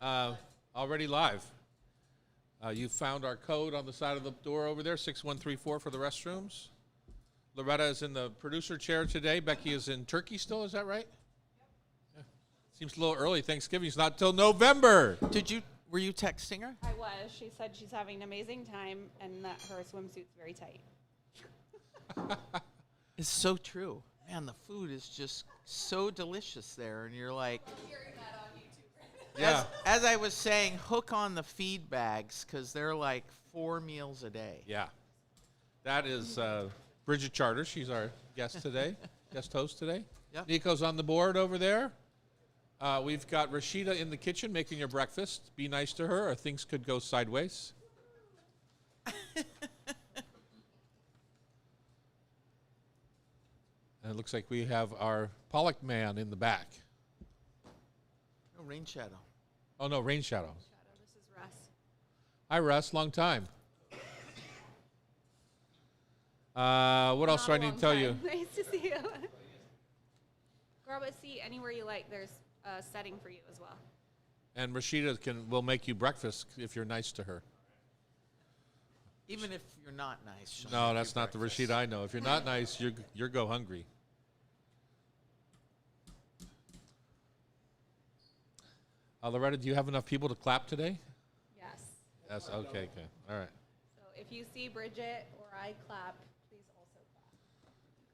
Already live. You found our code on the side of the door over there, 6134 for the restrooms. Loretta is in the producer chair today. Becky is in Turkey still, is that right? Yeah. Seems a little early. Thanksgiving's not till November. Were you texting her? I was. She said she's having an amazing time and that her swimsuit's very tight. It's so true. Man, the food is just so delicious there, and you're like, I'm hearing that on YouTube. Yeah. as I was saying, hook on the feed bags because they're like 4 meals a day. Yeah. That is Bridget Charter. She's our guest today, guest host today. Yep. Nico's on the board over there. We've got Rashida in the kitchen making your breakfast. Be nice to her or things could go sideways. And it looks like we have our Pollock man in the back. No rain shadow. Oh, no, Rain Shadow. This is Russ. Hi, Russ. Long time. What else do I need to tell you? Nice to see you. Grab a seat anywhere you like. There's a setting for you as well. And Rashida will make you breakfast if you're nice to her. Even if you're not nice. she'll No, make that's you not the breakfast. Rashida I know. If you're not nice, you're go hungry. Loretta, do you have enough people to clap today? Yes. That's okay. All right. So if you see Bridget or I clap, please also clap.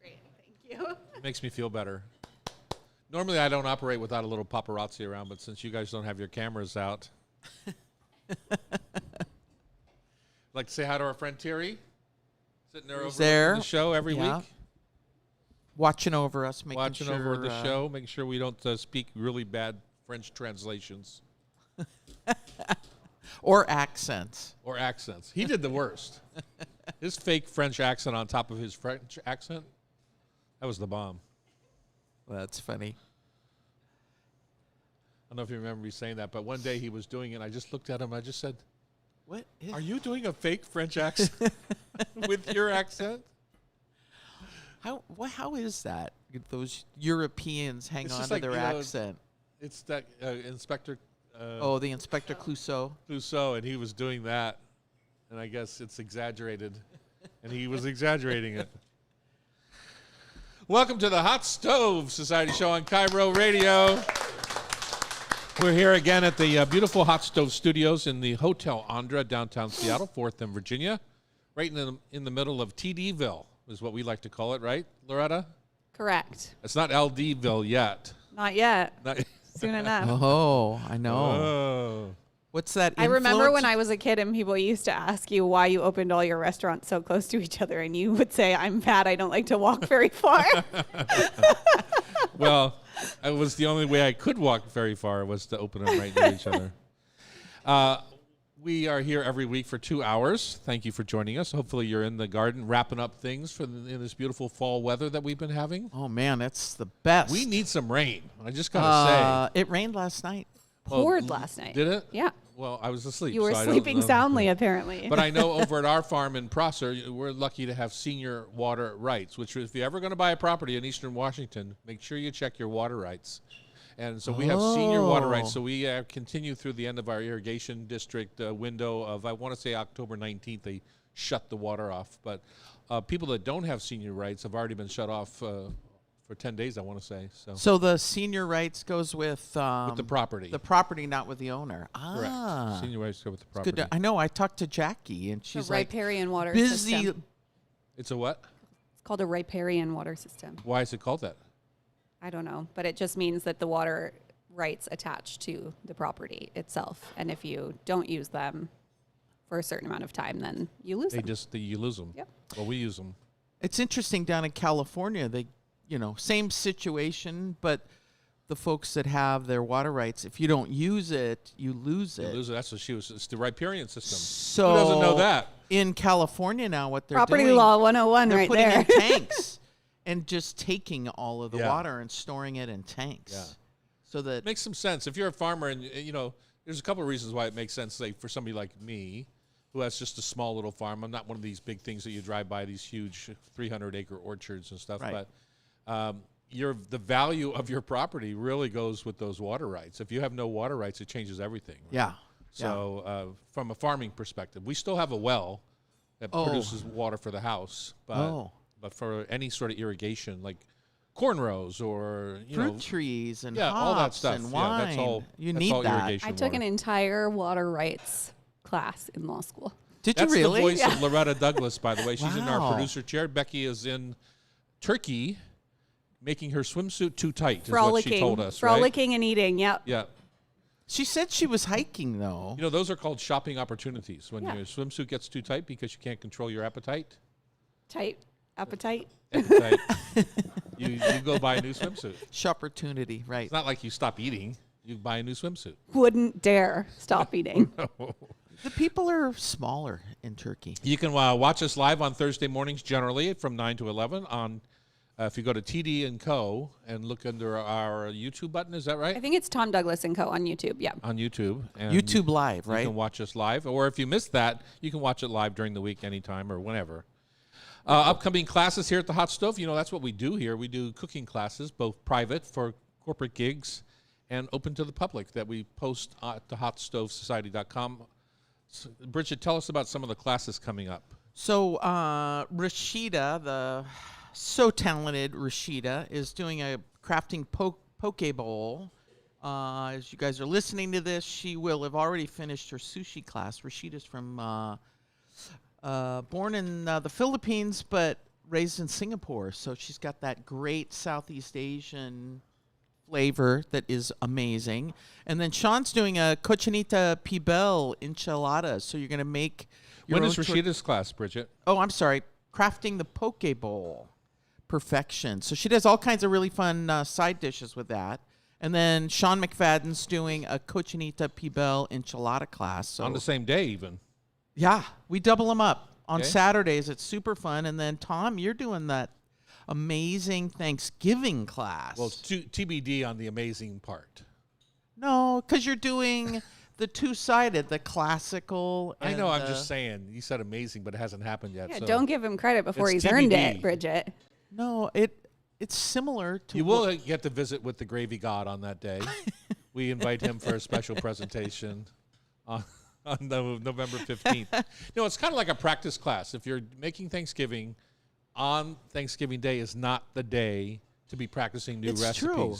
Great. Thank you. It makes me feel better. Normally, I don't operate without a little paparazzi around, but since you guys don't have your cameras out, I'd like to say hi to our friend Terry, sitting there Who's over there? the show every Yeah. week, Watching over us, making watching sure, over the show, making sure we don't speak really bad French translations or accents. or accents. He did the worst. His fake French accent on top of his French accent, that was the bomb. That's funny. I don't know if you remember me saying that, but one day he was doing it, and I just looked at him, and I just said, What? "Are you doing a fake French accent with your accent?" How is that? Those Europeans hang It's on just to like, their you know, accent. It's that Inspector The Inspector Clouseau. Clouseau, and he was doing that, and I guess it's exaggerated, and he was exaggerating it. Welcome to the Hot Stove Society Show on Cairo Radio. We're here again at the beautiful Hot Stove Studios in the Hotel Andra, downtown Seattle, 4th and Virginia, right in the middle of TDville, is what we like to call it, right, Loretta? Correct. It's not LDville yet. Not yet. Not Soon enough. Oh, I know. Oh. What's that? I remember when influence? I was a kid and people used to ask you why you opened all your restaurants so close to each other, and you would say, "I'm fat. I don't like to walk very far." Well, it was the only way I could walk very far was to open them right near each other. We are here every week for 2 hours. Thank you for joining us. Hopefully you're in the garden wrapping up things for in this beautiful fall weather that we've been having. Oh man, that's the best. We need some rain. I just got to It rained last night. Poured last night. Did it? Yeah. Well, I was asleep. You were so I don't sleeping know. soundly, apparently. But I know over at our farm in Prosser, we're lucky to have senior water rights, which if you're ever going to buy a property in Eastern Washington, make sure you check your water rights. And so we have senior water rights. So we continue through the end of our irrigation district window of, I want to say October 19th, they shut the water off. But people that don't have senior rights have already been shut off for 10 days, I want to say. So the senior rights goes with With the property. the property, not with the owner. Correct. Ah, Senior rights go with the good. property. I know. I talked to Jackie, and the she's like riparian water busy. system. It's a what? It's called a riparian water system. Why is it called that? I don't know, but it just means that the water rights attach to the property itself, and if you don't use them for a certain amount of time, then you lose them. You lose them. Yep. Well, we use them. It's interesting down in California. They, same situation, but the folks that have their water rights, if you don't use it, you lose You it. lose it. That's what she was. It's the riparian system. So Who doesn't know that? In California now, what they're Property doing, law 101 they're right putting there. in tanks and just taking all of the Yeah. water and storing it in tanks. Yeah. So that Makes some sense. If you're a farmer and, there's a couple of reasons why it makes sense, say, for somebody like me who has just a small little farm. I'm not one of these big things that you drive by, these huge 300-acre orchards and stuff. Right. But the value of your property really goes with those water rights. If you have no water rights, it changes everything. Right? Yeah. So from a farming perspective, we still have a well that produces water for the house, but for any sort of irrigation, like cornrows or fruit trees and all that hops stuff. and wine. That's all. You that's need all that. irrigation I took water. an entire water rights class in law school. Did That's you really? the voice of Loretta Douglas, by the way. She's in our Wow. producer chair. Becky is in Turkey, making her swimsuit too tight. Is what Frolicking. she told us, right? Frolicking and eating. Yep. Yeah. She said she was hiking though. You know, those are called shopping opportunities. When Yeah. your swimsuit gets too tight because you can't control your appetite. Tight appetite. Appetite. you go buy a new swimsuit. Shopportunity, right? It's not like you stop eating. You buy a new swimsuit. Wouldn't dare stop eating. The people are smaller in Turkey. You can watch us live on Thursday mornings, generally from 9 to 11. On if you go to TD and Co. and look under our YouTube button, is that right? I think it's Tom Douglas and Co. on YouTube. Yeah. On YouTube. And YouTube Live, You right? can watch us live, or if you missed that, you can watch it live during the week anytime or whenever. Upcoming classes here at the Hot Stove. You know, that's what we do here. We do cooking classes, both private for corporate gigs and open to the public that we post at thehotstovesociety.com. So, Bridget, tell us about some of the classes coming up. So Rashida, the so talented Rashida, is doing a crafting poke bowl. As you guys are listening to this, she will have already finished her sushi class. Rashida's from born in the Philippines, but raised in Singapore. So she's got that great Southeast Asian flavor that is amazing. And then Sean's doing a cochinita pibil enchilada. So you're going to make your When own is Rashida's class, Bridget? Oh, I'm sorry. Crafting the poke bowl. Perfection. So she does all kinds of really fun side dishes with that. And then Sean McFadden's doing a cochinita pibil enchilada class. So On the same day, even. yeah, we double them up on Okay. Saturdays. It's super fun. And then Tom, you're doing that amazing Thanksgiving class. Well, TBD on the amazing part. no, because you're doing the two-sided, the classical. I and know, I'm the- just saying. You said amazing, but it hasn't happened yet. Yeah, so don't give him credit before It's he's earned TBD. it, Bridget. No, it's similar to You will get to visit with the gravy god on that day. We invite him for a special presentation on November 15th. No, it's kind of like a practice class. If you're making Thanksgiving, on Thanksgiving Day is not the day to be practicing new It's recipes. true.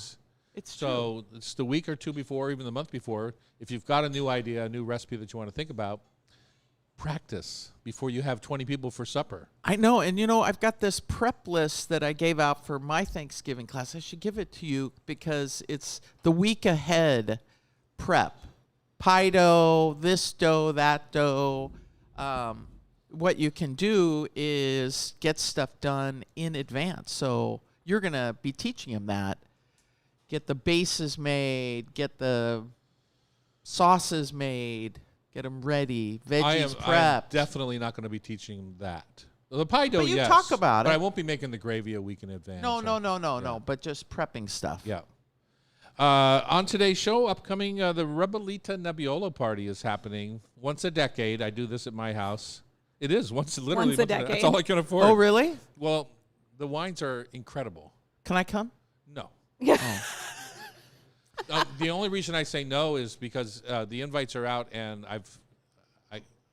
It's true. So it's the week or two before, even the month before. If you've got a new idea, a new recipe that you want to think about, practice before you have 20 people for supper. I know, and I've got this prep list that I gave out for my Thanksgiving class. I should give it to you because it's the week ahead prep. Pie dough, this dough, that dough. What you can do is get stuff done in advance. So you're going to be teaching them that. Get the bases made, get the sauces made, get them ready, veggies I'm prepped. definitely not going to be teaching that. The pie dough, But you yes. talk about but it. I won't be making the gravy a week in advance. No, but just prepping stuff. Yeah. On today's show, upcoming, the Rebelita Nebbiolo party is happening once a decade. I do this at my house. It is literally Once a decade. That's all I can afford. Oh, really? Well, the wines are incredible. Can I come? No. Yeah. The only reason I say no is because the invites are out, and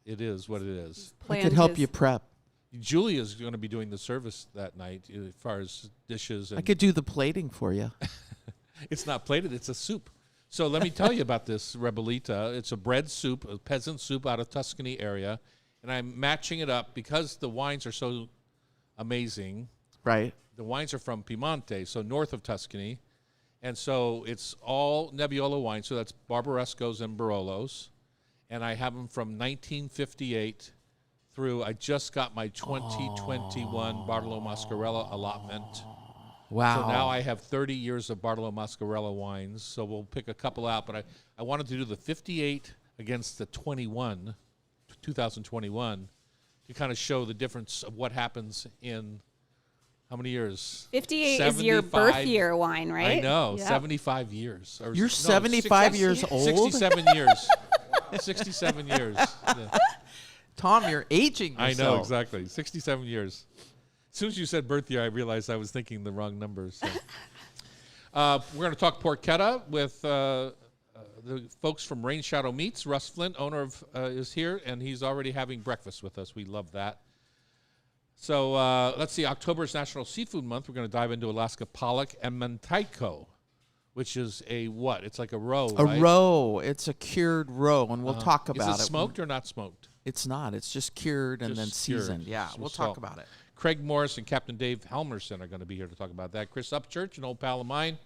it is what it is. I could help you prep. Julia's going to be doing the service that night as far as dishes. And I could do the plating for you. It's not plated, it's a soup. So let me tell you about this Rebelita. It's a bread soup, a peasant soup out of Tuscany area. And I'm matching it up because the wines are so amazing. Right. The wines are from Piemonte, so north of Tuscany. And so it's all Nebbiolo wines. So that's Barbarescos and Barolos. And I have them from 1958 through, I just got my 2021 Bartolo Mascarella allotment. Wow. So now I have 30 years of Bartolo Mascarella wines. So we'll pick a couple out. But I wanted to do the 58 against the 2021, to kind of show the difference of what happens in how many years? 58 is your birth 75 year wine, right? I know, Yeah. 75 years. You're 75 years old? 67 years. 67 years. Yeah. Tom, you're aging I yourself. know, exactly. 67 years. soon as you said birth year, I realized I was thinking the wrong numbers. So. We're going to talk porchetta with the folks from Rain Shadow Meats. Russ Flint, owner of, is here, and he's already having breakfast with us. We love that. So let's see. October is National Seafood Month. We're going to dive into Alaska pollock and mentaiko, which is a what? It's like a roe, right? A roe. It's a cured roe, and we'll talk about Is it smoked or not smoked? It's not. It's just cured and then Just cured. seasoned. Yeah, Some we'll salt. talk about it. Craig Morris and Captain Dave Helmerson are going to be here to talk about that. Chris Upchurch, an old pal of mine, is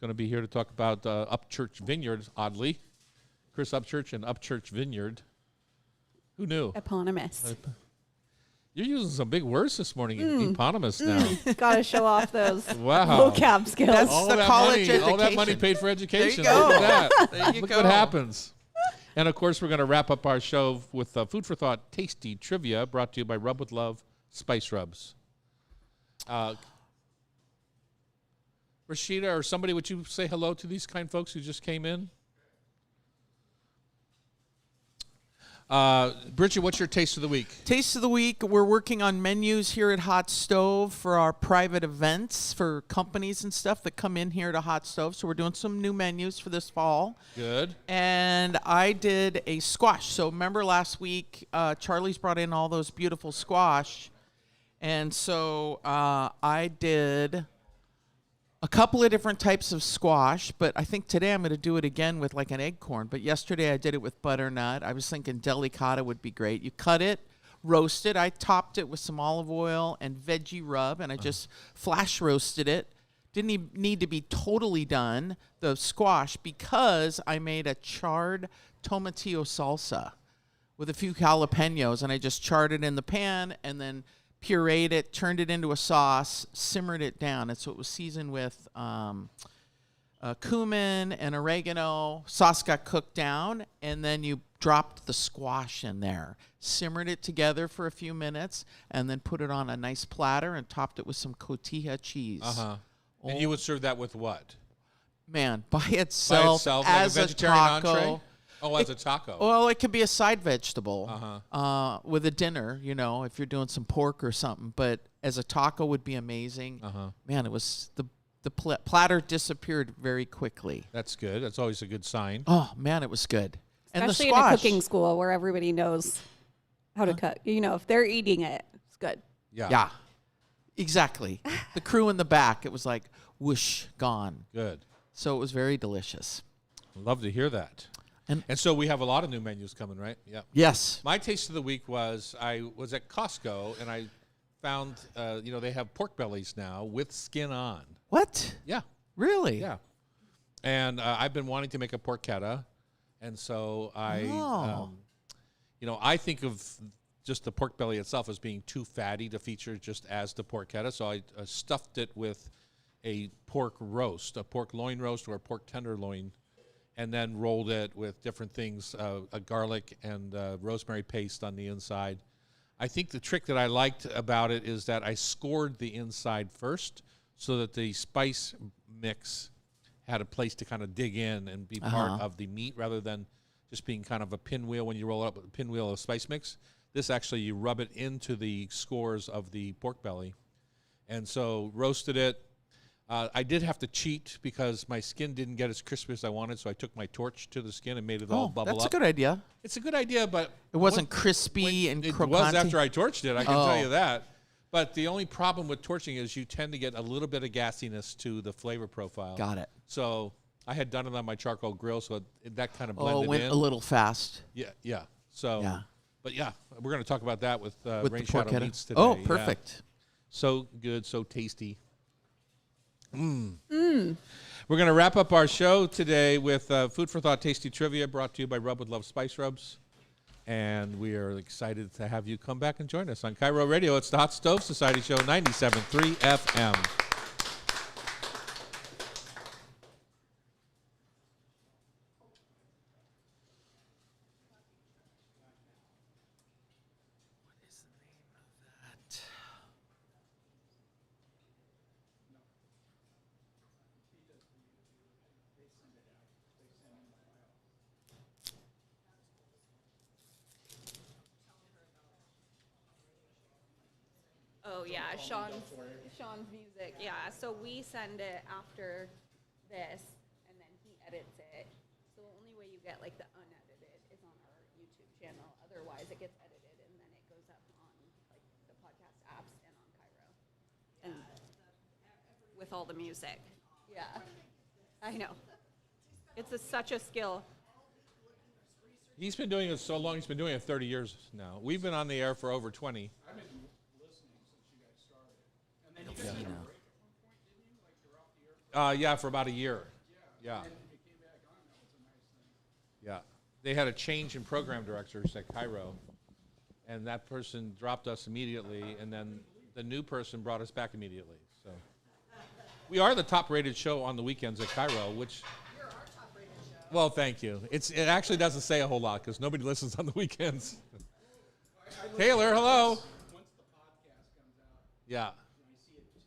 going to be here to talk about Upchurch Vineyard, oddly. Chris Upchurch and Upchurch Vineyard. Who knew? Eponymous. You're using some big words this morning. Eponymous now. Got to show off those Wow. vocab skills. That's All the that college money, all that money education. paid for education. go. Look at that. There you Look go. what happens. And, of course, we're going to wrap up our show with Food for Thought Tasty Trivia, brought to you by Rub with Love Spice Rubs. Rashida or somebody, would you say hello to these kind folks who just came in? Bridget, what's your taste of the week? Taste of the week, we're working on menus here at Hot Stove for our private events for companies and stuff that come in here to Hot Stove. So we're doing some new menus for this fall. Good. And I did a squash. So remember last week, Charlie's brought in all those beautiful squash. And so I did a couple of different types of squash, but I think today I'm going to do it again with like an acorn. But yesterday I did it with butternut. I was thinking delicata would be great. You cut it, roast it. I topped it with some olive oil and veggie rub, and I just flash roasted it. Didn't need to be totally done, the squash, because I made a charred tomatillo salsa with a few jalapenos, and I just charred it in the pan and then pureed it, turned it into a sauce, simmered it down. And so it was seasoned with cumin and oregano. Sauce got cooked down, and then you dropped the squash in there, simmered it together for a few minutes, and then put it on a nice platter and topped it with some cotija cheese. Uh-huh. Oh, And you would serve that with what? man, by itself, like as a a vegetarian taco. entree? Oh, as a taco. Well, it could be a side vegetable Uh-huh. with a dinner, you know, if you're doing some pork or something. But as a taco would be amazing. Uh-huh. Man, it was the platter disappeared very quickly. That's good. That's always a good sign. Oh man, it was good. And the Especially in a squash. cooking school where everybody knows how to cook. You know, if they're eating it, it's good. Yeah. Exactly. The crew in the back, it was like whoosh, gone. Good. So it was very delicious. Love to hear that. And so we have a lot of new menus coming, right? Yeah. Yes. My taste of the week was I was at Costco and I found, they have pork bellies now with skin on. What? Yeah. Really? Yeah. And I've been wanting to make a porchetta. And so I think of just the pork belly itself as being too fatty to feature just as the porchetta. So I stuffed it with a pork roast, a pork loin roast or a pork tenderloin, and then rolled it with different things, a garlic and rosemary paste on the inside. I think the trick that I liked about it is that I scored the inside first so that the spice mix had a place to kind of dig in and be part of the meat rather than just being kind of a pinwheel when you roll up a pinwheel of spice mix. This actually, you rub it into the scores of the pork belly. And so roasted it. I did have to cheat because my skin didn't get as crispy as I wanted, so I took my torch to the skin and made it all bubble that's up. a good idea. It's a good idea, but It wasn't crispy and it croquant. was after I torched it, I can tell Oh. you that. But the only problem with torching is you tend to get a little bit of gassiness to the flavor profile. Got it. So I had done it on my charcoal grill, so that kind of Oh, blended it went in. a little fast. Yeah. So, Yeah. but yeah, we're going to talk about that with With Rain the Shadow porchetta. Meats today. Oh, Yeah. perfect. So good, so tasty. We're going to wrap up our show today with Food for Thought Tasty Trivia brought to you by Rub with Love Spice Rubs. And we are excited to have you come back and join us on Cairo Radio. It's the Hot Stove Society Show, 97.3 FM. So yeah, Sean's music. Yeah, so we send it after this, and then he edits it. So the only way you get like the unedited is on our YouTube channel. Otherwise, it gets edited and then it goes up on like the podcast apps and on Cairo, and with all the music. Yeah, I know. It's such a skill. He's been doing it so long. He's been doing it 30 years now. We've been on the air for over 20. I've been listening since you guys started. And then you guys had a break at one point, didn't you? Like you're off the air? Yeah, for about a year. Yeah. And you came back on. That was a nice thing. Yeah. They had a change in program directors at Cairo, and that person dropped us immediately, and then the new person brought us back immediately. So we are the top-rated show on the weekends at Cairo, which... You're our top-rated show. Well, thank you. It actually doesn't say a whole lot because nobody listens on the weekends. Taylor, hello. Once the podcast comes out, Yeah. and I see it was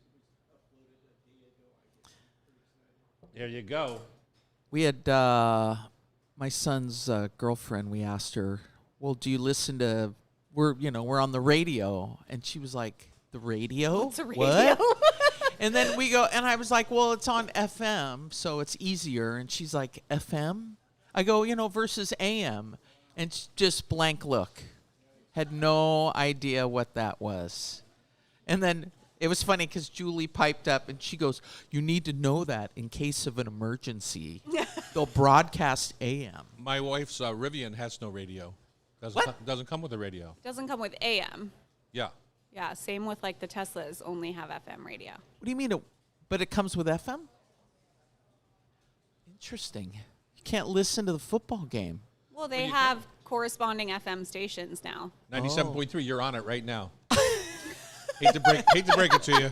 uploaded a day ago, I get pretty excited. There you go. We had my son's girlfriend. We asked her, "Well, do you listen to? We're on the radio," and she was like, "The radio? What's a radio?" What?" And then we go, and I was like, "Well, it's on FM, so it's easier." And she's like, "FM?" I go, versus AM, and just blank look. Had no idea what that was. And then it was funny because Julie piped up and she goes, "You need to know that in case of an emergency, they'll broadcast AM." My wife's Rivian has no radio. Doesn't come with a radio. Doesn't come with AM. Yeah. Yeah, same with like the Teslas only have FM radio. What do you mean? But it comes with FM? Interesting. You can't listen to the football game. Well, they have corresponding FM stations now. 97.3, you're on it right now. hate to break it to you.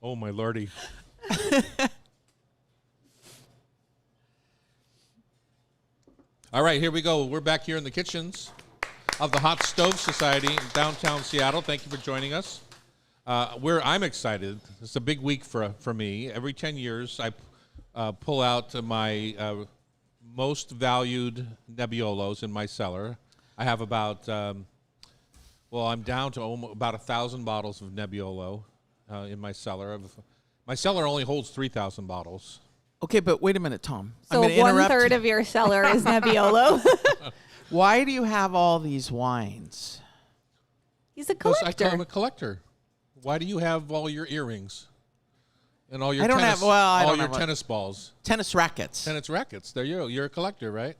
Oh, my lordy. All right, here we go. We're back here in the kitchens of the Hot Stove Society in downtown Seattle. Thank you for joining us. I'm excited. It's a big week for me. Every 10 years, I pull out my most valued Nebbiolos in my cellar. I have about, I'm down to about 1,000 bottles of Nebbiolo in my cellar. My cellar only holds 3,000 bottles. Okay, but wait a minute, Tom. So I'm gonna interrupt 1/3 you. of your cellar is Nebbiolo. Why do you have all these wines? He's a Because I call him collector. a collector. Why do you have all your earrings and all your I don't tennis, have- well, I all don't your have a- tennis balls, Tennis rackets. tennis rackets? There you go. You're a collector, right?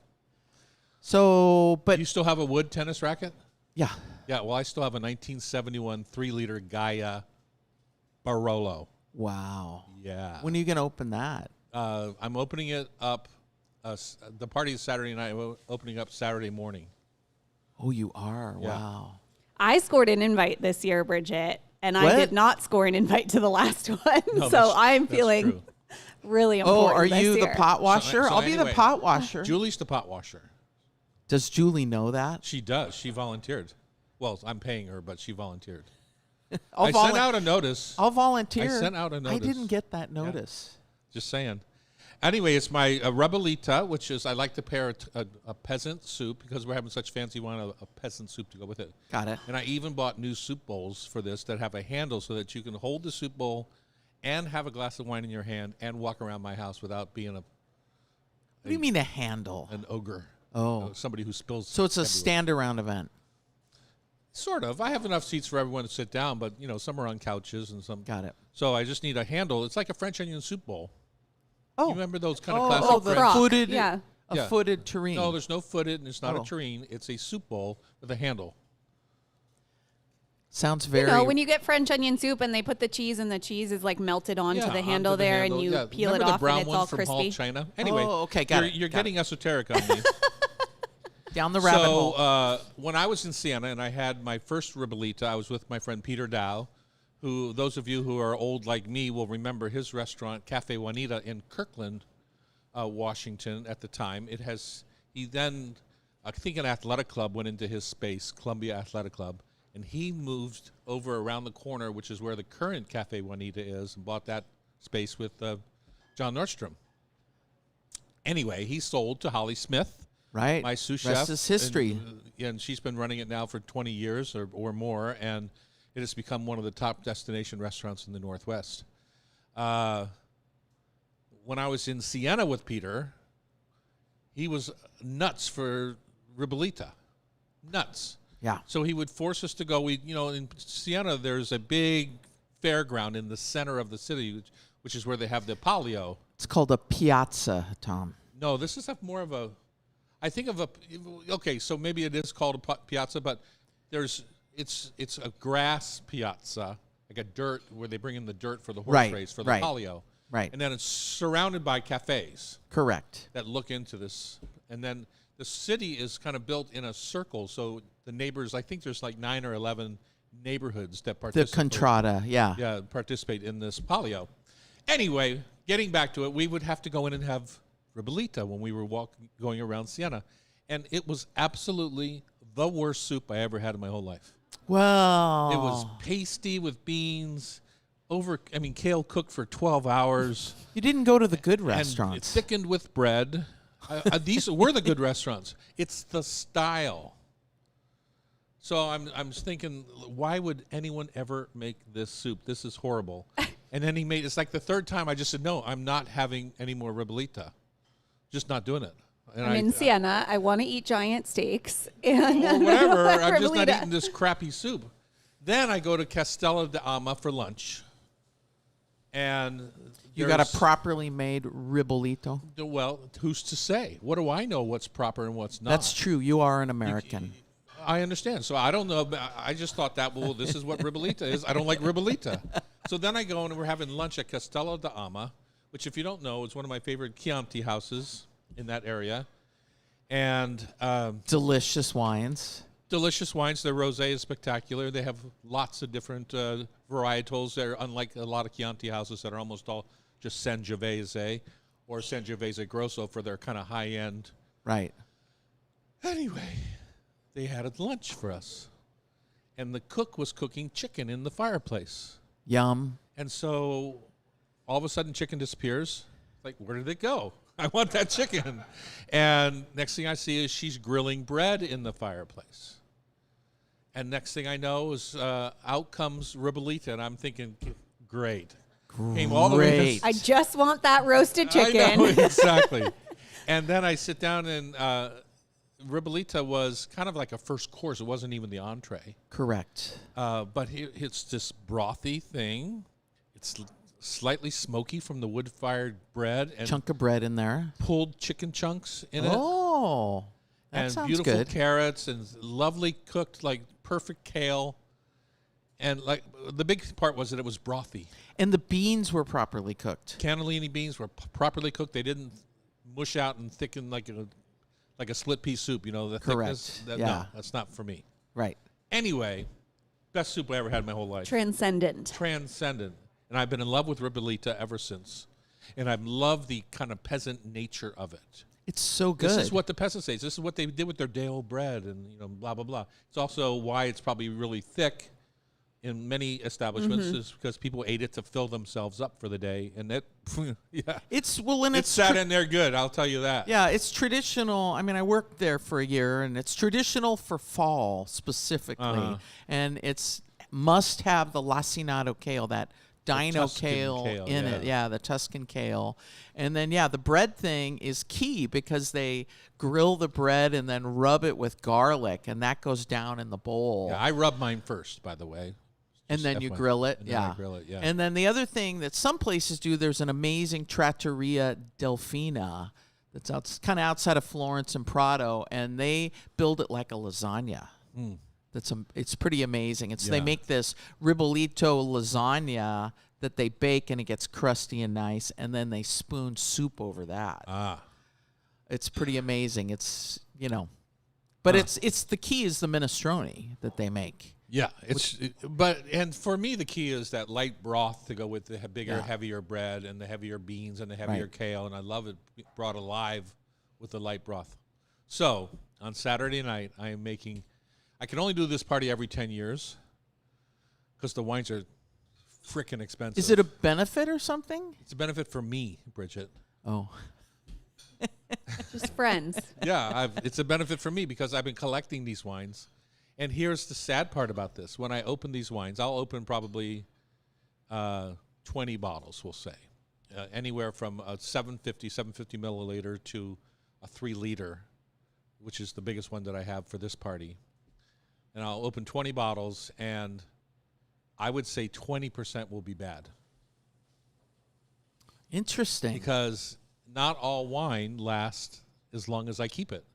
So, but You still have a wood tennis racket? yeah. Yeah. Well, I still have a 1971 3-liter Gaia Barolo. Wow. Yeah. When are you going to open that? I'm opening it up. The party is Saturday night. I'm opening up Saturday morning. Oh, you are? Yeah. Wow. I scored an invite this year, Bridget, and What? I did not score an invite to the last one. No, so that's- I'm that's feeling true. really Oh, important. are this you the year. pot washer? so I'll be anyway, the pot washer. Julie's the pot washer. Does Julie know that? She does. She volunteered. Well, I'm paying her, but she volunteered. I'll I sent out a notice. I'll volunteer. I sent out a I notice. didn't get that notice. Just saying. Anyway, it's my Rebelita, which is I like to pair a peasant soup because we're having such fancy wine, a peasant soup to go with it. Got it. And I even bought new soup bowls for this that have a handle so that you can hold the soup bowl and have a glass of wine in your hand and walk around my house without being What do you mean a handle? an ogre. Oh. Somebody who spills. So it's a everywhere. stand-around event. Sort of. I have enough seats for everyone to sit down, but some are on couches and some. Got it. So I just need a handle. It's like a French onion soup bowl. Oh. You remember those kind of Oh, classic oh, the French? Crock, footed, yeah. a Yeah. footed tureen. No, there's no footed, and it's not Oh. a tureen. It's a soup bowl with a handle. Sounds very. You know, when you get French onion soup and they put the cheese and the cheese is like melted onto the handle onto the there handle. and you Yeah. peel Remember it the off brown and it's one all from crispy. Hall China? Anyway, Oh, okay, got it, You're got getting esoteric on me. down the rabbit So hole. when I was in Siena and I had my first Rebelita, I was with my friend Peter Dow, who those of you who are old like me will remember his restaurant, Cafe Juanita in Kirkland, Washington at the time. He then, I think an athletic club went into his space, Columbia Athletic Club, and he moved over around the corner, which is where the current Cafe Juanita is, and bought that space with John Nordstrom. Anyway, he sold to Holly Smith, Right. My sous Rest chef. is history. And she's been running it now for 20 years or more, and it has become one of the top destination restaurants in the Northwest. When I was in Siena with Peter, he was nuts for Ribollita. Nuts. Yeah. So he would force us to go. In Siena, there's a big fairground in the center of the city, which is where they have the Palio. It's called a piazza, Tom. No, this is more of a. I think of a. Okay, so maybe it is called a piazza, but it's a grass piazza, like a dirt where they bring in the dirt for the horse race for the Palio. Right. And then it's surrounded by cafes Correct. that look into this, and then the city is kind of built in a circle, so the neighbors. I think there's like 9 or 11 neighborhoods that The participate. Contrada, yeah. Yeah, participate in this Palio. Anyway, getting back to it, we would have to go in and have Ribollita when we were going around Siena, and it was absolutely the worst soup I ever had in my whole life. Well, It was pasty with beans, kale cooked for 12 hours. You didn't go to the good And restaurants. thickened with bread. These were the good restaurants. It's the style. So I'm thinking, why would anyone ever make this soup? This is horrible. And then it's like the third time I just said, no, I'm not having any more Ribollita. Just not doing it. And I'm in Siena. I want to eat giant steaks. And Or whatever. I'm just not Ribollita. eating this crappy soup. Then I go to Castello d'Ama for lunch. And You got a there's- properly made ribollito. Well, who's to say? What do I know what's proper and what's not? That's true. You are an American. I understand. So I don't know. But I just thought that, well, this is what Ribollita is. I don't like Ribollita. So then I go and we're having lunch at Castello d'Ama, which, if you don't know, is one of my favorite Chianti houses in that area. And Delicious wines. delicious wines. Their rosé is spectacular. They have lots of different varietals. They're unlike a lot of Chianti houses that are almost all just Sangiovese or Sangiovese Grosso for their kind of high-end. Right. Anyway, they had a lunch for us. And the cook was cooking chicken in the fireplace. Yum. And so all of a sudden chicken disappears. Like, where did it go? I want that chicken. And next thing I see is she's grilling bread in the fireplace. And next thing I know is out comes Ribollita, and I'm thinking, great. Came all the way Great. I just want that roasted chicken. I know, exactly. And then I sit down, and Ribollita was kind of like a first course. It wasn't even the entree. Correct. But it's this brothy thing. It's slightly smoky from the wood-fired bread and Chunk of bread in there. pulled chicken chunks in it. Oh, that And sounds beautiful good. carrots and lovely cooked, like perfect kale. And like the big part was that it was brothy. And the beans were properly cooked. Cannellini beans were properly cooked. They didn't mush out and thicken like a split pea soup. You know, the thickness. Correct. No, Yeah. that's not for me. Right. Anyway, best soup I ever had in my whole life. Transcendent. Transcendent. And I've been in love with Ribollita ever since. And I've loved the kind of peasant nature of it. It's so good. This is what the peasants say. This is what they did with their day-old bread and, blah, blah, blah. It's also why it's probably really thick in many establishments is because people ate it to fill themselves up for the day. And that, yeah. It's and It sat in there good, I'll tell you that. Yeah, it's traditional. I mean, I worked there for a year, and it's traditional for fall specifically. Uh-huh. And it's must have the lacinato kale, that dino Tuscan kale kale, in it. Yeah, the Tuscan kale. And then, the bread thing is key because they grill the bread and then rub it with garlic, and that goes down in the bowl. Yeah, I rub mine first, by the way. And Just then you FYI. grill it, And then I grill it, yeah. And then the other thing that some places do, there's an amazing Trattoria Delfina that's kind of outside of Florence and Prato, and they build it like a lasagna. It's pretty amazing. They Yeah. make this ribollito lasagna that they bake, and it gets crusty and nice, and then they spoon soup over that. It's pretty amazing. It's but it's the key is the minestrone that they make. Yeah, and for me the key is that light broth to go with the bigger, heavier bread and the heavier beans and the heavier Right. kale, and I love it brought alive with the light broth. So on Saturday night, I am making. I can only do this party every 10 years because the wines are freaking expensive. Is it a benefit or something? It's a benefit for me, Bridget. Oh. Just friends. Yeah, it's a benefit for me because I've been collecting these wines. And here's the sad part about this. When I open these wines, I'll open probably 20 bottles, we'll say. Anywhere from a 750 milliliter to a 3 liter, which is the biggest one that I have for this party. And I'll open 20 bottles, and I would say 20% will be bad. Interesting. Because not all wine lasts as long as I keep it.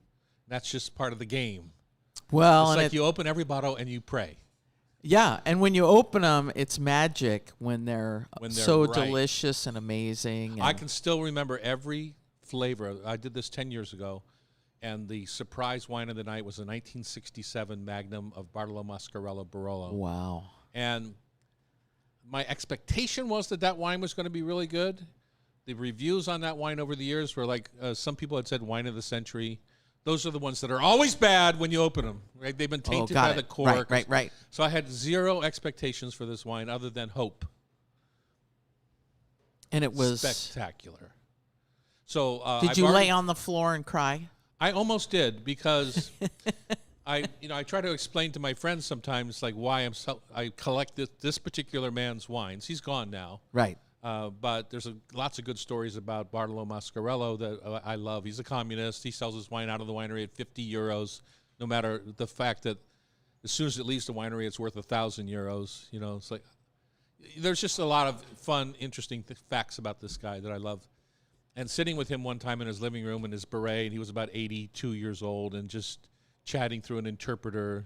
That's just part of the game. Well, It's and like you open every bottle and you pray. yeah, and when you open them, it's magic when they're, When they're so right. delicious and amazing. I and- can still remember every flavor. I did this 10 years ago, and the surprise wine of the night was a 1967 Magnum of Bartolo Mascarello Barolo. Wow. And my expectation was that wine was going to be really good. The reviews on that wine over the years were like, some people had said wine of the century. Those are the ones that are always bad when you open them. Right? They've been tainted got by it. the cork. Right. So I had zero expectations for this wine other than hope. And it was. Spectacular. So Did you lay on the floor and cry? I almost did because I try to explain to my friends sometimes like why I collect this particular man's wines. He's gone now. Right. But there's lots of good stories about Bartolo Mascarello that I love. He's a communist. He sells his wine out of the winery at 50 euros, no matter the fact that as soon as it leaves the winery, it's worth 1,000 euros. You know, it's like there's just a lot of fun, interesting facts about this guy that I love. And sitting with him one time in his living room in his beret, and he was about 82 years old, and just chatting through an interpreter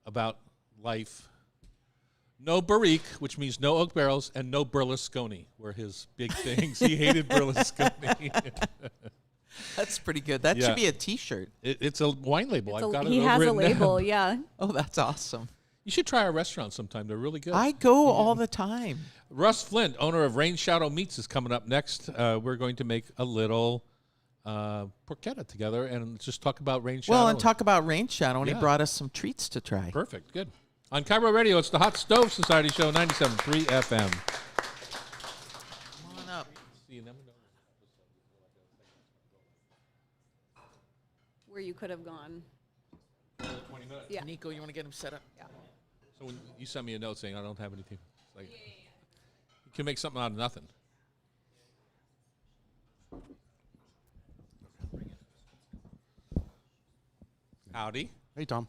about life. No barrique, which means no oak barrels, and no Berlusconi were his big things. He hated Berlusconi. That's pretty good. That Yeah. should be a T-shirt. It's a wine label. I've got it He has a written down. label, yeah. Oh, that's awesome. You should try our restaurant sometime. They're really good. I go all the time. Russ Flint, owner of Rain Shadow Meats, is coming up next. We're going to make a little porchetta together and just talk about Rain Shadow. Well, and talk about Rain Shadow, and he Yeah. brought us some treats to try. Perfect. Good. On Cairo Radio, it's the Hot Stove Society Show, 97.3 FM. Come on up. Where you could have gone. 20 minutes. Yeah. Nico, you want to get him set up? Yeah. So when you sent me a note saying I don't have anything, it's like, you can make something out of nothing. Howdy. Hey, Tom.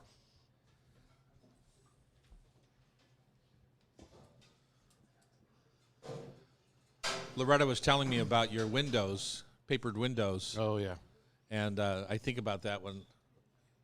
Loretta was telling me about your windows, papered windows, Oh, yeah. and I think about that when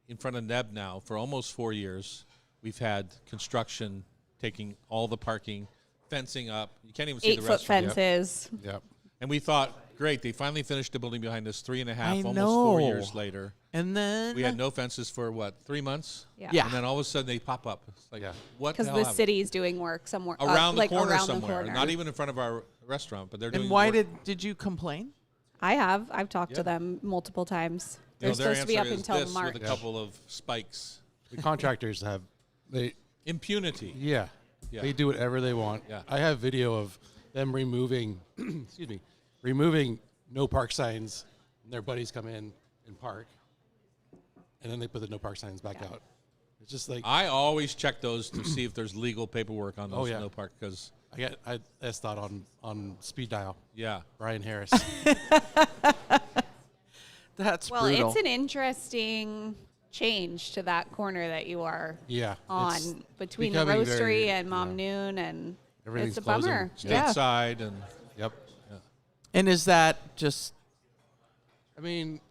in front of Neb now for almost 4 years, we've had construction taking all the parking, fencing up. You can't even see the 8-foot restaurant. fences. Yep. And we thought, great, they finally finished the building behind us 3.5, I almost know. 4 years later. And then We had no fences for, 3 months? Yeah. Yeah. And then all of a sudden they pop up. It's like, Yeah. what Because hell the happened? city's doing work somewhere. Around the like corner around somewhere. The corner. Not even in front of our restaurant, but they're doing And why work. did you complain? I have. I've talked Yeah. to them multiple times. You know, They're their supposed to be up answer is until this March. with a couple of spikes. The contractors have, Impunity. yeah, Yeah. they do whatever they want. Yeah. I have video of them removing, excuse me, removing no park signs. And their buddies come in and park, and then they put the no park signs back out. It's just like I always check those to see if there's legal paperwork on those Oh, yeah. no park because, I that's thought on speed dial. yeah. Brian Harris. That's Well, brutal. it's an interesting change to that corner that you are Yeah. on it's between the becoming roastery very- and Mom yeah. Noon, and Everything's it's a bummer. closing. Yeah. Stateside and Yep. And is that just I mean,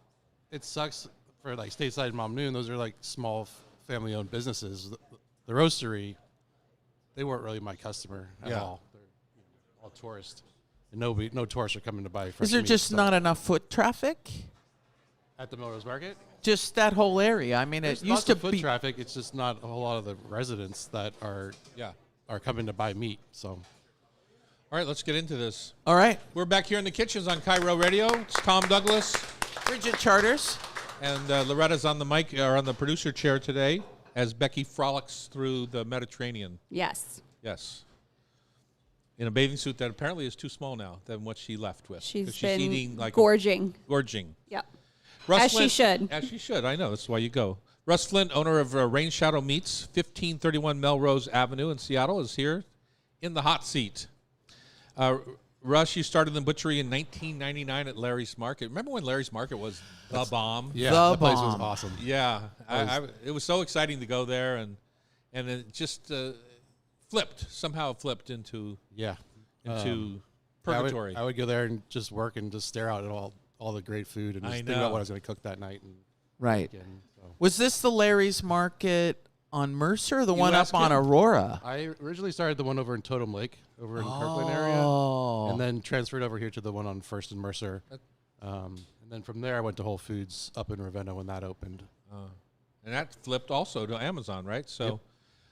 it sucks for like Stateside and Mom Noon. Those are like small family-owned businesses. The roastery, they weren't really my customer at Yeah. all. They're all tourists, and no tourists are coming to buy. is fresh there meat, just so- not enough foot traffic? at the Melrose Market? Just that whole area. I mean, There's it used lots to of foot be. traffic. It's just not a whole lot of the residents that are yeah. coming to buy meat. So All right, let's get into this. All right, We're back here in the kitchens on Cairo Radio. It's Tom Douglas, Bridget Charters. and Loretta's on the mic or on the producer chair today as Becky frolics through the Mediterranean. Yes. Yes. In a bathing suit that apparently is too small now than what she left with. 'Cause She's she's been eating like gorging. gorging. Yep. Russ As she Flint- should. As she should. I know. That's why you go. Russ Flint, owner of Rain Shadow Meats, 1531 Melrose Avenue in Seattle, is here in the hot seat. Russ, you started the butchery in 1999 at Larry's Market. Remember when Larry's Market was the bomb? Yeah, The that place was bomb. awesome. Yeah, it was so exciting to go there, and it just somehow flipped into Yeah. purgatory. I would go there and just work and just stare out at all the great food and I just think know. about what I was going to cook that night. And Right. again, so. Was this the Larry's Market on Mercer, or the You one ask up on him. Aurora? I originally started the one over in Totem Lake, over in Kirkland area, Oh. and then transferred over here to the one on First and Mercer. And then from there, I went to Whole Foods up in Ravenna when that opened. And that flipped also to Amazon, right? So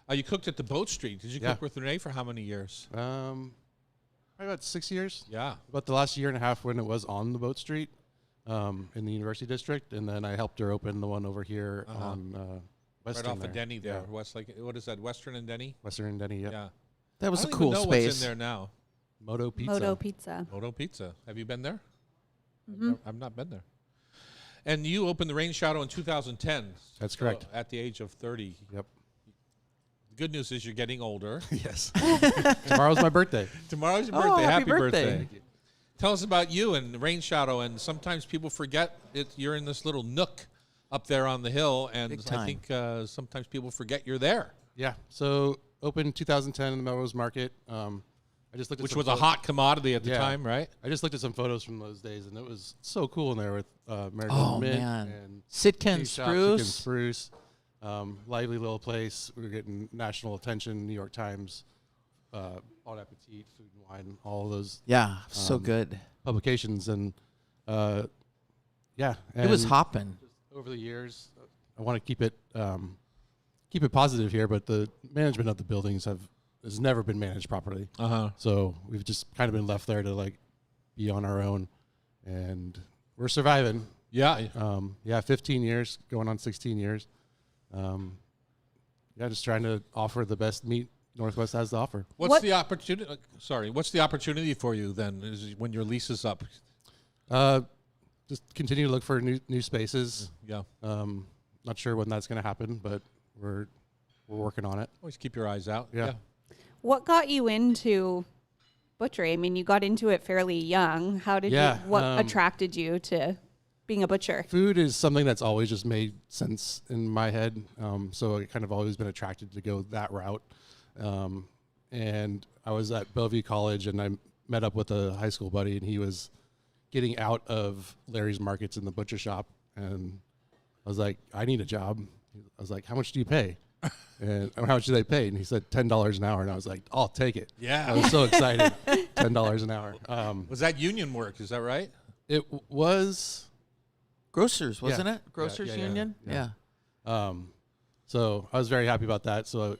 you cooked at the Boat Street. Did you Yeah. cook with Renee for how many years? Probably about 6 years. Yeah. About the last year and a half when it was on the Boat Street in the University District, and then I helped her open the one over here on Western. Right off there. of Denny there. Yeah. Westlake. What is that? Western and Denny? Western and Denny, Yeah. That was I a don't cool even know space. what's in there now. Moto Pizza. Moto Pizza. Moto Pizza. Have you been there? Mm-hmm. I've not been there. And you opened the Rain Shadow in 2010. That's so correct. At the age of 30. Yep. The good news is you're getting older. Yes. Tomorrow's my birthday. Tomorrow's your Oh, birthday. happy Happy birthday. birthday. Tell us about you and Rain Shadow. And sometimes people forget you're in this little nook up there on the hill. And Big I time. think sometimes people forget you're there, Yeah. So opened 2010 in the Melrose Market. I just looked at which some was a hot commodity at the Yeah. time, right? I just looked at some photos from those days, and it was so cool in there with Marigold Oh, Mint man. and Sitkin tea shop, Spruce. Sitkin Spruce. Lively little place. We were getting national attention, New York Times, Bon Appetit, Food and Wine, all of those Yeah, so Um, good. publications. And yeah. It was and hopping. over the years. I want to keep it positive here, but the management of the buildings has never been managed properly. So we've just kind of been left there to like be on our own, and we're surviving. Yeah. 15 years, going on 16 years. Just trying to offer the best meat Northwest has to offer. What's What- the opportunity? What's the opportunity for you then? Is when your lease is up? Just continue to look for new spaces. Yeah. Not sure when that's going to happen, but we're working on it. Always keep your eyes out. Yeah. What got you into butchery? I mean, you got into it fairly young. How did Yeah, you? What attracted you to being a butcher? Food is something that's always just made sense in my head. So I kind of always been attracted to go that route. And I was at Bellevue College, and I met up with a high school buddy, and he was getting out of Larry's Markets in the butcher shop. And I was like, I need a job. I was like, how much do you pay? And how much do they pay? And he said $10 an hour. And I was like, I'll take it. Yeah. I was so excited. $10 an hour. Was that union work? Is that right? It was. Grocers, wasn't Yeah. it? Grocers Yeah, yeah, Union? yeah. Yeah. So I was very happy about that. So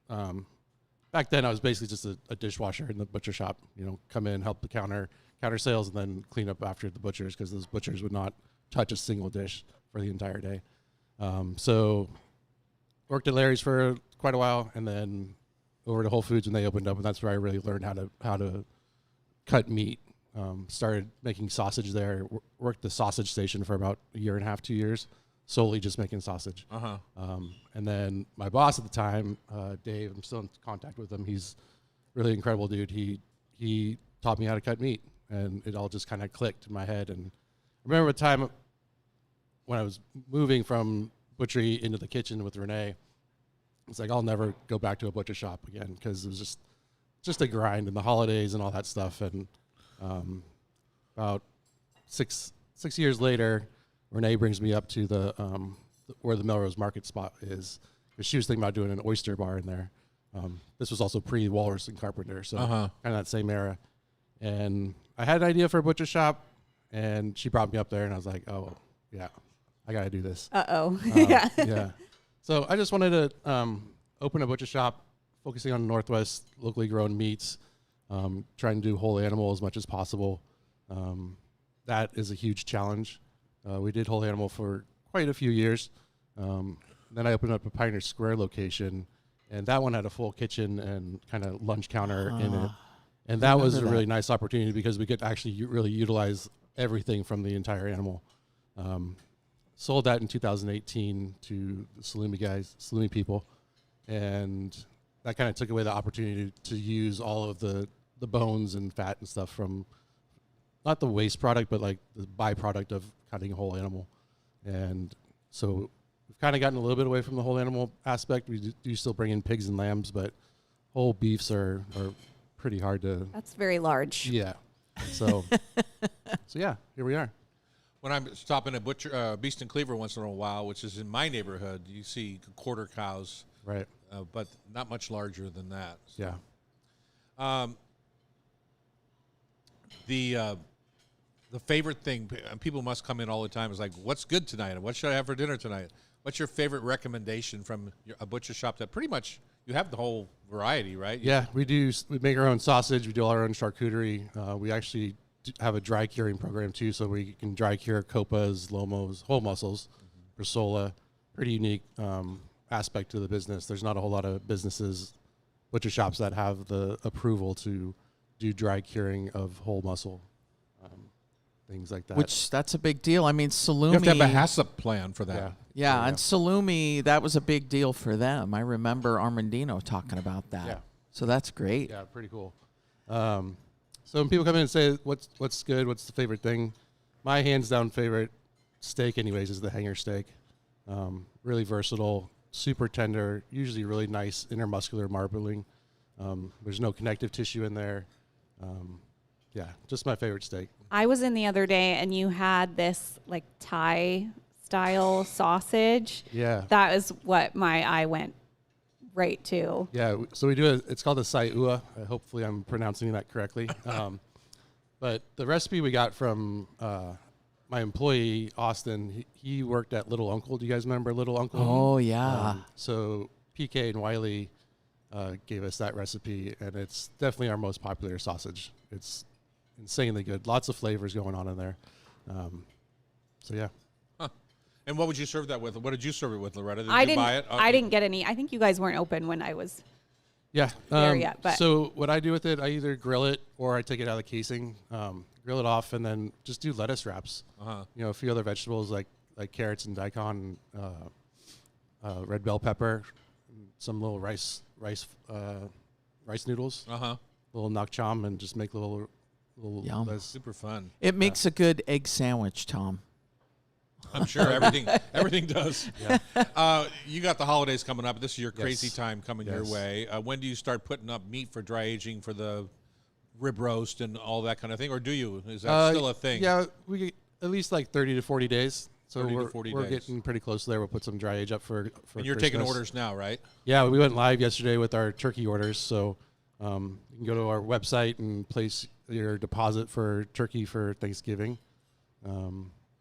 back then I was basically just a dishwasher in the butcher shop. Come in, help the counter sales, and then clean up after the butchers, because those butchers would not touch a single dish for the entire day. So worked at Larry's for quite a while, and then over to Whole Foods when they opened up, and that's where I really learned how to cut meat. Started making sausage there. Worked the sausage station for about a year and a half, 2 years, solely just making sausage. And then my boss at the time, Dave, I'm still in contact with him. He's really incredible dude. He taught me how to cut meat, and it all just kind of clicked in my head. And I remember a time when I was moving from butchery into the kitchen with Renee. It's like, I'll never go back to a butcher shop again, because it was just a grind, and the holidays and all that stuff. And about six years later, Renee brings me up to the where the Melrose Market spot is, because she was thinking about doing an oyster bar in there. This was also pre-Walrus and Carpenter, so kind of that same era. And I had an idea for a butcher shop, and she brought me up there, and I was like, oh, yeah, I got to do this. Yeah. Yeah. So I just wanted to open a butcher shop, focusing on Northwest locally grown meats, trying to do whole animal as much as possible. That is a huge challenge. We did whole animal for quite a few years. Then I opened up a Pioneer Square location, and that one had a full kitchen and kind of lunch counter in it. And that was a remember really nice opportunity, because we could actually really utilize everything from the entire animal. sold that in 2018 to the salumi people, and that kind of took away the opportunity to use all of the bones and fat and stuff from not the waste product, but like the byproduct of cutting a whole animal. And so we've kind of gotten a little bit away from the whole animal aspect. We do still bring in pigs and lambs, but whole beefs are pretty hard to. That's very large. Yeah. So, so yeah, here we are. When I'm stopping at Butcher, Beast and Cleaver once in a while, which is in my neighborhood, you see quarter cows, Right. but not much larger than that. Yeah. The favorite thing, people must come in all the time, is like, what's good tonight? What should I have for dinner tonight? What's your favorite recommendation from a butcher shop that pretty much you have the whole variety, right? Yeah, we do. We make our own sausage. We do all our own charcuterie. We actually have a dry curing program too, so we can dry cure copas, lomos, whole muscles, bresaola. Pretty unique aspect to the business. There's not a whole lot of businesses, butcher shops that have the approval to do dry curing of whole muscle, things like that. Which that's a big deal. I mean, salumi. You have to have a HACCP plan for that. yeah, Yeah, and salumi, that was a big deal for them. I remember Armandino talking about that. Yeah. So that's great. yeah, pretty cool. So when people come in and say what's good, what's the favorite thing, my hands down favorite steak, anyways, is the hanger steak. Really versatile, super tender, usually really nice intermuscular marbling. There's no connective tissue in there. Yeah, just my favorite steak. I was in the other day and you had this like Thai style sausage. Yeah. That is what my eye went right to. Yeah, so we do it's called a sai ua. Hopefully I'm pronouncing that correctly. But the recipe we got from my employee, Austin, he worked at Little Uncle. Do you guys remember Little Uncle? Oh, yeah. So PK and Wiley gave us that recipe, and it's definitely our most popular sausage. It's insanely good. Lots of flavors going on in there. So, yeah. And what would you serve that with? What did you serve it with, Loretta? Did I you didn't. buy it? I didn't get any. I think you guys weren't open when I was. Yeah. There yet, but- So what I do with it, I either grill it or I take it out of the casing, grill it off, and then just do lettuce wraps. Uh-huh. You know, a few other vegetables like carrots and daikon, red bell pepper, some little rice noodles, Uh-huh. little nak cham, and just make little Yum. lettuce. Super fun. It makes a good egg sandwich, Tom. I'm sure everything does. Yeah. You got the holidays coming up. This is your crazy Yes. time coming your Yes. way. When do you start putting up meat for dry aging for the rib roast and all that kind of thing? Or do you? Is that still a thing? Yeah, we get at least like 30 to 40 days. So 30 to we're 40 we're days. getting pretty close there. We'll put some dry age up for And you're taking Christmas. orders now, right? Yeah, we went live yesterday with our turkey orders. So you can go to our website and place your deposit for turkey for Thanksgiving.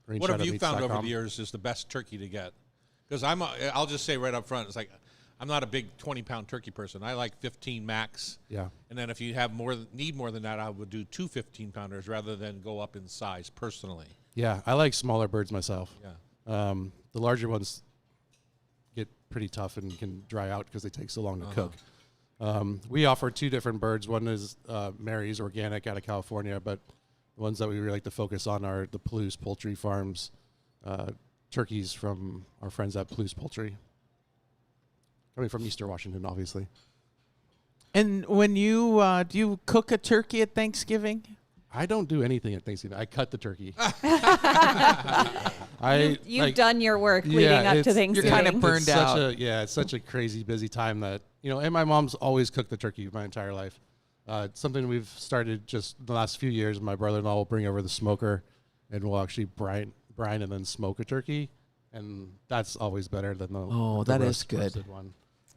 What have you found over the years is the best turkey to get? Because I'll just say right up front, it's like I'm not a big 20-pound turkey person. I like 15 max. Yeah. And then if you have need more than that, I would do 2 15-pounders rather than go up in size personally. Yeah, I like smaller birds myself. Yeah. The larger ones get pretty tough and can dry out because they take so long to cook. We offer 2 different birds. One is Mary's organic out of California, but the ones that we really like to focus on are the Palouse Poultry Farms turkeys from our friends at Palouse Poultry. Coming from Eastern Washington, obviously. And when you do you cook a turkey at Thanksgiving? I don't do anything at Thanksgiving. I cut the turkey. You've done your work leading up to it's- Thanksgiving. You're kinda burned it's out. It's such a crazy busy time that, and my mom's always cooked the turkey my entire life. It's something we've started just the last few years. My brother-in-law will bring over the smoker and we'll actually brine and then smoke a turkey. And that's always better than the That is good. roasted one.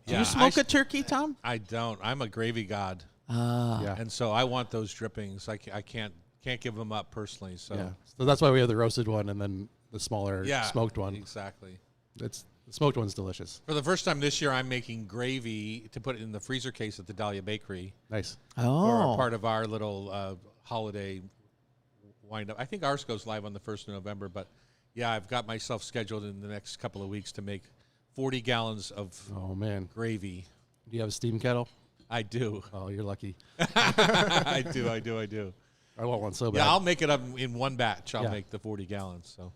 Do you smoke a turkey, Tom? I don't. I'm a gravy god. Yeah. And so I want those drippings. I can't give them up personally. So Yeah. So that's why we have the roasted one and then the smaller smoked one. Exactly. The smoked one's delicious. For the first time this year, I'm making gravy to put in the freezer case at the Dahlia Bakery Nice. for part of our little holiday wind-up. I think ours goes live on the 1st of November, but yeah, I've got myself scheduled in the next couple of weeks to make 40 gallons of Oh, man. gravy. Do you have a steam kettle? I do. Oh, you're lucky. I do. I want one so bad. Yeah, I'll make it up in one batch. I'll Yeah. make the 40 gallons. So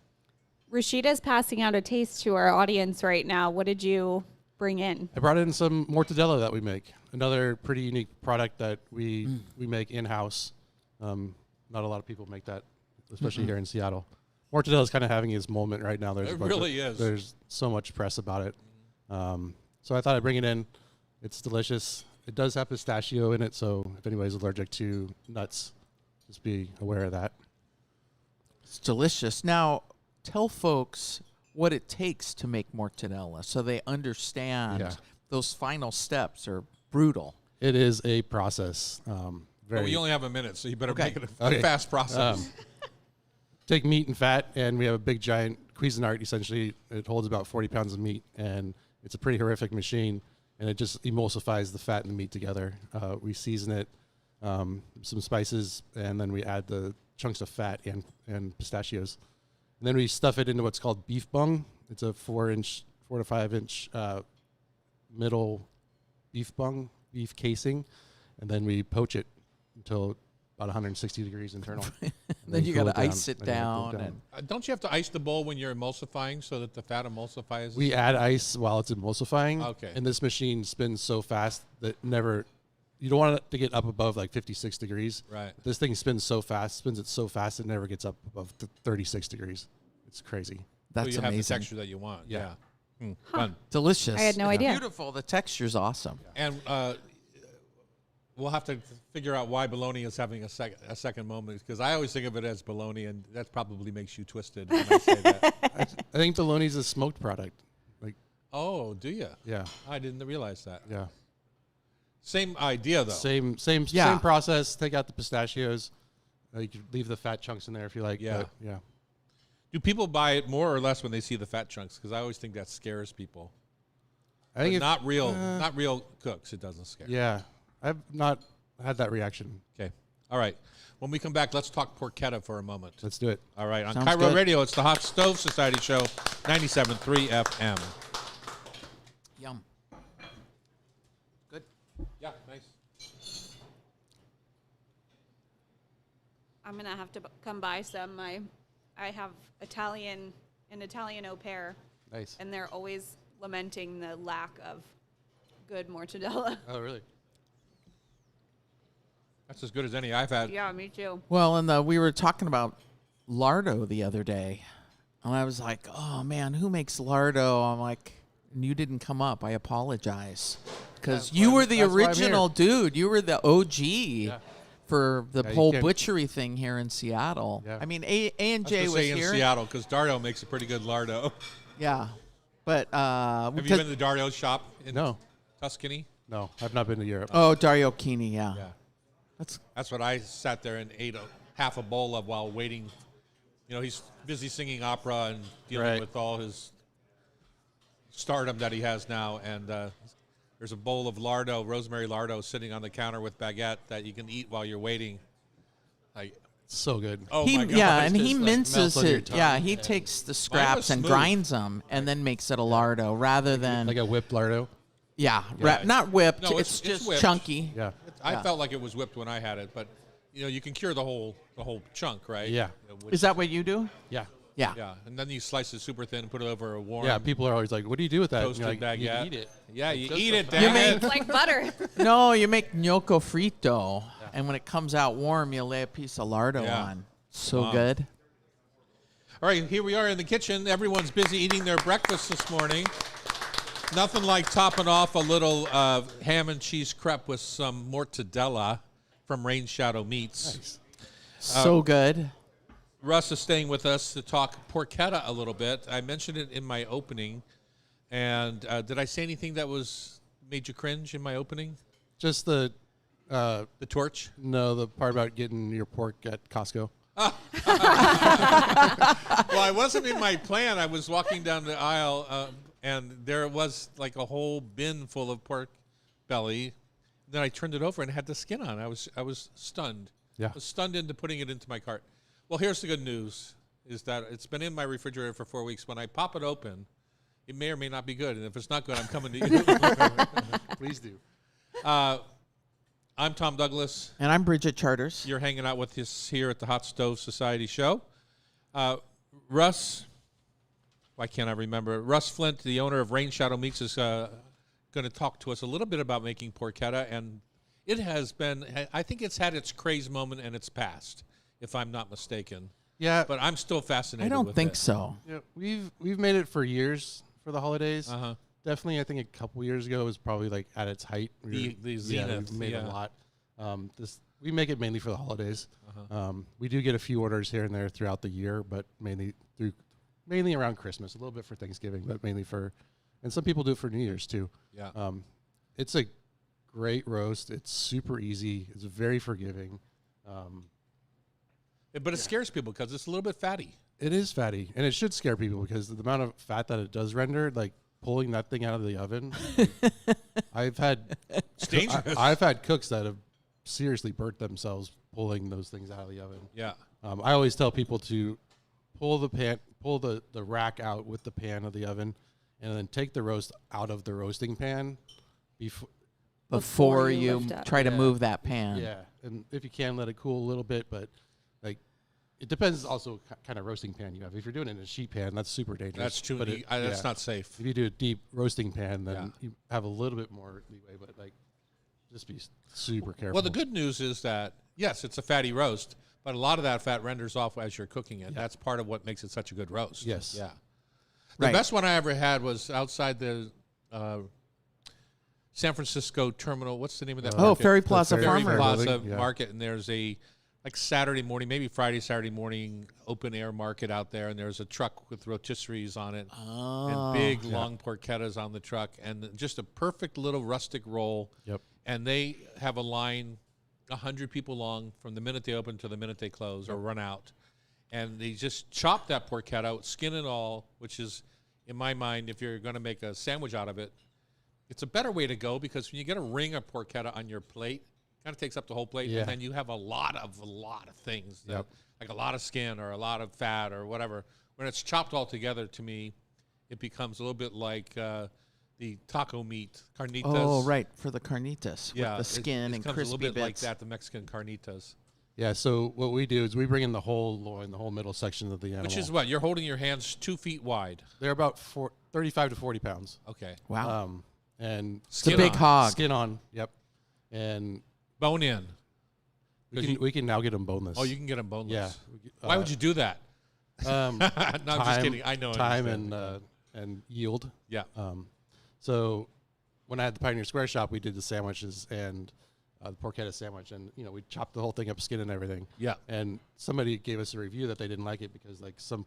Rashida's passing out a taste to our audience right now. What did you bring in? I brought in some mortadella that we make. Another pretty unique product that we make in-house. Not a lot of people make that, especially here in Seattle. Mortadella is kind of having its moment right now. It really is. There's so much press about it. So I thought I'd bring it in. It's delicious. It does have pistachio in it, so if anybody's allergic to nuts, just be aware of that. It's delicious. Now, tell folks what it takes to make mortadella so they understand Yeah. those final steps are brutal. It is a process. But Very we only have a minute, so you better Okay. make it a Okay. fast process. Take meat and fat, and we have a big giant Cuisinart. Essentially, it holds about 40 pounds of meat, and it's a pretty horrific machine, and it just emulsifies the fat and the meat together. We season it, some spices, and then we add the chunks of fat and pistachios. And then we stuff it into what's called beef bung. It's a 4 to 5 inch middle beef bung, beef casing, and then we poach it until about 160 degrees internal. And Then you cool got to ice it and then we cool down. And Don't you have to ice the bowl when you're emulsifying so that the fat emulsifies? We add ice while it's emulsifying. Okay. And this machine spins so fast that you don't want it to get up above like 56 degrees. Right. This thing spins it so fast it never gets up above 36 degrees. It's crazy. So that's you have the amazing. texture that you want. Yeah. Fun. Delicious. I had no idea. Beautiful. The texture's awesome. And we'll have to figure out why bologna is having a second moment, because I always think of it as bologna, and that probably makes you twisted when I say that. I think bologna's a smoked product. Like, Oh, do you? yeah, I didn't realize that. yeah. Same idea, though. Same Yeah. process. Take out the pistachios. You can leave the fat chunks in there if you like. Yeah. but yeah. Do people buy it more or less when they see the fat chunks? Because I always think that scares people. I think But it's not real cooks. It doesn't scare. Yeah, I've not had that reaction. Okay. All right. When we come back, let's talk porchetta for a moment. Let's do it. All right. On Sounds Cairo good. Radio, it's the Hot Stove Society Show, 97.3 FM. Yum. Good. Yeah, nice. I'm gonna have to come buy some. I have an Italian au pair, Nice. and they're always lamenting the lack of good mortadella. Oh, really? That's as good as any I've had. Yeah, me too. Well, and we were talking about lardo the other day, and I was like, "Oh man, who makes lardo?" I'm like, and you didn't come up. I apologize, because you were the that's why I'm original dude. You were the OG for the Yeah, you whole can't- butchery thing here in Seattle. Yeah. I mean, A and I J was was say in here. Seattle, because Dario makes a pretty good lardo. Yeah, but Have you because- been to Dario's shop in No. Tuscany? No, I've not been to Europe. oh, Dario Kini, yeah. Yeah. That's That's what I sat there and ate half a bowl of while waiting. You know, he's busy singing opera and dealing Right. with all his stardom that he has now. And there's a bowl of lardo, rosemary lardo, sitting on the counter with baguette that you can eat while you're waiting. Like, So good. oh he, my God. yeah, It's and he just, like, minces melts on your it. tongue. Yeah, he takes the scraps and smooth. grinds them, and then makes it a lardo rather than Like a whipped lardo. yeah, Yeah. not whipped. No, it's it's just whipped. chunky. Yeah. I Yeah. felt like it was whipped when I had it, but you know, you can cure the whole chunk, right? Yeah. Which- Is that what you do? Yeah. Yeah. yeah, and then you slice it super thin and put it over a warm Yeah. People are always like, "What do you do with that?" And toasted you're like, baguette. You eat it. Yeah, you just eat the it. fat. Damn You it. It's like butter. No, you make gnocco frito, and when it comes out warm, you lay a piece of lardo Yeah. on. So Wow. good. All right, here we are in the kitchen. Everyone's busy eating their breakfast this morning. Nothing like topping off a little ham and cheese crepe with some mortadella from Rain Shadow Meats. So good. Russ is staying with us to talk porchetta a little bit. I mentioned it in my opening, and did I say anything that made you cringe in my opening? Just the The torch? the part about getting your pork at Costco. Well, I wasn't in my plan. I was walking down the aisle, and there was like a whole bin full of pork belly. Then I turned it over and it had the skin on. I was stunned. Yeah. I was stunned into putting it into my cart. Well, here's the good news: is that it's been in my refrigerator for 4 weeks. When I pop it open, it may or may not be good. And if it's not good, I'm coming to you. Please do. I'm Tom Douglas. And I'm Bridget Charters. You're hanging out with us here at the Hot Stove Society show. Russ, why can't I remember? Russ Flint, the owner of Rain Shadow Meats, is going to talk to us a little bit about making porchetta, and it has been. I think it's had its craze moment and it's passed, if I'm not mistaken. Yeah, But I'm still fascinated. I don't with think it. so. yeah, we've made it for years for the holidays. Uh-huh. Definitely, I think a couple years ago it was probably like at its height. The zenith, we made yeah. a lot. We make it mainly for the holidays. Uh-huh. We do get a few orders here and there throughout the year, but mainly around Christmas, a little bit for Thanksgiving, but mainly and some people do it for New Year's too. Yeah. It's a great roast. It's super easy. It's very forgiving. But it scares people because it's a little bit fatty. It is fatty, and it should scare people because the amount of fat that it does render, like pulling that thing out of the oven. I've had It's dangerous. I've had cooks that have seriously burnt themselves pulling those things out of the oven. Yeah. I always tell people to pull the rack out with the pan of the oven, and then take the roast out of the roasting pan Before you you lift up. try to Yeah. move that pan. Yeah, and if you can, let it cool a little bit, but like it depends also kind of roasting pan you have. If you're doing it in a sheet pan, that's super dangerous. That's too. But That's not safe. If you do a deep roasting pan, then Yeah. you have a little bit more leeway, but like just be super careful. Well, the good news is that, yes, it's a fatty roast, but a lot of that fat renders off as you're cooking it. That's part of what makes it such a good roast. Yes. Yeah. The Right. best one I ever had was outside the San Francisco terminal. What's the name of that Oh, market? Ferry Plaza Ferry Farmer. Plaza Building, yeah. Market, and there's a Saturday morning, maybe Friday, Saturday morning, open air market out there, and there's a truck with rotisseries on it, and big long porchettas on the truck, and just a perfect little rustic roll. Yep. And they have a line 100 people long from the minute they open to the minute they close or run out. And they just chop that porchetta, skin and all, which is, in my mind, if you're going to make a sandwich out of it, it's a better way to go because when you get a ring of porchetta on your plate, it kind of takes up the whole plate, Yeah. and then you have a lot of things, that, Yep. like a lot of skin or a lot of fat or whatever. When it's chopped all together, to me, it becomes a little bit like the taco meat, carnitas. Oh, right, for the carnitas Yeah, with the skin it and becomes crispy a little bit bits. like that, the Mexican carnitas. Yeah, so what we do is we bring in the whole loin, the whole middle section of the animal. Which is what? You're holding your hands 2 feet wide. They're about 35 to 40 pounds. Okay. Wow, And it's a big on. hog. skin on, yep. And Bone in. we can now get them boneless. Oh, you can get them boneless. Yeah. Why would you do that? Um, No, I'm just kidding. I know. time understand. and yield. Yeah. So when I had the Pioneer Square shop, we did the sandwiches and the porchetta sandwich, and we chopped the whole thing up, skin and everything. Yeah. And somebody gave us a review that they didn't like it because like some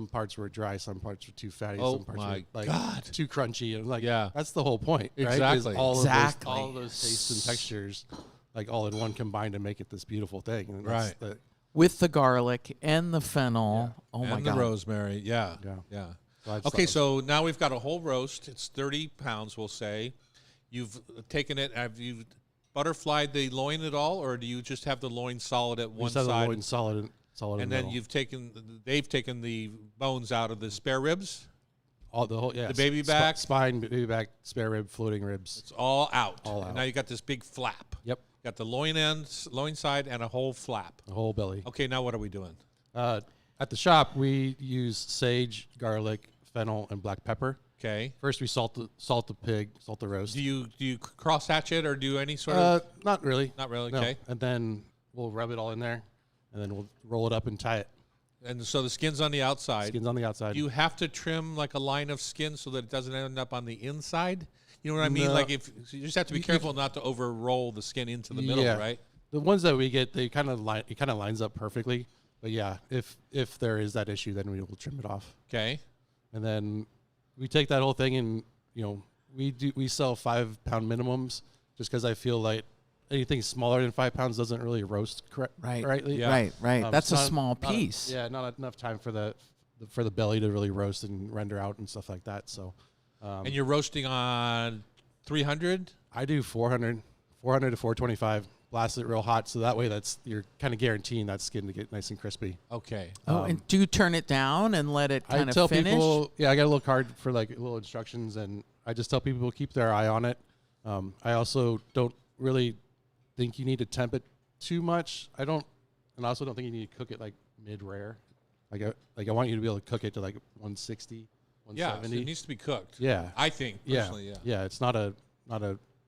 parts were dry, some parts were too fatty, Oh some parts my were like God. too crunchy, and like Yeah. that's the whole point, right? Is Exactly. Exactly. all of those tastes and textures, like all in one combined to make it this beautiful thing. And that's Right. the- With the garlic and the fennel. Oh and my the god. rosemary. Yeah. Yeah. Yeah. So I just Okay, thought so now we've got a whole roast. It's 30 pounds, we'll say. You've taken it. Have you butterflied the loin at all, or do you just have the loin solid at we one just have the side? loin solid in And the then middle. they've taken the bones out of the spare ribs. all the whole the baby back? spine, baby back, spare rib, floating ribs. It's all out. All And out. now you got this big flap. Yep, Got the loin side, and a whole flap. the whole belly. Okay, now what are we doing? At the shop, we use sage, garlic, fennel, and black pepper. Okay. First, we salt the pig, salt the roast. Do you cross hatch it or do any sort of? Not really. Not really. No. Okay. And then we'll rub it all in there, and then we'll roll it up and tie it. And so the skin's on the outside. Skin's on the outside. Do you have to trim like a line of skin so that it doesn't end up on the inside? You know what I mean? No. Like so you just have to be careful not to over roll the skin into the middle, Yeah. right? The ones that we get, it kind of lines up perfectly. But yeah, if there is that issue, then we will trim it off. Okay. And then we take that whole thing and we sell 5 pound minimums just because I feel like anything smaller than 5 pounds doesn't really roast rightly. Yeah. Right. That's a not- small not piece. not enough time for the belly to really roast and render out and stuff like that. So And you're roasting on 300? I do 400 to 425. Blast it real hot, so that way you're kind of guaranteeing that skin to get nice and crispy. Okay. Oh, and do you turn it down and let it I kind tell of finish? people, I got a little card for like little instructions, and I just tell people to keep their eye on it. I also don't really think you need to temp it too much. I also don't think you need to cook it like mid-rare. I want you to be able to cook it to like 160 Yeah, so 170. it needs to be cooked. Yeah. I think Yeah. personally. Yeah. Yeah. It's not a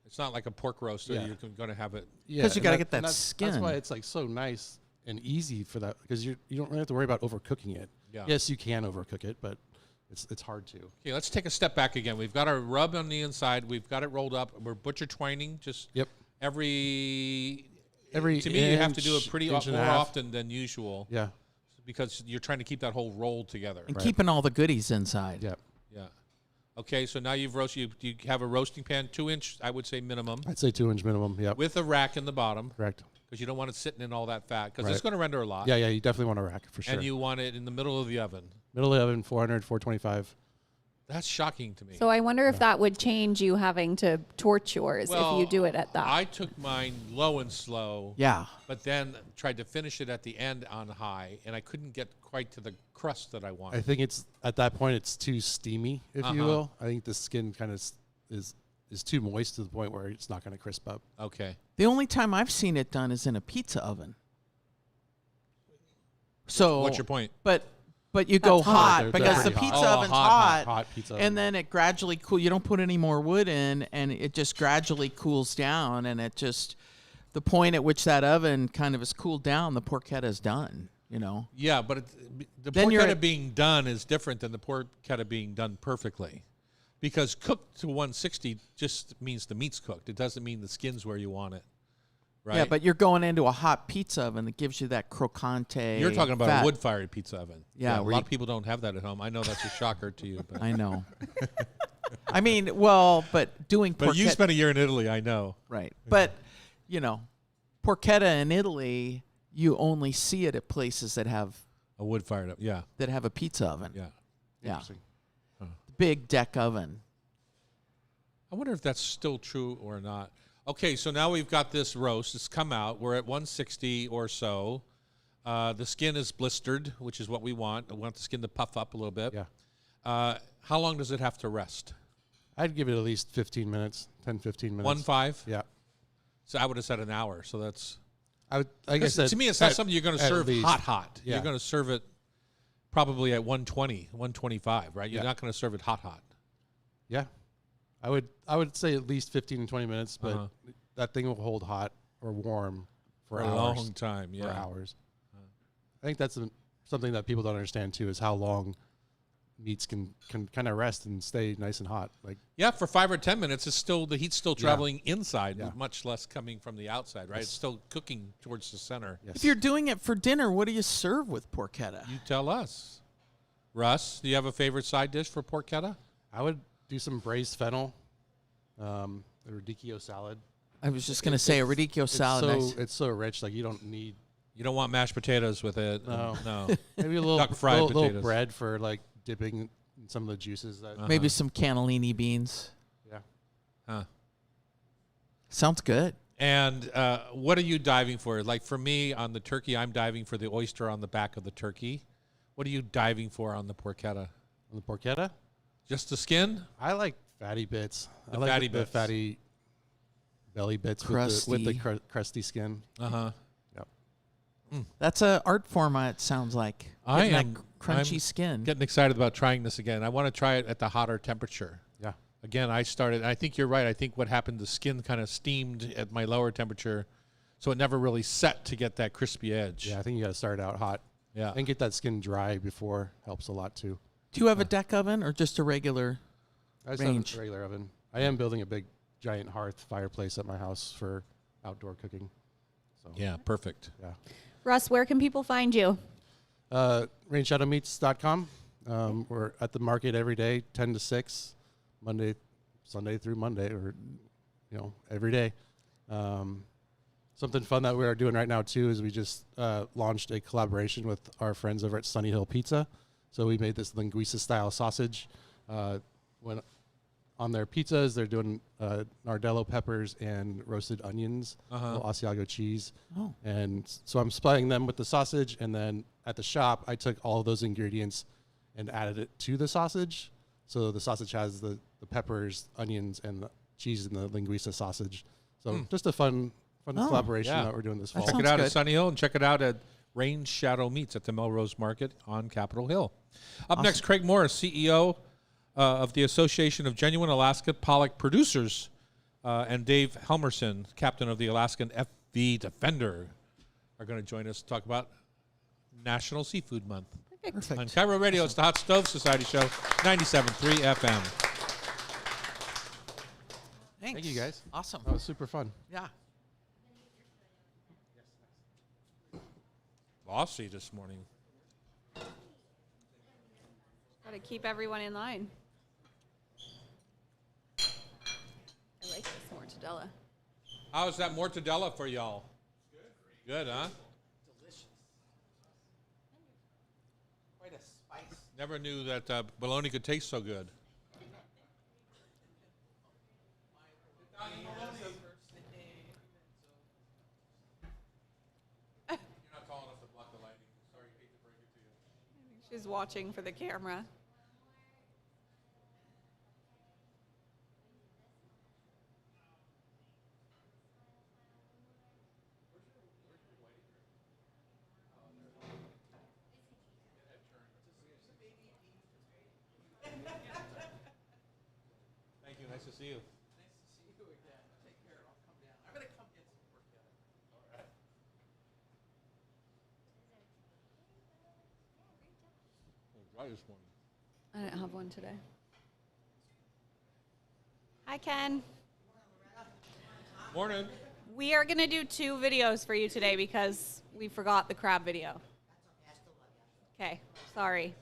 It's not like a pork roast. Yeah. You're going to have it. yeah. 'Cause you and gotta get and that That's skin. why it's like so nice and easy for that, because you don't really have to worry about overcooking it. Yeah. Yes, you can overcook it, but it's hard to. Okay, let's take a step back again. We've got our rub on the inside. We've got it rolled up. We're butcher twining. Just Yep. every Every to me, you have to do it inch, pretty inch and a more half. often than usual Yeah. because you're trying to keep that whole roll together. And Right. keeping all the goodies inside. Yeah. Yeah. Okay, so now you've roasted. You have a roasting pan, 2-inch, I would say minimum, I'd say 2-inch minimum. Yep. with a rack in the bottom Correct. because you don't want it sitting in all that fat because Right. it's going to render a lot. Yeah. Yeah. You definitely want a rack for sure. And you want it in the middle of the oven. Middle of the oven, 400, 425. That's shocking to me. So I wonder if that would change you having to torch yours if you do it at that. I took mine low and slow. Yeah. But then tried to finish it at the end on high, and I couldn't get quite to the crust that I I wanted. think it's at that point it's too steamy, if you Uh-huh. will. I think the skin kind of is too moist to the point where it's not going to crisp up. Okay. The only time I've seen it done is in a pizza oven. So What's your point? But you go That's hot. hot They're because the pretty hot. pizza Oh, oven's hot, hot pizza oven. and then it gradually cool. You don't put any more wood in, and it just gradually cools down, and it just the point at which that oven kind of is cooled down, the porchetta is done. You know. Yeah, but the Then you're porchetta at- being done is different than the porchetta being done perfectly. Because cooked to 160 just means the meat's cooked. It doesn't mean the skin's where you want it. Right? Yeah, but you're going into a hot pizza oven that gives you that crocante. You're talking about fat. a wood-fired pizza oven. Yeah, a where lot you- of people don't have that at home. I know that's a shocker to you. But, I know. I mean, well, but doing but you porchetta, spent a year in Italy, I know. right? But you know, porchetta in Italy, you only see it at places that have A wood-fired up. Yeah, a pizza oven. yeah. Yeah, Interesting. big deck oven. I wonder if that's still true or not. Okay, so now we've got this roast. It's come out. We're at 160 or so. The skin is blistered, which is what we want. We want the skin to puff up a little bit. Yeah. How long does it have to rest? I'd give it at least 15 minutes, 10, 15 minutes. 1.5? Yeah. So I would have said an hour. So that's... I would, like I 'cause said, to me, it's not at- something you're going to at serve least. hot. Yeah. You're going to serve it probably at 120, 125, right? You're Yeah. not going to serve it hot. Yeah. I would say at least 15 and 20 minutes, but Uh-huh. that thing will hold hot or warm for For a hours. long time, For yeah. hours. I think that's something that people don't understand too, is how long meats can kind of rest and stay nice and hot. Like, Yeah, for 5 or 10 minutes, the heat's still traveling inside, Yeah. much less coming from the outside, right? It's still cooking towards the center. yes. If you're doing it for dinner, what do you serve with porchetta? You tell us. Russ, do you have a favorite side dish for porchetta? I would do some braised fennel, a radicchio salad. I was just going to say a radicchio salad. Nice. It's so rich, like you don't need You don't want mashed potatoes with it. No. No. maybe a little Duck fried little potatoes. bread for like dipping in some of the juices. That Maybe some cannellini beans. yeah. Huh. Sounds good. And what are you diving for? Like for me, on the turkey, I'm diving for the oyster on the back of the turkey. What are you diving for on the porchetta? On the porchetta, Just the skin? I like fatty bits. The I like fatty the bits. fatty belly bits with the crusty skin. Uh-huh. Yep. That's a art form. It sounds like. I Getting am- that crunchy I'm skin. Getting excited about trying this again. I want to try it at the hotter temperature. Yeah. Again, I think you're right. I think what happened, the skin kind of steamed at my lower temperature, so it never really set to get that crispy edge. Yeah, I think you got to start out hot Yeah. and get that skin dry before helps a lot too. Do you have a deck oven or just a regular? I just Range. have a regular oven. I am building a big giant hearth fireplace at my house for outdoor cooking. So Yeah, perfect. yeah. Russ, where can people find you? RainShadowMeats.com. We're at the market every day, 10 to 6, Sunday through Monday, or every day. Something fun that we are doing right now too is we just launched a collaboration with our friends over at Sunny Hill Pizza. So we made this linguiça style sausage. When on their pizzas, they're doing nardello peppers and roasted onions, little Asiago cheese. Oh. And so I'm supplying them with the sausage, and then at the shop, I took all of those ingredients and added it to the sausage. So the sausage has the peppers, onions, and the cheese in the linguiça sausage. So just a fun collaboration yeah. that we're doing this That fall. Check sounds it out good. at Sunny Hill and check it out at Range Shadow Meats at the Melrose Market on Capitol Hill. Up next, Craig Morris, CEO of the Association of Genuine Alaska Pollock Producers, and Dave Helmerson, captain of the Alaskan FV Defender, are going to join us to talk about National Seafood Month. Perfect. On Cairo Radio, it's the Hot Stove Society Show, 97.3 FM. Thanks. Thank you, guys. Awesome. That was super fun. Yeah. Bossy this morning. Got to keep everyone in line. I like this mortadella. How's that mortadella for y'all? Good, huh? Quite a spice. Never knew that bologna could taste so good. You're not tall enough to block the lighting. Sorry, hate to break it to you. She's watching for the camera. Thank you. Nice to see you. Dry this morning. I didn't have one today. Hi, Ken. Morning. We are going to do 2 videos for you today because we forgot the crab video. Okay, sorry.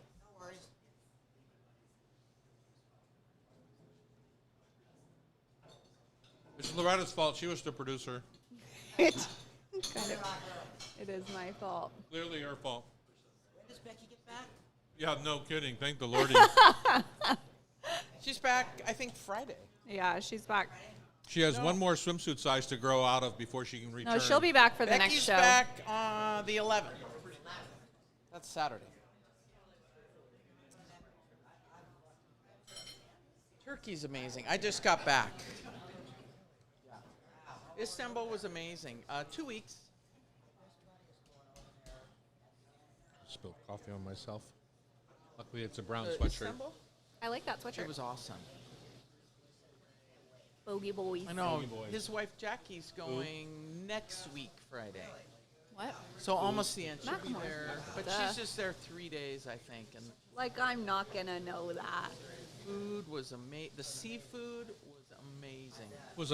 It's Loretta's fault. She was the producer. It is my fault. Clearly her fault. When does Becky get back? Yeah, no kidding. Thank the Lordy. She's back, I think, Friday. Yeah, she's back. She has one more swimsuit size to grow out of before she can return. No, she'll be back for the next Becky's show. back on the 11th. That's Saturday. Turkey's amazing. I just got back. Istanbul was amazing. 2 weeks. Spilled coffee on myself. Luckily, it's a brown The sweatshirt. Istanbul? I like that sweatshirt. It was awesome. Bogey boys. I know. Bogey boys. His wife Jackie's going next week, Friday. What? So almost the end. She'll be Macklemore. there. But Duh. she's just there 3 days, I think. And Like, I'm not going to know that. food was amazing. The seafood was amazing. Was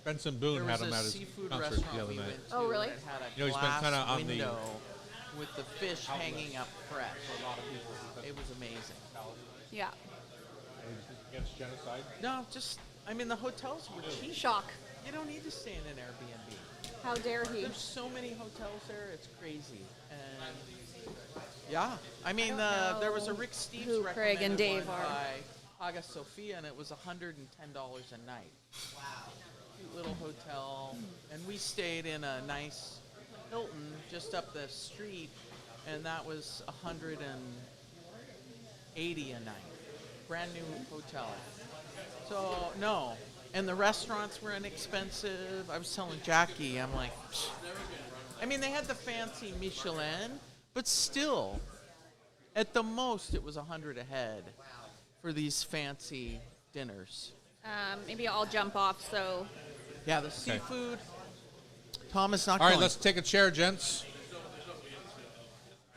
Benson Boone There had was him a at his seafood concert restaurant the other we night. went to. Oh, really? That had a You know, he's been glass kinda on the- window with the fish hanging up fresh. A lot of people. It was amazing. Yeah. Against genocide. No, just I mean the hotels were cheap. Shock. You don't need to stay in an Airbnb. How dare he? There's so many hotels there, it's crazy. And yeah, I mean don't there was a know Rick Steves who Craig and recommended Dave one are. by Haga Sophia, and it was $110 a night. Wow. Cute little hotel, and we stayed in a nice Hilton just up the street, and that was $180 a night. Brand new hotel. So no, and the restaurants were inexpensive. I was telling Jackie, I'm like, psh. I mean, they had the fancy Michelin, but still, at the most, it was $100 a head for these fancy dinners. Maybe I'll jump off, so Yeah, the seafood. Tom is not All right, going. let's take a chair, gents.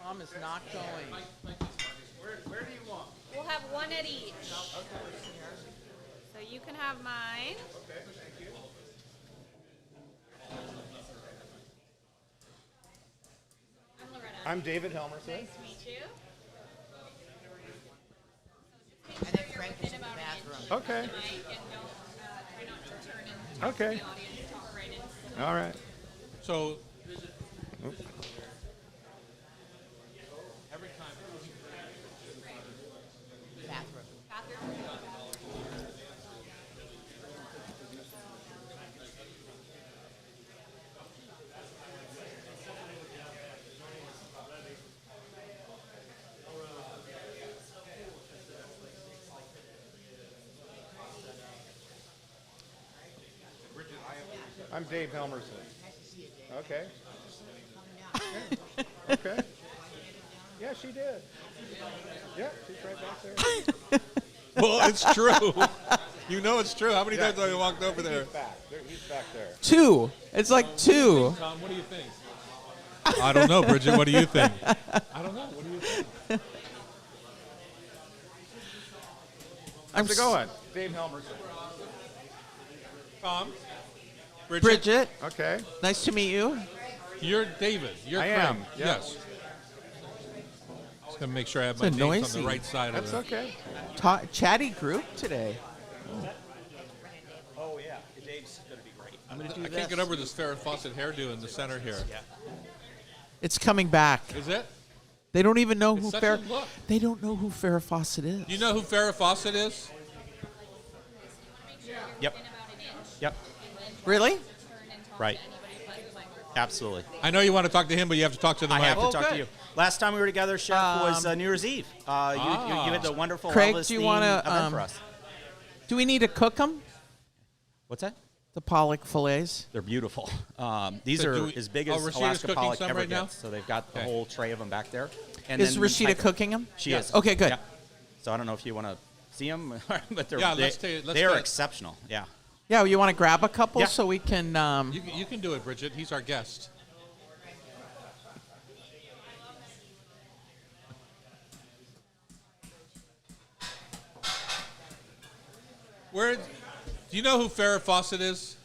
Tom is not going. we'll have one at each. So you can have mine. I'm Loretta. I'm David Helmerson. Nice to meet you. And then Frank is in the bathroom. Okay. And don't try not to turn and talk Okay. to the audience. Talk right into All right. So, every time. Bathroom. bathroom. I'm Dave Helmerson. Okay. Yeah. Okay. Yeah, she did. Yeah, she's right back there. Well, it's true. You know it's true. How many times have I walked over there? He's back there. 2. It's like 2. Tom, what do you think? I don't know, Bridget. What do you think? I don't know. What do you think? How's it going? Dave Helmerson. Tom? Bridget, Okay. nice to meet you. You're David. You're I Craig. am, yeah. Yes. Just going to make sure I have my It's names on noisy. the right side That's of it. okay. Chatty group today. Oh yeah, Dave's gonna be great. I'm gonna do I this. can't get over this Farrah Fawcett hairdo in the center here. It's coming back. Is it? They don't even know who It's such a Farrah. look. They don't know who Farrah Fawcett is. Do you know who Farrah Fawcett is? Yep. Yep. Really? Right. Absolutely. I know you want to talk to him, but you have to talk to the I mic. have to Oh, talk good. to you. Last time we were together, Chef, was New Year's Eve. You had the wonderful Craig, Elvis do you theme wanna, event for us. Do we need to cook them? What's that? The pollock fillets. They're beautiful. These So are do we- as big oh, as Rashida's Alaska cooking pollock some ever right now? gets. So they've got the Okay. whole tray of them back there. And Is then Rashida Manteiga. cooking them? She is. Okay, good. Yeah. So I don't know if you want to see them, but they're Yeah, let's take- let's they are get- exceptional. Yeah. Yeah, you want to grab a couple Yeah. so we can. You can do it, Bridget. He's our guest. Where? Do you know who Farrah Fawcett is?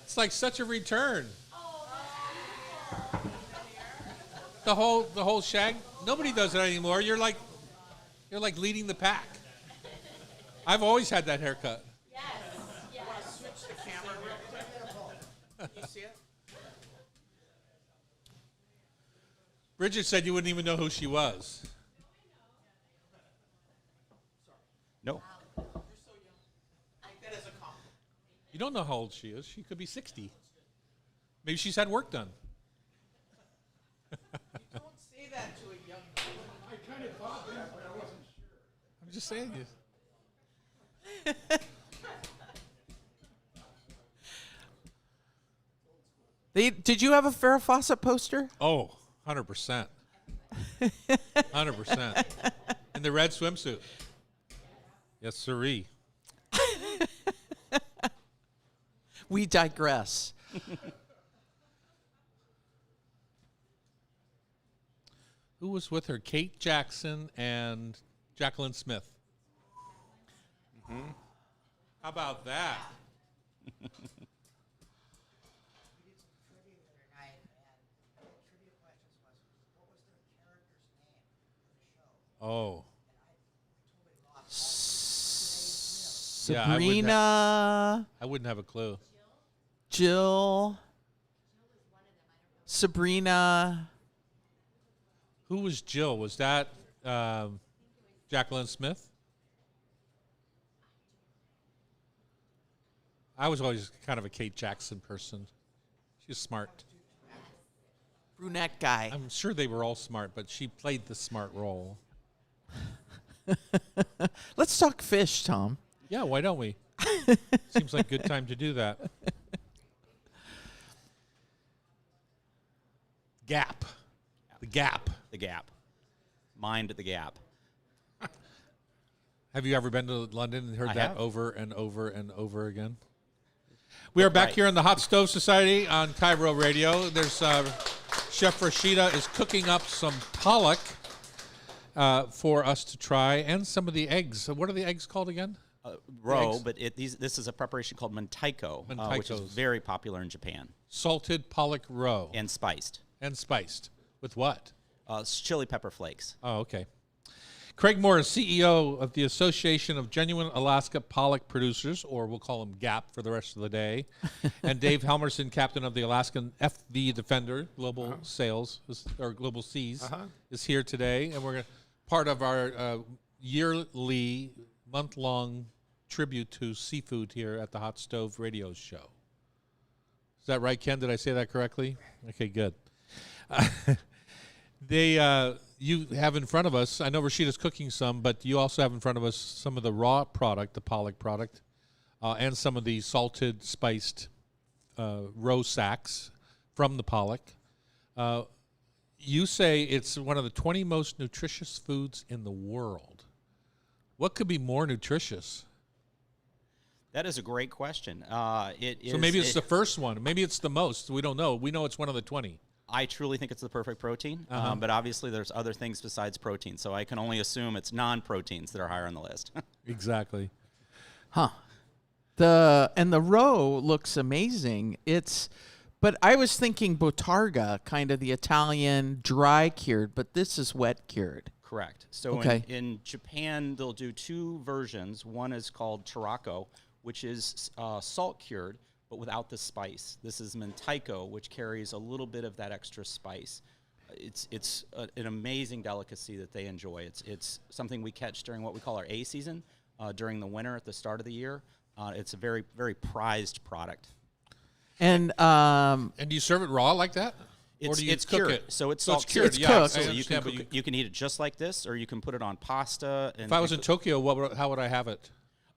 It's like such a return. The whole shag. Nobody does it anymore. You're like leading the pack. I've always had that haircut. Bridget said you wouldn't even know who she was. No. You don't know how old she is. She could be 60. Maybe she's had work done. Don't say that to a young. I kind of thought that, but I wasn't sure. I'm just saying. Did you have a Farrah Fawcett poster? Oh, 100%. 100%. In the red swimsuit. Yes, sirree. We digress. Who was with her? Kate Jackson and Jacqueline Smith. How about that? Oh. Yeah, Sabrina, I wouldn't have a clue. Jill, Sabrina. Who was Jill? Was that Jacqueline Smith? I was always kind of a Kate Jackson person. She's smart. Brunette guy. I'm sure they were all smart, but she played the smart role. Let's talk fish, Tom. Yeah, why don't we? Seems like a good time to do that. Gap. The Gap. The Gap. Mind the Gap. Have you ever been to London and heard I that have. over and over and over again? We are back Right. here in the Hot Stove Society on Cairo Radio. There's Chef Rashida is cooking up some pollock for us to try, and some of the eggs. What are the eggs called again? Roe, eggs. but this is a preparation called mentaiko, which is Mentaikos. very popular in Japan, Salted pollock roe and spiced. and spiced. With what? It's chili pepper flakes. Oh, okay. Craig Moore is CEO of the Association of Genuine Alaska Pollock Producers, or we'll call him GAP for the rest of the day. And Dave Helmerson, captain of the Alaskan FV Defender Global Sales, or Global Seas, is here today. And we're part of our yearly, month-long tribute to seafood here at the Hot Stove Radio Show. Is that right, Ken? Did I say that correctly? Okay, good. You have in front of us, I know Rashida's cooking some, but you also have in front of us some of the raw product, the pollock product, and some of the salted, spiced roe sacks from the pollock. You say it's one of the 20 most nutritious foods in the world. What could be more nutritious? That is a great question. So maybe it's the first one. Maybe it's the most. We don't know. We know it's one of the 20. I truly think it's the perfect protein, but obviously there's other things besides protein. So I can only assume it's non-proteins that are higher on the list. Exactly. Huh. The roe looks amazing. But I was thinking Botarga, kind of the Italian dry cured, but this is wet cured. Correct. So Okay. in Japan, they'll do two versions. One is called Tarako, which is salt cured, but without the spice. This is Mentaiko, which carries a little bit of that extra spice. It's an amazing delicacy that they enjoy. It's something we catch during what we call our A season, during the winter at the start of the year. It's a very, very prized product. And And do you serve it raw like that? Or do you It's cook cured. it? So it's So salt it's cured, It's yeah. cooked. I So you can, understand, but cook it, you can eat it just like this, or you can put it on pasta. And if I was in Tokyo, how would I have it?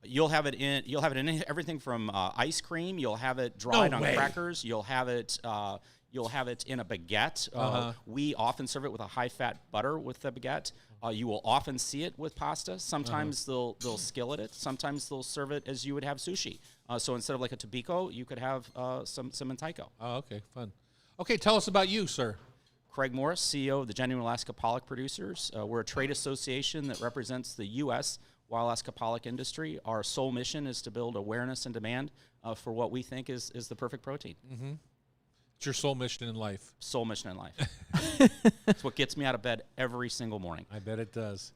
You'll have it in everything from ice cream. You'll have it dried on way. crackers. You'll have it in a baguette. We often serve it with a high-fat butter with the baguette. You will often see it with pasta. Sometimes they'll skillet it. Sometimes they'll serve it as you would have sushi. So instead of like a tobiko, you could have some mentaiko. Oh, okay, fun. Okay, tell us about you, sir. Craig Morris, CEO of the Genuine Alaska Pollock Producers. We're a trade association that represents the U.S. Wild Alaska pollock industry. Our sole mission is to build awareness and demand for what we think is the perfect protein. It's your sole mission in life. Sole mission in life. It's what gets me out of bed every single morning. I bet it does.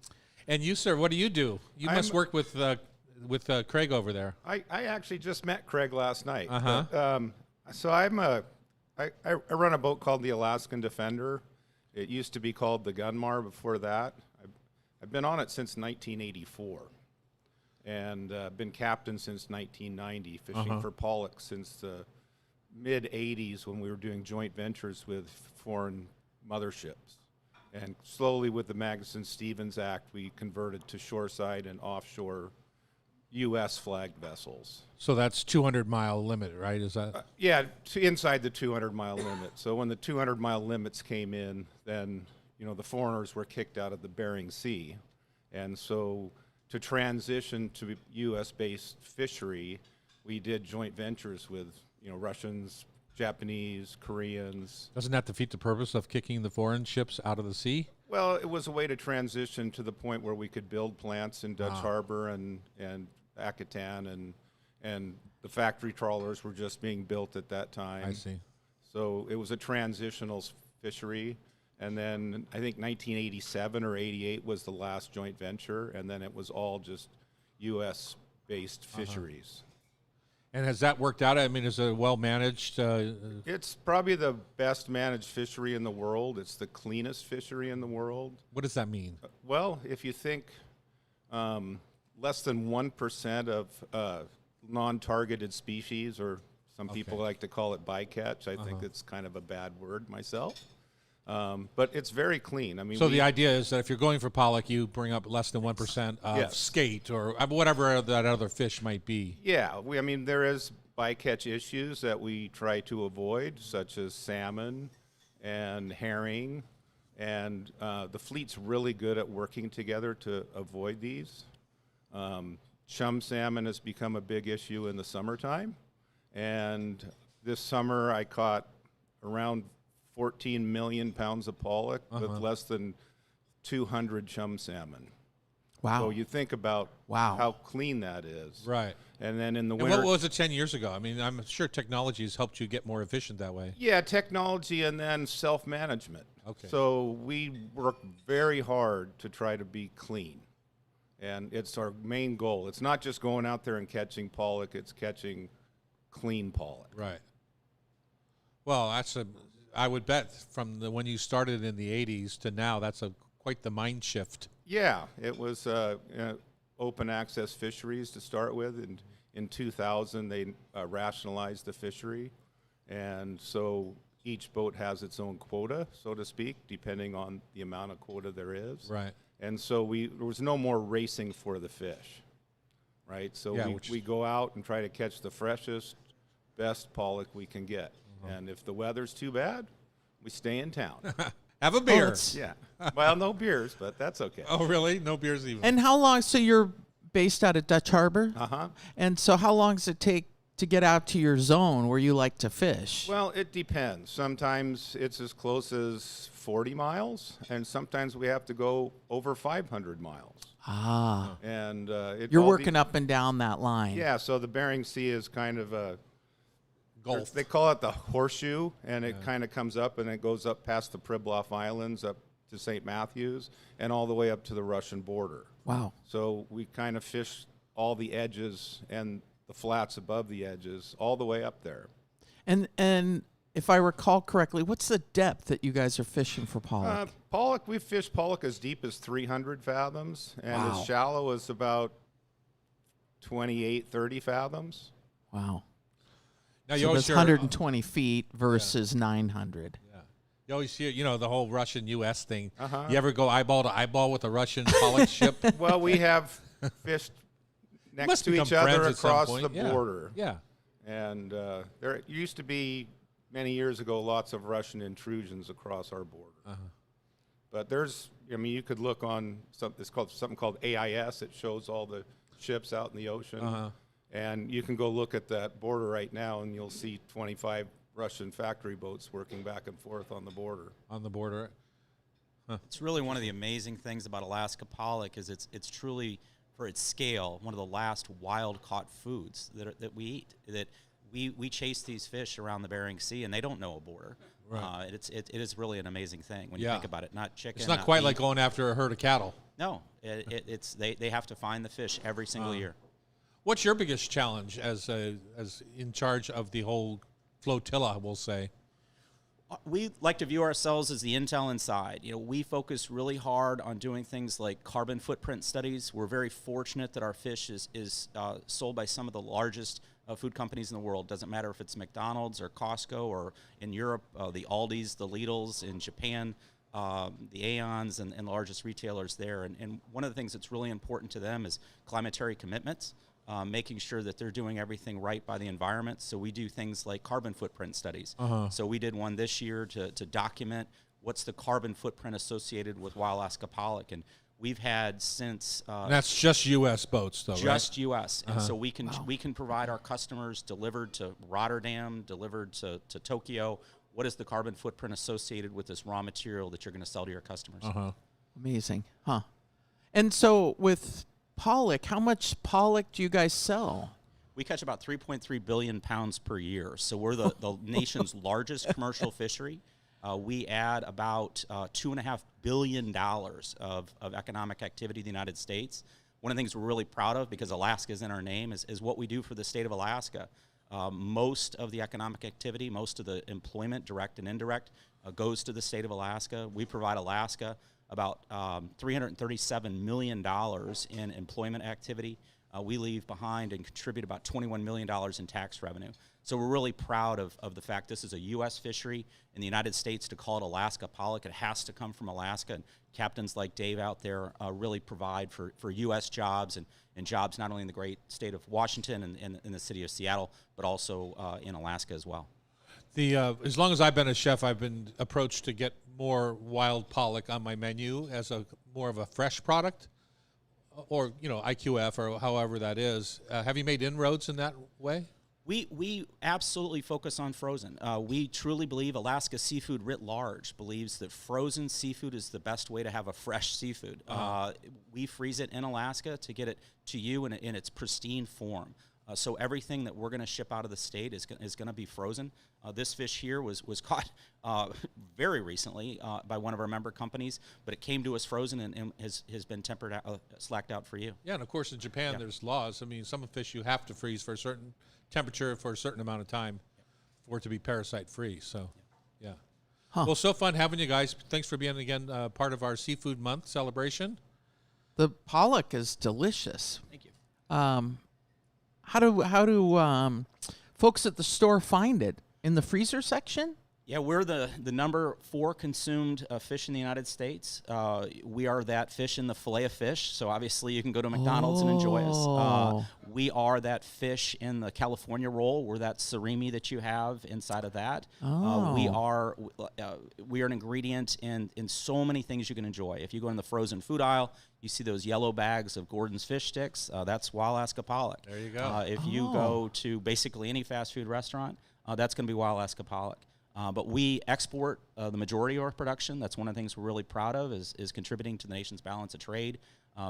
And you, sir, what do you do? You must work with Craig over there. I actually just met Craig last night. Uh-huh. But, so I run a boat called the Alaskan Defender. It used to be called the Gunmar before that. I've been on it since 1984 and been captain since 1990, fishing for pollock since the mid-'80s when we were doing joint ventures with foreign motherships. And slowly with the Magnuson-Stevens Act, we converted to shoreside and offshore U.S. flagged vessels. So that's 200-mile limit, right? Is that? Yeah, inside the 200-mile limit. So when the 200-mile limits came in, then the foreigners were kicked out of the Bering Sea, and so to transition to U.S.-based fishery, we did joint ventures with Russians, Japanese, Koreans. Doesn't that defeat the purpose of kicking the foreign ships out of the sea? Well, it was a way to transition to the point where we could build plants in Dutch Harbor and Akutan, and the factory trawlers were just being built at that time. I see. So it was a transitional fishery, and then I think 1987 or 88 was the last joint venture, and then it was all just U.S.-based fisheries. And has that worked out? I mean, is it well managed? It's probably the best managed fishery in the world. It's the cleanest fishery in the world. What does that mean? Well, if you think less than 1% of non-targeted species, or some people like to call it bycatch. I think it's kind of a bad word myself. But it's very clean. I mean, So the idea is that if you're going for pollock, you bring up less than 1% of Yes. skate or whatever that other fish might be. Yeah, I mean, there is bycatch issues that we try to avoid, such as salmon and herring, and the fleet's really good at working together to avoid these. Chum salmon has become a big issue in the summertime, and this summer I caught around 14 million pounds of pollock with less than 200 chum salmon. Wow. So you think about Wow. how clean that is. Right. And then in the And winter, what was it 10 years ago? I mean, I'm sure technology has helped you get more efficient that way. yeah, technology and then self-management. Okay. So we work very hard to try to be clean. And it's our main goal. It's not just going out there and catching pollock, it's catching clean pollock. Right. Well, I would bet from when you started in the 80s to now, that's quite the mind shift. Yeah, it was open access fisheries to start with. And in 2000, they rationalized the fishery. And so each boat has its own quota, so to speak, depending on the amount of quota there is. Right. And so there was no more racing for the fish, right? So Yeah, we go out and try to catch the freshest, best pollock we can get. And if the weather's too bad, we stay in town. Have a beer. it's- Yeah. Well, no beers, but that's okay. Oh, really? No beers even. And how long? So you're based out at Dutch Harbor? Uh-huh. And so how long does it take to get out to your zone where you like to fish? Well, it depends. Sometimes it's as close as 40 miles, and sometimes we have to go over 500 miles. Ah, And you're working up and down that line. Yeah, so the Bering Sea is kind of a Gulf. They call it the horseshoe, and it kind of comes up and it goes up past the Pribilof Islands up to St. Matthews and all the way up to the Russian border. Wow. So we kind of fish all the edges and the flats above the edges all the way up there. And if I recall correctly, what's the depth that you guys are fishing for pollock? Pollock, we fish pollock as deep as 300 fathoms and Wow. as shallow as about 28, 30 fathoms. Wow. Now you So always that's hear 120 feet versus 900. Yeah. You always hear, the whole Russian-U.S. thing. Uh-huh. You ever go eyeball to eyeball with a Russian pollock ship? Well, we have fished next Must to become each other friends at some across point. the Yeah. border. Yeah. And there used to be, many years ago, lots of Russian intrusions across our border. But you could look on something called AIS. It shows all the ships out in the ocean. And you can go look at that border right now, and you'll see 25 Russian factory boats working back and forth on the border. On the border. It's really one of the amazing things about Alaska pollock is it's truly, for its scale, one of the last wild caught foods that we eat. That we chase these fish around the Bering Sea, and they don't know a border. Right. It is really an amazing thing when you Yeah. think about it. Not chicken. It's not quite like beef. going after a herd of cattle. No, they have to find the fish every single year. What's your biggest challenge as in charge of the whole flotilla, we'll say? We like to view ourselves as the intel inside. We focus really hard on doing things like carbon footprint studies. We're very fortunate that our fish is sold by some of the largest food companies in the world. Doesn't matter if it's McDonald's or Costco or in Europe, the Aldis, the Lidls, in Japan, the Aeons and largest retailers there. And one of the things that's really important to them is climatary commitments. Making sure that they're doing everything right by the environment. So we do things like carbon footprint studies. So we did one this year to document what's the carbon footprint associated with wild Alaska pollock. And we've had since And that's just U.S. boats, though, just U.S. And so we can provide our customers delivered to Rotterdam, delivered to Tokyo. What is the carbon footprint associated with this raw material that you're going to sell to your customers? Amazing. Huh. And so with pollock, how much pollock do you guys sell? We catch about 3.3 billion pounds per year. So we're the nation's largest commercial fishery. We add about $2.5 billion of economic activity in the United States. One of the things we're really proud of, because Alaska is in our name, is what we do for the state of Alaska. Most of the economic activity, most of the employment, direct and indirect, goes to the state of Alaska. We provide Alaska about $337 million in employment activity. We leave behind and contribute about $21 million in tax revenue. So we're really proud of the fact this is a U.S. fishery. In the United States, to call it Alaska pollock, it has to come from Alaska. And captains like Dave out there really provide for U.S. jobs and jobs not only in the great state of Washington and in the city of Seattle, but also in Alaska as well. As long as I've been a chef, I've been approached to get more wild pollock on my menu as more of a fresh product, or IQF or however that is. Have you made inroads in that way? We absolutely focus on frozen. We truly believe Alaska seafood writ large believes that frozen seafood is the best way to have a fresh seafood. We freeze it in Alaska to get it to you in its pristine form. So everything that we're going to ship out of the state is going to be frozen. This fish here was caught very recently by one of our member companies, but it came to us frozen and has been slacked out for you. Yeah, and of course in Japan there's laws. I mean, some fish you have to freeze for a certain temperature for a certain amount of time for it to be parasite free. So, yeah. Well, so fun having you guys. Thanks for being again part of our Seafood Month celebration. The pollock is delicious. Thank you. How do folks at the store find it? In the freezer section? Yeah, we're the number 4 consumed fish in the United States. We are that fish in the fillet of fish. So obviously you can go to McDonald's and enjoy us. We are that fish in the California roll. We're that surimi that you have inside of that. We are an ingredient in so many things you can enjoy. If you go in the frozen food aisle, you see those yellow bags of Gordon's fish sticks. That's Wild Alaska pollock. There you go. If you go to basically any fast food restaurant, that's going to be Wild Alaska pollock. But we export the majority of our production. That's one of the things we're really proud of is contributing to the nation's balance of trade,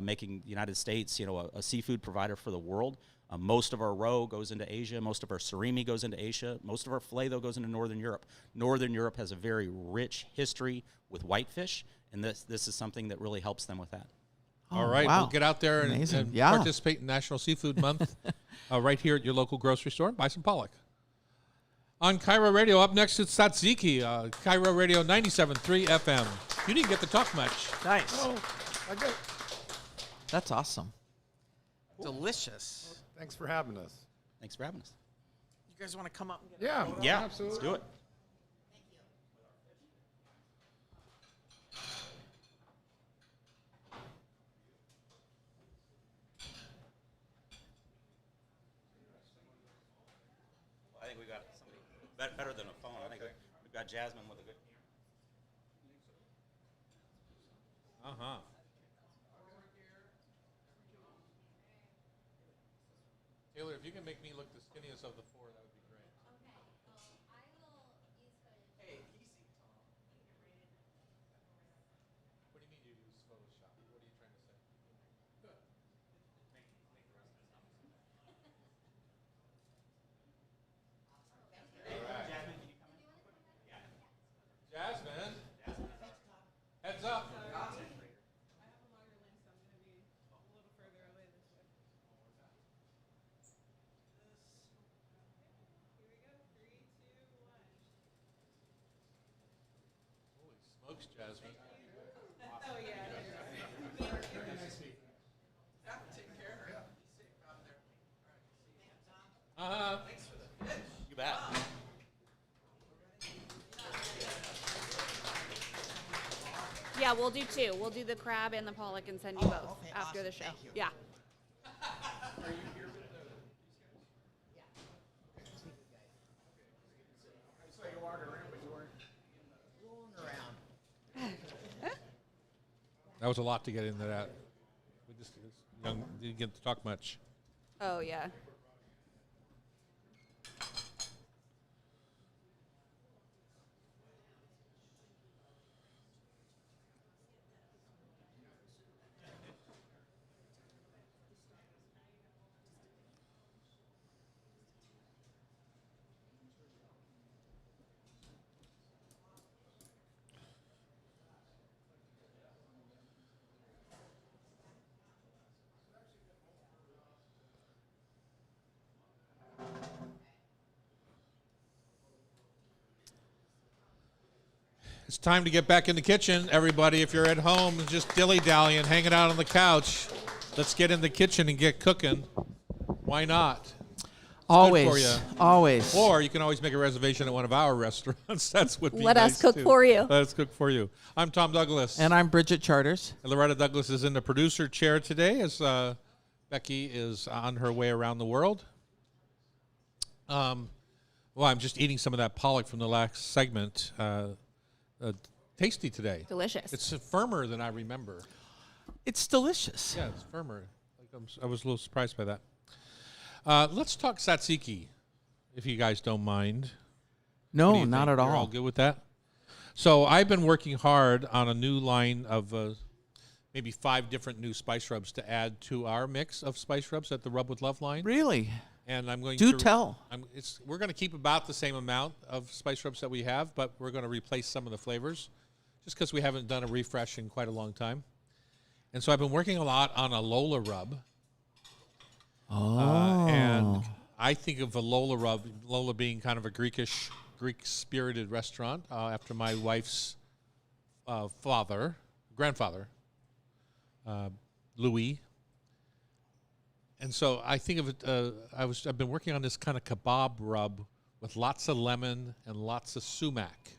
making the United States, a seafood provider for the world. Most of our roe goes into Asia. Most of our surimi goes into Asia. Most of our filet, though, goes into Northern Europe. Northern Europe has a very rich history with whitefish, and this is something that really helps them with that. All right, wow. well, get out there and participate in National Seafood Month right here at your local grocery store and buy some pollock. On Cairo Radio, up next it's Tzatziki, Cairo Radio 97.3 FM. You didn't get to talk much. Nice. Oh, I got. That's awesome. Delicious. Thanks for having us. Thanks for having us. You guys want to come up and get Yeah. Yeah, absolutely. let's do it. I think we got somebody better than a phone. I think we've got Jasmine with a good. Uh-huh. Taylor, if you can make me look the skinniest of the 4, that would be great. What do you mean you use Photoshop? What are you trying to say? Jasmine? Heads up. Holy smokes, Jasmine. Uh-huh. You bet. Yeah, we'll do 2. We'll do the crab and the pollock and send you both okay, after awesome. the show. Thank you. Yeah. Rolling around. That was a lot to get into that. We just didn't get to talk much. Oh, yeah. It's time to get back in the kitchen, everybody. If you're at home and just dilly-dallying, hanging out on the couch, let's get in the kitchen and get cooking. Why not? Always. for ya. Always. Or you can always make a reservation at one of our restaurants. That's what. Let us cook for you. Let us cook for you. I'm Tom Douglas. And I'm Bridget Charters. And Loretta Douglas is in the producer chair today as Becky is on her way around the world. Well, I'm just eating some of that pollock from the last segment. Tasty today. Delicious. It's firmer than I remember. It's delicious. Yeah, it's firmer. I was a little surprised by that. Let's talk tzatziki, if you guys don't mind. What do No, you not think? at You're all all. good with that? So I've been working hard on a new line of maybe 5 different new spice rubs to add to our mix of spice rubs at the Rub with Love line. Really? And I'm going Do to tell. we're going to keep about the same amount of spice rubs that we have, but we're going to replace some of the flavors just because we haven't done a refresh in quite a long time. And so I've been working a lot on a Lola rub. And I think of a Lola rub, Lola being kind of a Greek-spirited restaurant after my wife's grandfather, Louis. And so I think of it. I've been working on this kind of kebab rub with lots of lemon and lots of sumac.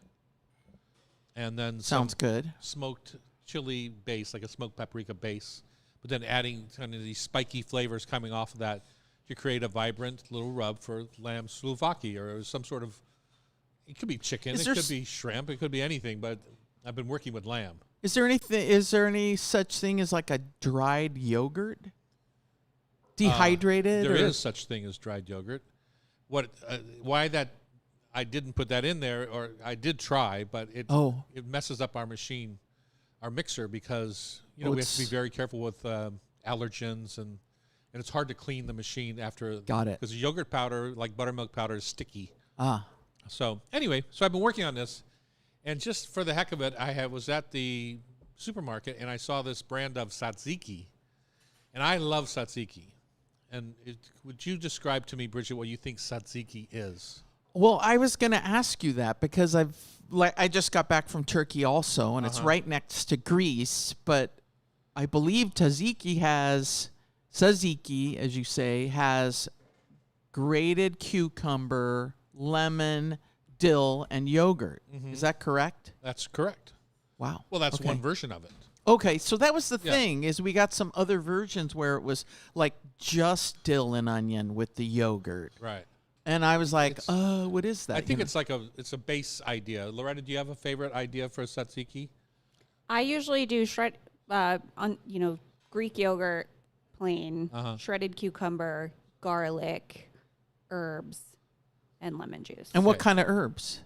And then Sounds some good. smoked chili base, like a smoked paprika base, but then adding kind of these spiky flavors coming off of that to create a vibrant little rub for lamb souvlaki or some sort of, it could be chicken, Is it there could be shrimp, it could be anything, but I've been working with lamb. Is there anything? Is there any such thing as like a dried yogurt? Dehydrated? There or? is such thing as dried yogurt. Why that I didn't put that in there, or I did try, but it messes up our machine, our mixer, because we have to be very careful with allergens, and it's hard to clean the machine after. Got it. Because yogurt powder, like buttermilk powder, is sticky. Ah. So anyway, I've been working on this, and just for the heck of it, was at the supermarket and I saw this brand of tzatziki, and I love tzatziki. And would you describe to me, Bridget, what you think tzatziki is? Well, I was going to ask you that because I just got back from Turkey also, and it's right next to Greece. But I believe tzatziki, as you say, has grated cucumber, lemon, dill, and yogurt. Is that correct? That's correct. Wow. Well, that's Okay. one version of it. Okay, so that was the Yeah. thing, is we got some other versions where it was like just dill and onion with the yogurt. Right. And I was like, what is that? I think it's a base idea. Loretta, do you have a favorite idea for tzatziki? I usually do Greek yogurt, plain, shredded cucumber, garlic, herbs, and lemon juice. And what Okay. kind of herbs?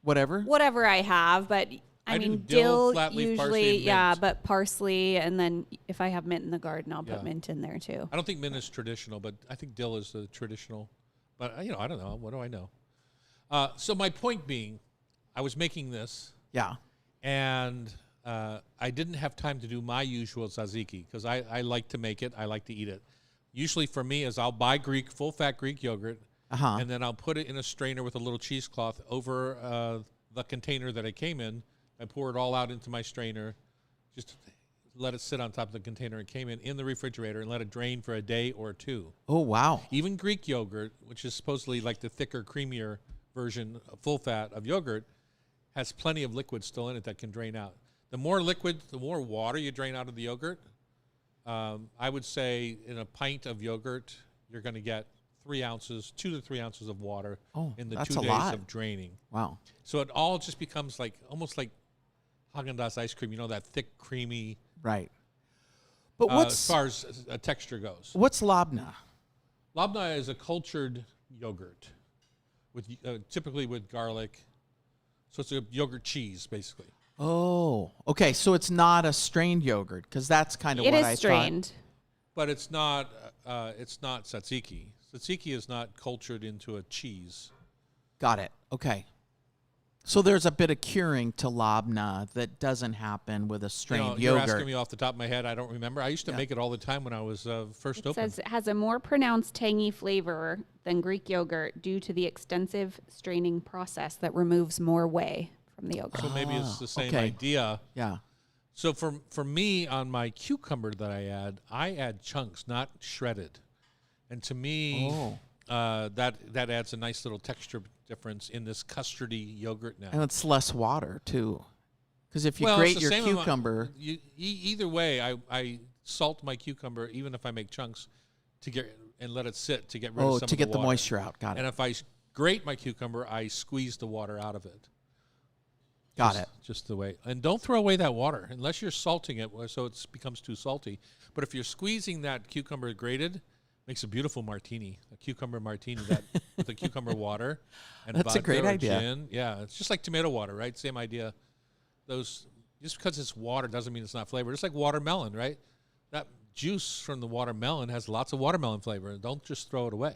Whatever? Whatever I have, but I do mean dill, dill flat leaf, parsley, usually, and yeah, mint. but parsley, and then if I have mint in the garden, I'll Yeah. put mint in there too. I don't think mint is traditional, but I think dill is the traditional. But I don't know. What do I know? So my point being, I was making this, Yeah. and I didn't have time to do my usual tzatziki because I like to make it. I like to eat it. Usually for me is I'll buy full-fat Greek yogurt, and then I'll put it in a strainer with a little cheesecloth over the container that it came in. I pour it all out into my strainer, just let it sit on top of the container it came in the refrigerator, and let it drain for a day or two. Oh, wow. Even Greek yogurt, which is supposedly like the thicker, creamier version, full fat of yogurt, has plenty of liquid still in it that can drain out. The more liquid, the more water you drain out of the yogurt. I would say in a pint of yogurt, you're going to get 2 to 3 ounces of water in the that's 2 a days lot. of draining. Wow. So it all just becomes almost like Haagen-Dazs ice cream, that thick, creamy, Right. But as far as texture goes. what's labna? Labna is a cultured yogurt, with typically with garlic. So it's a yogurt cheese, basically. Oh, okay. So it's not a strained yogurt, because that's kind of It what is I strained. But it's not tzatziki. Tzatziki is not cultured into a cheese. thought. Got it. Okay. So there's a bit of curing to labna that doesn't happen with a strained You're yogurt. asking me off the top of my head. I don't remember. I used to make it all the time when I was first It open. says it has a more pronounced tangy flavor than Greek yogurt due to the extensive straining process that removes more whey from the yogurt. So maybe it's the same okay. idea. Yeah. So for me, on my cucumber that I add chunks, not shredded. And to me, that adds a nice little texture difference in this custardy yogurt now. And it's less water, too. Because if you Well, grate it's the your same amount- cucumber, either way, I salt my cucumber, even if I make chunks, and let it sit to get rid of some to of get the the water. moisture out. Got And it. if I grate my cucumber, I squeeze the water out of it. Got it. Just the way. And don't throw away that water unless you're salting it, so it becomes too salty. But if you're squeezing that cucumber grated, makes a beautiful martini, a cucumber martini with the cucumber water and That's a vodka great or idea. gin. Yeah, it's just like tomato water, right? Same idea. Just because it's water doesn't mean it's not flavored. It's like watermelon, right? That juice from the watermelon has lots of watermelon flavor. Don't just throw it away.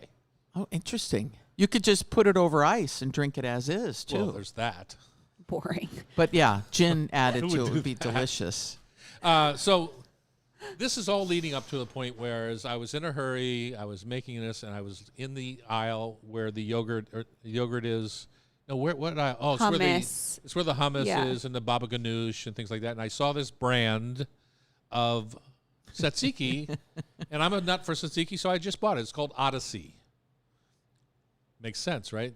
Oh, interesting. You could just put it over ice and drink it as is, too. Well, there's that. Boring. But yeah, gin added Who to would it do would be that? delicious. So this is all leading up to the point where as I was in a hurry, I was making this, and I was in the aisle where the yogurt is. No, what aisle? Oh, Hummus. it's where the hummus Yeah. is and the baba ganoush and things like that. And I saw this brand of tzatziki, and I'm a nut for tzatziki, so I just bought it. It's called Odyssey. Makes sense, right?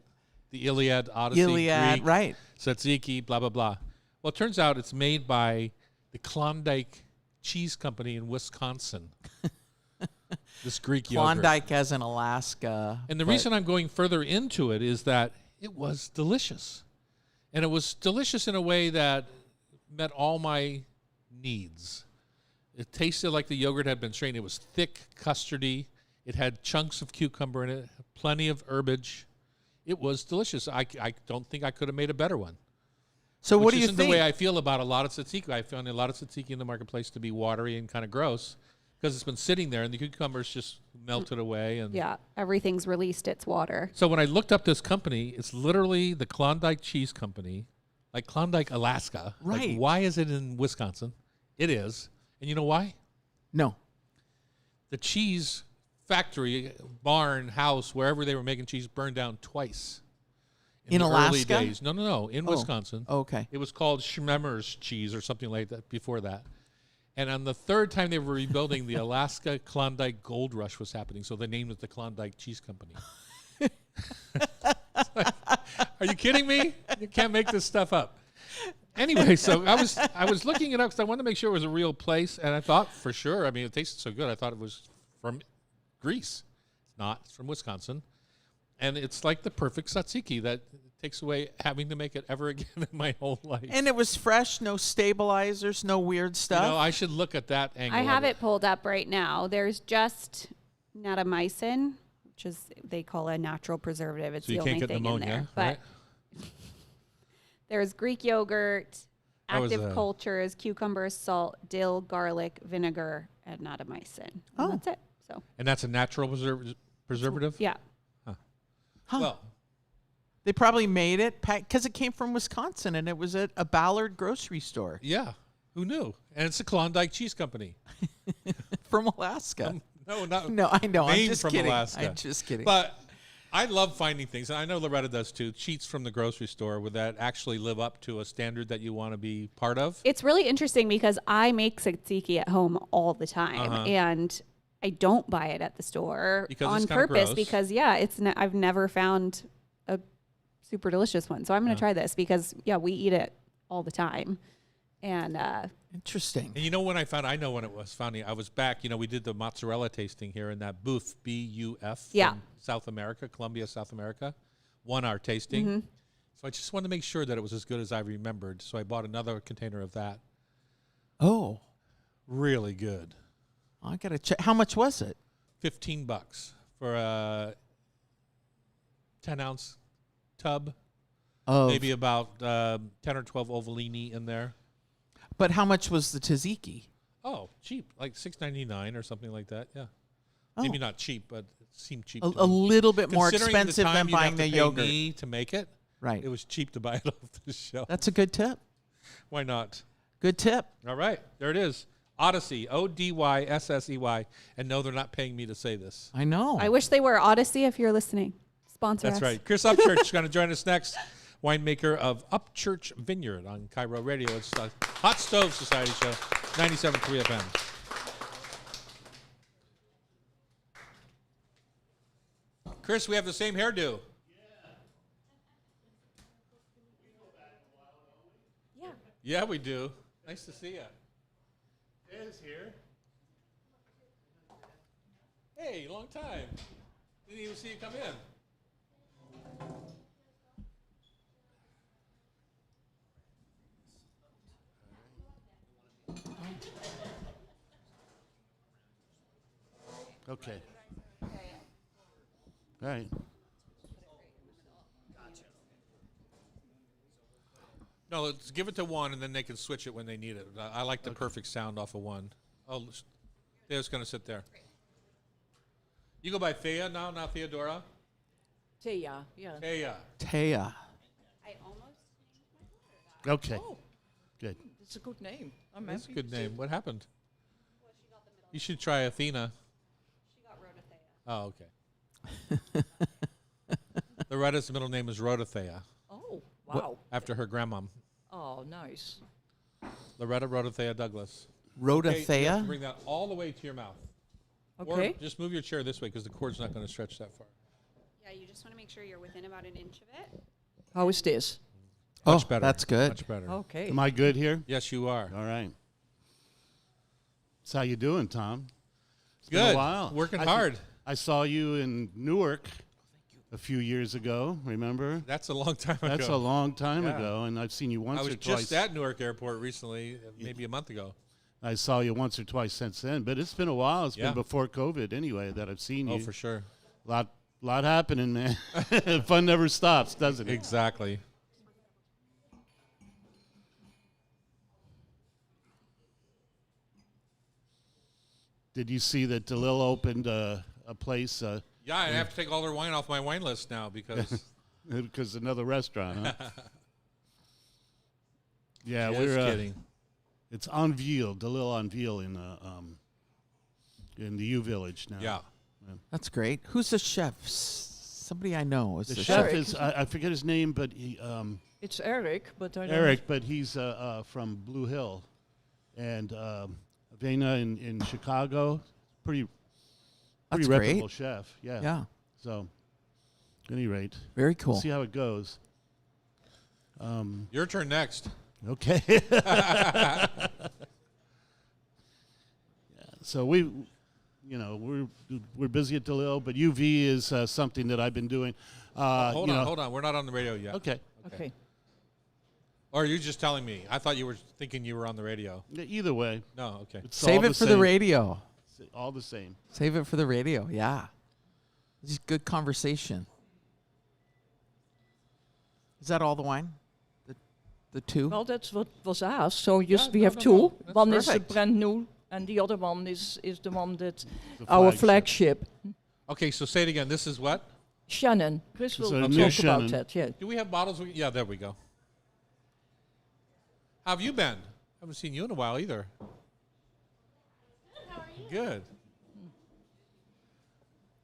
the Iliad, Odyssey, Iliad, Greek, right. tzatziki, blah, blah, blah. Well, it turns out it's made by the Klondike Cheese Company in Wisconsin. This Greek yogurt. Klondike as in Alaska. And the but- reason I'm going further into it is that it was delicious. And it was delicious in a way that met all my needs. It tasted like the yogurt had been strained. It was thick, custardy. It had chunks of cucumber in it, plenty of herbage. It was delicious. I don't think I could have made a better one. So what Which do you isn't think? the way I feel about a lot of tzatziki. I found a lot of tzatziki in the marketplace to be watery and kind of gross because it's been sitting there and the cucumbers just melted away. And Yeah, everything's released its water. so when I looked up this company, it's literally the Klondike Cheese Company, like Klondike, Alaska. Like, Right. why is it in Wisconsin? It is. And you know why? No. The cheese factory, barn, house, wherever they were making cheese burned down twice. In the early Alaska? days. No. In Oh. Wisconsin. Okay. It was called Schmemmer's cheese or something like that before that. And on the third time they were rebuilding, the Alaska Klondike Gold Rush was happening. So they named it the Klondike Cheese Company. Are you kidding me? You can't make this stuff up. Anyway, so I was looking it up because I wanted to make sure it was a real place. And I thought for sure, I mean, it tasted so good. I thought it was from Greece. It's not. It's from Wisconsin. And it's like the perfect tzatziki that takes away having to make it ever again in my whole life. And it was fresh, no stabilizers, no weird you stuff. know, I should look at that angle. I have of it pulled up right now. There's just natamycin, which is they call a natural preservative. It's So you the can't only get thing pneumonia, in there. right? But there's Greek yogurt, That was active a- cultures, cucumbers, salt, dill, garlic, vinegar, and natamycin. And Oh. that's it. So And that's a natural preservative? yeah. Huh. Well, They probably made it because it came from Wisconsin and it was at a Ballard grocery store yeah. Who knew? And it's a Klondike Cheese Company. from Alaska. No, not No, I know. I'm Maine just from kidding. Alaska. I'm just kidding. But I love finding things, and I know Loretta does too, cheats from the grocery store with that actually live up to a standard that you want to be part of. It's really interesting because I make tzatziki at home all the time, and I don't buy it at the store Because on it's kinda purpose gross. because I've never found a super delicious one. So I'm going to try this because we eat it all the time, and Interesting. And you know when I know when it was funny. I was back, we did the mozzarella tasting here in that booth, BUF, Yeah. from South America, Colombia, South America, 1 hour tasting. Mm-hmm. So I just wanted to make sure that it was as good as I remembered. So I bought another container of that. Oh, Really good. I gotta check. How much was it? $15 for a 10-ounce tub. Of, Maybe about 10 or 12 Ovalini in there. but how much was the tzatziki? Oh, cheap, like $6.99 or something like that. Yeah, Oh. maybe not cheap, but it seemed cheap. A to me. little bit more Considering expensive the time than you'd buying have the to pay yogurt. me to make it. Right. It was cheap to buy it off the shelf. That's a good tip. Why not? Good tip. All right, there it is. Odyssey, ODYSSEY. And no, they're not paying me to say this. I know. I wish they were. Odyssey, if you're listening, sponsor That's us. right. Chris Upchurch is going to join us next. Winemaker of Upchurch Vineyard on Cairo Radio. It's the Hot Stove Society Show, 97.3 FM. Chris, we have the same hairdo. Yeah. Yeah, we do. Nice to see you. Is here. Hey, long time. Didn't even see you come in. Okay. All right. No, let's give it to one, and then they can switch it when they need it. I like the perfect sound off of one. Oh, Thea's going to sit there. You go by Thea now, not Theodora? Tia, yeah. Thea. Taya. I almost. Okay. Oh, Good. it's a good name. I'm That's a happy. good name. What happened? You should try Athena. She got Rhoda Oh, Thea. okay. Loretta's middle name is Rhodothea, Oh, wow. after her grandmom. Oh, nice. Loretta Rhodothea Douglas. Rhoda Okay, you have to Thea. bring that all the way to your mouth. Okay. Or just move your chair this way because the cord's not going to stretch that far. Yeah, you just want to make sure you're within about an inch of it. How is this? Much better. That's good. Much better. Okay. Am I good here? Yes, you are. All right. So how you doing, Tom? It's Good. been a while. Working I hard. I saw you in Newark a few years ago. Remember? That's a long time ago. That's a long time Yeah. ago, and I've seen you once I or was twice. just at Newark Airport recently, maybe a month ago. I saw you once or twice since then, but it's been a while. It's Yeah. been before COVID anyway that I've seen you. Oh, for sure. Lot happening, man. Fun never stops, doesn't it? Exactly. Did you see that DeLille opened a place Yeah, I have to take all their wine off my wine list now because because another restaurant, huh? Yeah, just we're kidding. it's on Ville, DeLille on Ville in the U Village now. Yeah. That's great. Who's the chef? Somebody I know is The the chef Eric. is I forget his name, but he It's Eric, but I don't. Eric, but he's from Blue Hill, and Vena in Chicago. Pretty That's reputable great. chef. Yeah. Yeah. So, at any rate, Very cool. see how it goes. Your turn next. Okay. So we're busy at DeLille, but UV is something that I've been doing. Hold on. We're not on the radio yet. Okay. Okay. Or are you just telling me? I thought you were thinking you were on the radio. Either way, No, okay. it's Save all it for the same. radio. All the same. Save it for the radio. Yeah. This is good conversation. Is that all the wine? The two? Well, that's what was asked. So we no, have no, two. no. That's One is perfect. the brand new, and the other one is the one that The our flagship. flagship. Okay, so say it again. This is what? Shannon. Chris It's will a talk new about Shannon. that. Yeah. Do we have bottles? Yeah, there we go. How have you been? Haven't seen you in a while either. Good.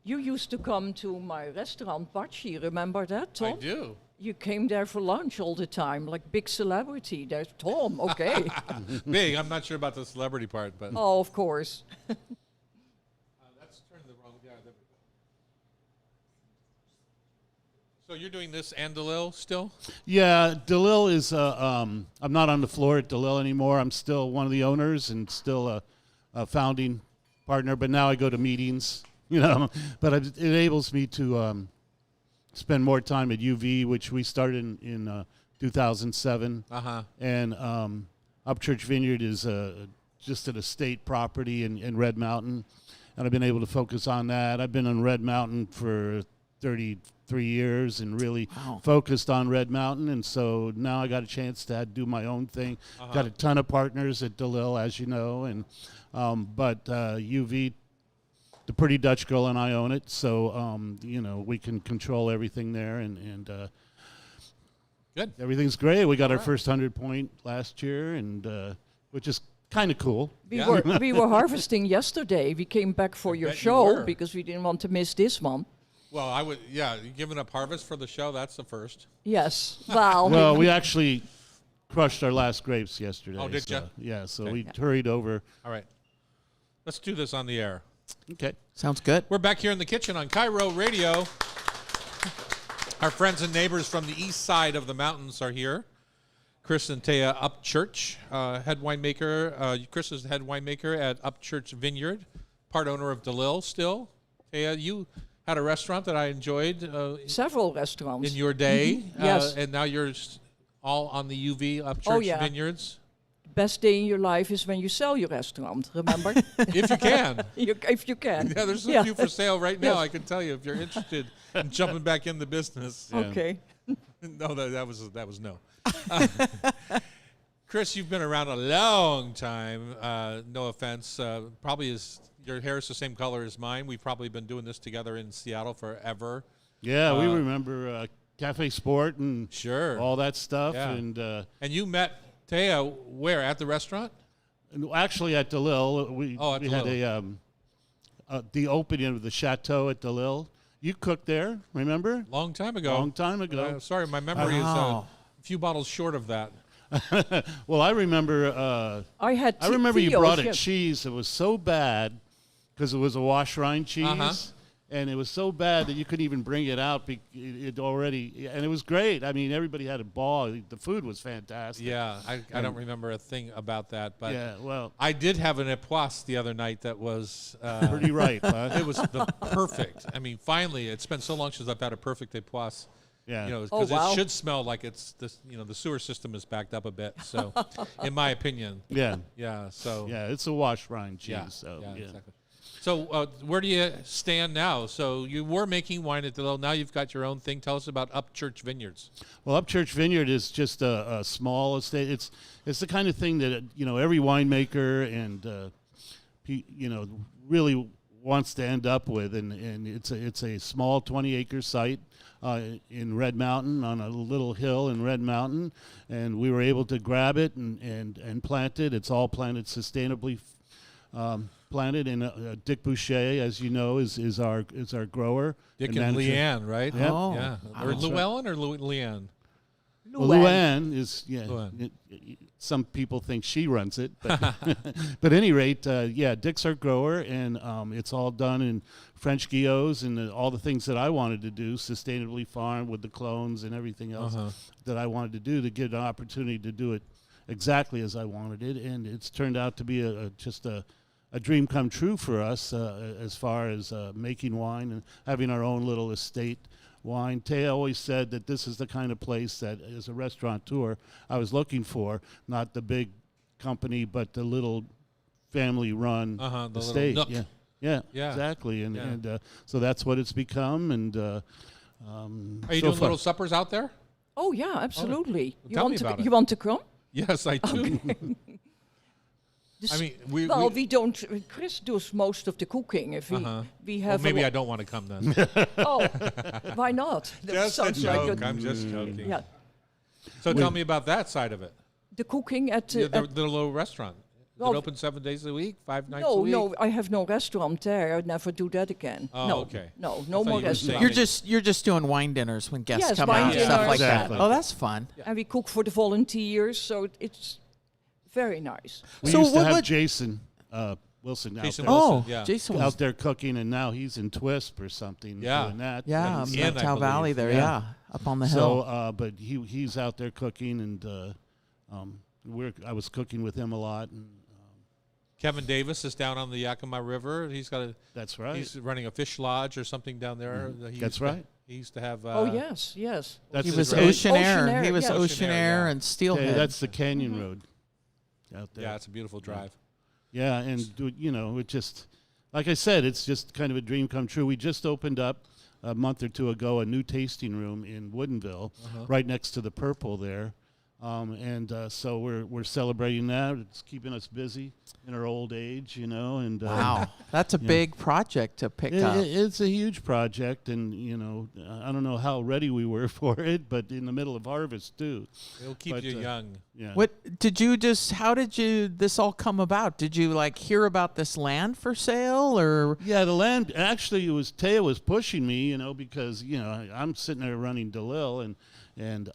You used to come to my restaurant, Bachi. Remember that, Tom? I do. You came there for lunch all the time, like big celebrity. There's Tom. Okay. Big. I'm not sure about the celebrity part, but Oh, of course. that's turned the wrong. Yeah, there we go. So you're doing this and DeLille still? Yeah, DeLille is. I'm not on the floor at DeLille anymore. I'm still one of the owners and still a founding partner. But now I go to meetings, But it enables me to spend more time at UV, which we started in 2007. And Upchurch Vineyard is just an estate property in Red Mountain, and I've been able to focus on that. I've been on Red Mountain for 33 years and really focused on Red Mountain, and so now I got a chance to do my own thing. Got a ton of partners at DeLille, as you know, and but UV, the Pretty Dutch Girl, and I own it, so we can control everything there, and Good. everything's great. We got our first 100-point last year, and which is kind of cool. We were harvesting yesterday. We came back for your bet you show were. because we didn't want to miss this one. Well, I would. Yeah, you giving up harvest for the show? That's the first. Yes. Well, Well, we actually crushed our last grapes yesterday. Oh, did so, ya? Yeah, so Okay. we hurried over. All right. Let's do this on the air. Okay. Sounds good. We're back here in the kitchen on Cairo Radio. Our friends and neighbors from the east side of the mountains are here. Chris and Taya Upchurch, head winemaker. Chris is the head winemaker at Upchurch Vineyard, part owner of DeLille still. Taya, you had a restaurant that I enjoyed several restaurants. in your day. Yes. And now you're all on the UV Upchurch Oh, yeah. Vineyards. Best day in your life is when you sell your restaurant. Remember? If you can. If you can. Yeah, there's a few for sale right now. Yes. I can tell you if you're interested in jumping back in the business. Okay. No, that was no. Chris, you've been around a long time. No offense. Probably your hair is the same color as mine. We've probably been doing this together in Seattle forever. Yeah, we remember Cafe Sport and Sure. all that stuff. Yeah. And you met Taya where? At the restaurant? actually at DeLille, we Oh, at had DeLille. the opening of the Chateau at DeLille. You cooked there, remember? Long time ago. Long time ago. Sorry, my memory is Wow. a few bottles short of that. Well, I remember. I I remember you Theo's, brought a yes. cheese that was so bad because it was a wash rind cheese, and it was so bad that you couldn't even bring it out. It already, and it was great. I mean, everybody had a ball. The food was fantastic. Yeah, I don't remember a thing about that, but Yeah, well, I did have an epoisse the other night that was pretty right. Huh? it was the perfect. I mean, finally, it's been so long since I've had a perfect epoisse. Yeah. You know, Oh, because wow. it should smell like it's this. You know, the sewer system is backed up a bit. So, in my opinion, Yeah. yeah. So Yeah, it's a wash rind cheese. yeah, So yeah, yeah. exactly. So, where do you stand now? So, you were making wine at DeLille. Now you've got your own thing. Tell us about Upchurch Vineyards. Well, Upchurch Vineyard is just a small estate. It's the kind of thing that every winemaker and really wants to end up with, and it's a small 20-acre site in Red Mountain, on a little hill in Red Mountain, and we were able to grab it and plant it. It's all planted sustainably. Planted, and Dick Boucher, as you know, is our grower. Dick and manager. Leanne, right? Yeah. Oh, Yeah. Or That's right. Llewellyn or Leanne? Well, Luann is Luann. Some people think she runs it, but but at any rate, Dick's our grower, and it's all done in French guillots and all the things that I wanted to do, sustainably farm with the clones and everything else that I wanted to do to get an opportunity to do it exactly as I wanted it, and it's turned out to be just a dream come true for us as far as making wine and having our own little estate wine. Taya always said that this is the kind of place that, as a restaurateur, I was looking for, not the big company, but the little family-run The little estate. nook. Yeah, Yeah. exactly. And, Yeah. and so that's what it's become. And Are you so doing far- little suppers out there? Oh yeah, absolutely. tell me about it. You want to come? Yes, I do. I mean, we we don't. Chris does most of the cooking. If we well, have. maybe I don't want to come then. Oh, why not? That Just a sounds like joke. I'm just joking. Yeah, So tell me about that side of it. the cooking at. The little restaurant. Is well, it open 7 days a week, 5 nights a no, week? no, I have no restaurant there. I'd never do that again. Oh, no, okay. No, I no thought more you were restaurant. saying- You're just doing wine dinners when guests Yes, come wine out, and stuff dinners. like Exactly. that. Oh, that's fun. And we cook for the volunteers, so it's very nice. we So used to what have would- Jason Wilson out Jason there. Wilson, Oh, yeah. Jason was, out there cooking, and now he's in Twisp or something. Yeah. doing that. yeah, he's in, I Methow Valley believe. there, Yeah. up on the So, hill. but he's out there cooking, and I was cooking with him a lot, and Kevin Davis is down on the Yakima River. He's got that's right. He's running a fish lodge or something down there. He That's used to- right. He used to have. Oh yes, yes. That's He the was great- Ocean Air. Ocean Air, He was yes. Ocean Ocean Air, Air yeah. and Steelhead. that's the Canyon Road out there. Yeah, it's a beautiful drive. Yeah, and it just, like I said, it's just kind of a dream come true. We just opened up a month or two ago a new tasting room in Woodinville, right next to the Purple there, so we're celebrating that. It's keeping us busy in our old age, and wow, that's a big project to pick up. It's a huge project, and I don't know how ready we were for it, but in the middle of harvest too. It'll keep But, you young. Yeah. How did this all come about? Did you hear about this land for sale, or? Yeah, the land actually Taya was pushing me, because I'm sitting there running DeLille, and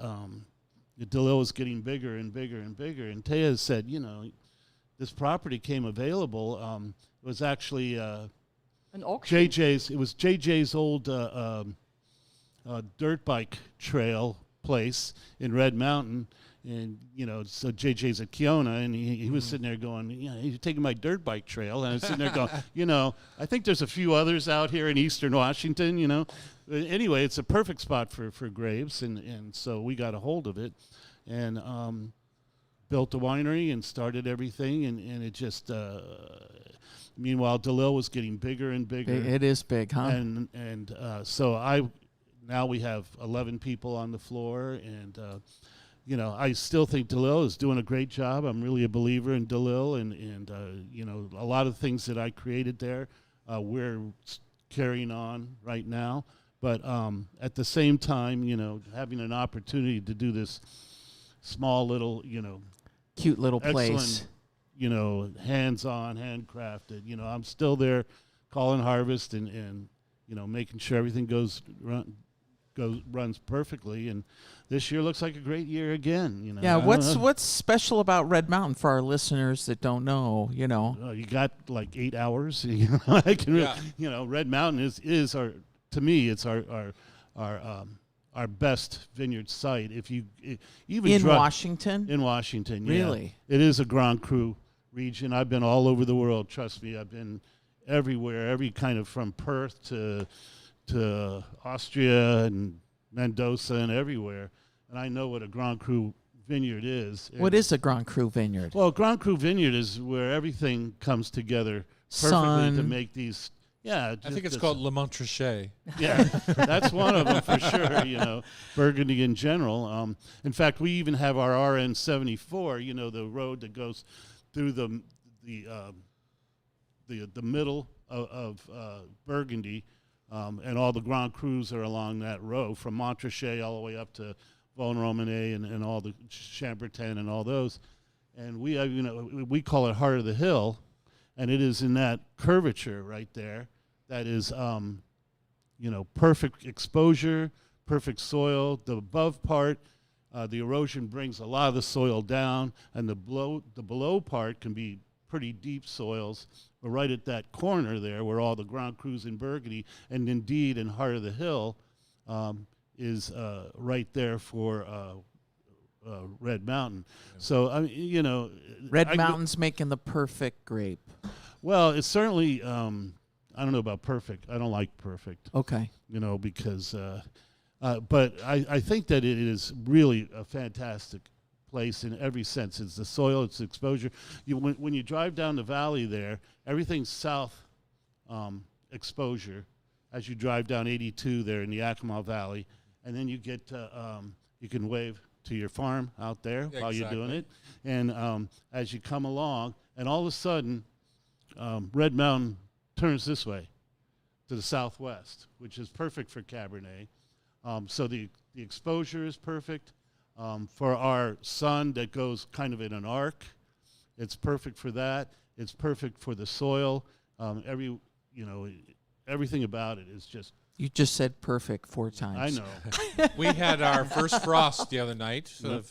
DeLille was getting bigger and bigger and bigger, and Taya said, this property came available. It was actually An auction. JJ's old dirt bike trail place in Red Mountain. And, so JJ's at Kiona, and he was sitting there going, you're taking my dirt bike trail. And I was sitting there going, I think there's a few others out here in Eastern Washington, But anyway, it's a perfect spot for grapes. And so we got a hold of it and built a winery and started everything. And it just, meanwhile, DeLille was getting bigger and bigger. It is big, huh? And so now we have 11 people on the floor, and I still think DeLille is doing a great job. I'm really a believer in DeLille, and a lot of things that I created there, we're carrying on right now. But at the same time, having an opportunity to do this small little, Cute little place. excellent, hands-on, handcrafted. I'm still there calling harvest and making sure everything goes runs perfectly, and this year looks like a great year again. You know. Yeah, I don't what's know. what's special about Red Mountain for our listeners that don't know? You know, You got like 8 hours. You know, I can. Yeah. You know, Red Mountain is our, to me, it's our best vineyard site. If you even in drive- Washington. in Washington, yeah. Really? It is a Grand Cru region. I've been all over the world. Trust me, I've been everywhere. Every kind of from Perth to Austria and Mendoza and everywhere. And I know what a Grand Cru vineyard is. What is a Grand Cru vineyard? Well, Grand Cru vineyard is where everything comes together perfectly to Sun. make these. Yeah, I think it's called Le Montrachet. Yeah, that's one of them for sure. You know, Burgundy in general. In fact, we even have our RN 74. You know, the road that goes through the middle of Burgundy, and all the Grand Crus are along that road from Montrachet all the way up to Von Romane and all the Chambertin and all those. And we have, you know, we call it Heart of the Hill, and it is in that curvature right there that is, you know, perfect exposure, perfect soil. The above part, the erosion brings a lot of the soil down, and the below part can be pretty deep soils. But right at that corner there, where all the Grand Crus in Burgundy, and indeed in Heart of the Hill, is right there for Red Mountain. So I mean, you know, Red Mountain's making the perfect grape. Well, it's certainly. I don't know about perfect. I don't like perfect. Okay. You know, because, but I think that it is really a fantastic place in every sense. It's the soil, it's the exposure. When you drive down the valley there, everything's south exposure as you drive down 82 there in the Yakima Valley, and then you get you can wave to your farm out there while you're doing it, and as you come along, and all of a sudden, Red Mountain turns this way to the southwest, which is perfect for Cabernet. So the exposure is perfect. For our sun that goes kind of in an arc, it's perfect for that. It's perfect for the soil. Everything about it is just. You just said perfect 4 times. I know. We had our first frost the other night. And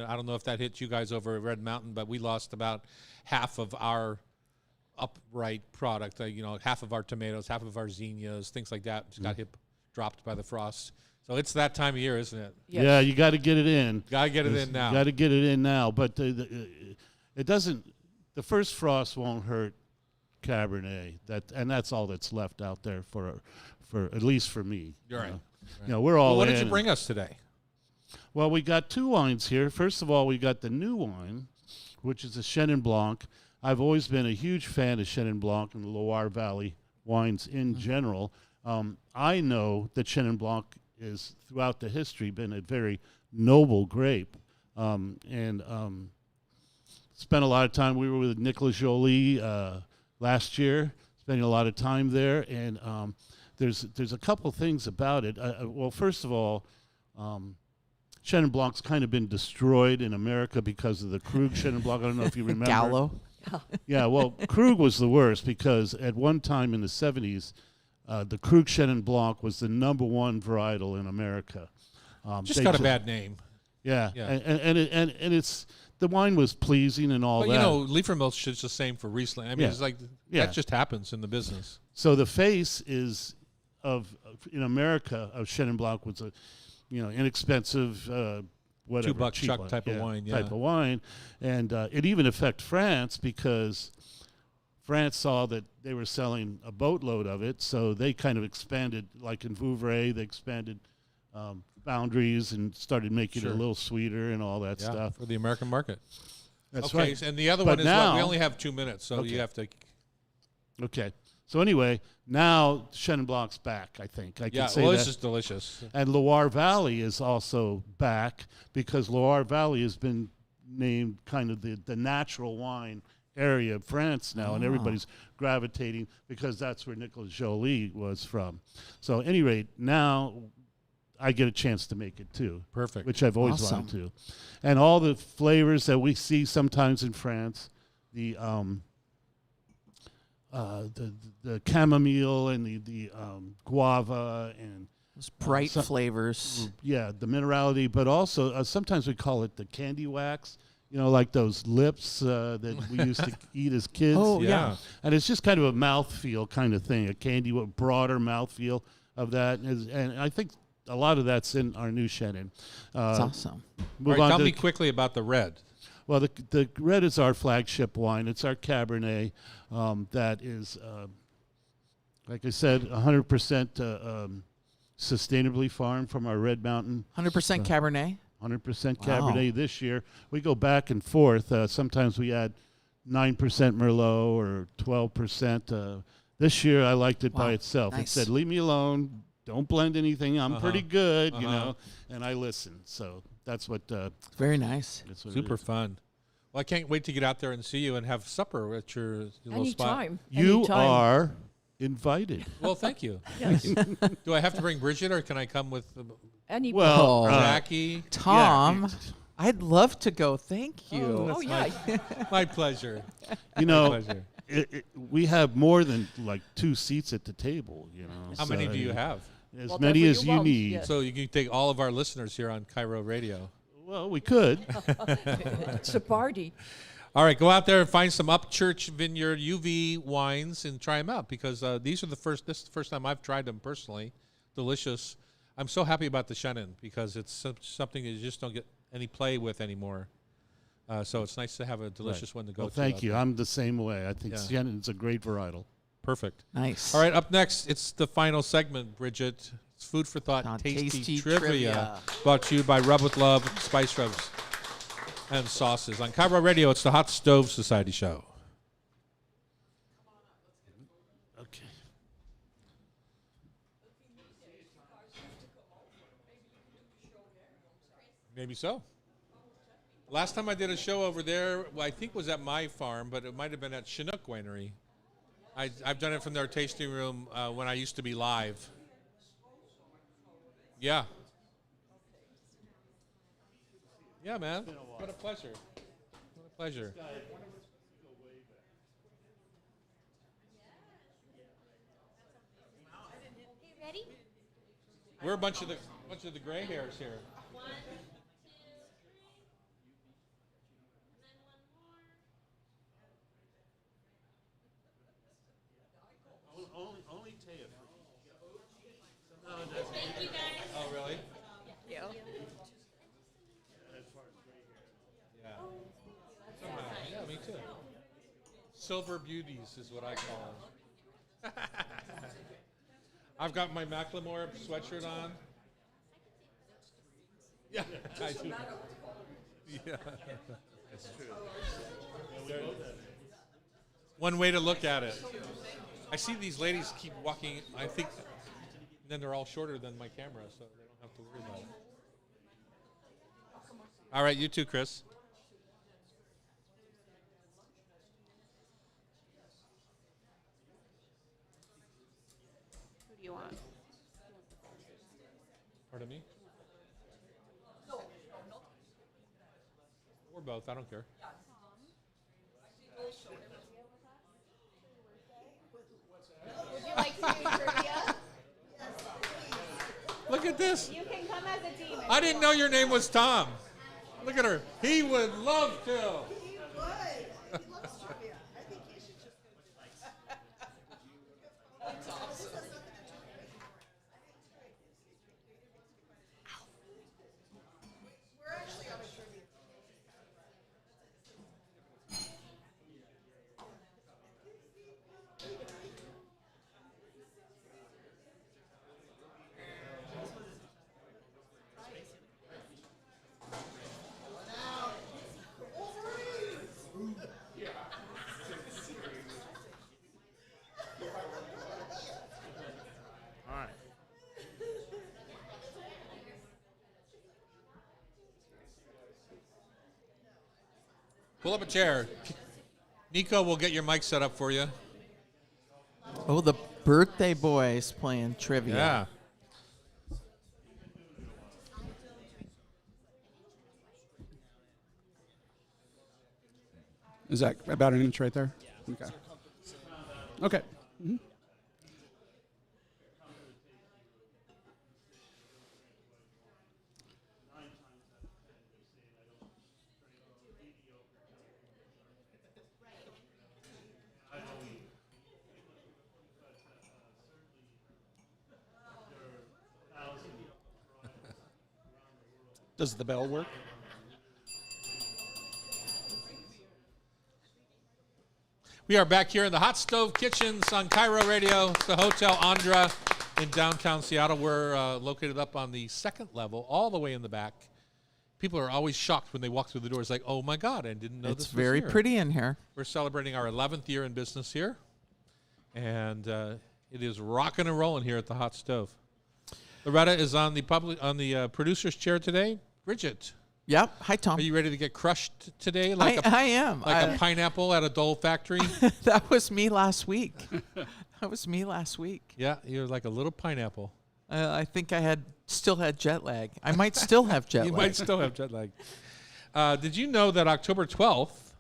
I don't know if that hit you guys over at Red Mountain, but we lost about half of our upright product. Half of our tomatoes, half of our zinnias, things like that just got dropped by the frost. So it's that time of year, isn't it? Yes. Yeah, you got to get it in. Got to get it in now. Got to get it in now. But it doesn't. The first frost won't hurt Cabernet. That's all that's left out there for at least for me. You're right. You know, we're all. Well, what did in. you bring us today? Well, we got 2 wines here. First of all, we got the new wine, which is a Chenin Blanc. I've always been a huge fan of Chenin Blanc and the Loire Valley wines in general. I know that Chenin Blanc is, throughout the history, been a very noble grape. And spent a lot of time. We were with Nicolas Joly last year, spending a lot of time there. And there's a couple things about it. Well, first of all, Chenin Blanc's kind of been destroyed in America because of the Krug Chenin Blanc. I don't know if you remember. Gallo. Yeah, well, Krug was the worst because at one time in the 70s, the Krug Chenin Blanc was the #1 varietal in America. Just got a bad name. Yeah, Yeah. And it's the wine was pleasing and all But, that. Liefermilch is the same for Riesling. I mean, Yeah. it's like Yeah. that just happens in the business. So the face is in America of Chenin Blanc was a inexpensive whatever $2 cheap chuck type of wine, type of wine, and it even affected France because France saw that they were selling a boatload of it, so they kind of expanded, like in Vouvray, they expanded boundaries and started making it a little sweeter and all that stuff. For the American market. That's okay, right. and the other But one is what? We now- only have 2 minutes, so Okay. you have to. Okay. So anyway, now Chenin Blanc's back, I think. I Yeah, can say well, that. this is delicious. And Loire Valley is also back because Loire Valley has been named kind of the natural wine area of France now, and everybody's gravitating because that's where Nicolas Joly was from. So at any rate, now I get a chance to make it too. Perfect. Which I've always Awesome. wanted to. And all the flavors that we see sometimes in France, the chamomile and the guava and Those bright flavors. Yeah, the minerality, but also sometimes we call it the candy wax. You know, like those lips that we used to eat as kids. Oh, yeah. And it's just kind of a mouthfeel kind of thing, a candy, broader mouthfeel of that. And I think a lot of that's in our new Shannon. That's awesome. All Move right, on tell to me the- quickly about the red. Well, the red is our flagship wine. It's our Cabernet that is, like I said, 100% sustainably farmed from our Red Mountain. 100% Cabernet. 100% Wow. Cabernet this year. We go back and forth. Sometimes we add 9% Merlot or 12%. This year I liked it by Wow, itself. It nice. said, leave me alone. Don't blend anything. I'm pretty good, you know. And I listened. So that's what. Very nice. That's what it Super is. fun. Well, I can't wait to get out there and see you and have supper at your little spot. Anytime. You anytime. are invited. Well, thank you. Yes. Do I have to bring Bridget, or can I come with Any Well, Oh. Jackie? Tom, I'd love to go. Thank you. Oh, yeah. My pleasure. You know, pleasure. we have more than like 2 seats at the table, you know. How many do you have? As Whatever many you as you want, need. yes. So you can take all of our listeners here on Cairo Radio. Well, we could. It's a party. All right, go out there and find some Upchurch Vineyard UV wines and try them out, because these are this is the first time I've tried them personally. Delicious. I'm so happy about the Shannon because it's something that you just don't get any play with anymore. So it's nice to have a delicious one to go Well, to. thank out you. there. I'm the same way. I think Yeah. Shannon's a great varietal. Perfect. Nice. All right, up next, it's the final segment, Bridget. It's Food for Thought, tasty, Tasty trivia, Trivia. brought to you by Rub with Love, Spice Rubs, and Sauces. On Cairo Radio, it's the Hot Stove Society Show. Okay. Maybe so. Last time I did a show over there, well, I think was at my farm, but it might have been at Chinook Winery. I've done it from their tasting room when I used to be live. Yeah. Yeah, man. What a pleasure. What a pleasure. Ready? We're a bunch of the gray hairs here. Only Taya. Oh, really? Yeah. Yeah, me too. Silver beauties is what I call them. I've got my Macklemore sweatshirt on. Yeah, I do. Yeah, that's true. One way to look at it. I see these ladies keep walking, I think, and then they're all shorter than my camera, so they don't have to worry about it. All right, you too, Chris. Who do you want? Pardon me? Or both, I don't care. Would you like to do trivia? Look at this. You can come as a team. I didn't know your name was Tom. Look at her. He would love to. Pull up a chair. Nico will get your mic set up for you. Oh, the birthday boys playing trivia. Yeah. Is that about an inch right there? Okay. Okay. Does the bell work? We are back here in the Hot Stove Kitchens on Cairo Radio. It's the Hotel Andra in downtown Seattle. We're located up on the second level, all the way in the back. People are always shocked when they walk through the doors, like, "Oh my God, I didn't know It's this was very here." pretty in here. We're celebrating our 11th year in business here, and it is rocking and rolling here at the Hot Stove. Loretta is on the producer's chair today. Bridget, Yep. Hi, Tom. are you ready to get crushed today, I am. like a pineapple at a Dole factory? That was me last week. That was me last week. Yeah, you're like a little pineapple. I think I still had jet lag. I might still have jet You lag. might still have jet lag. Did you know that October 12th,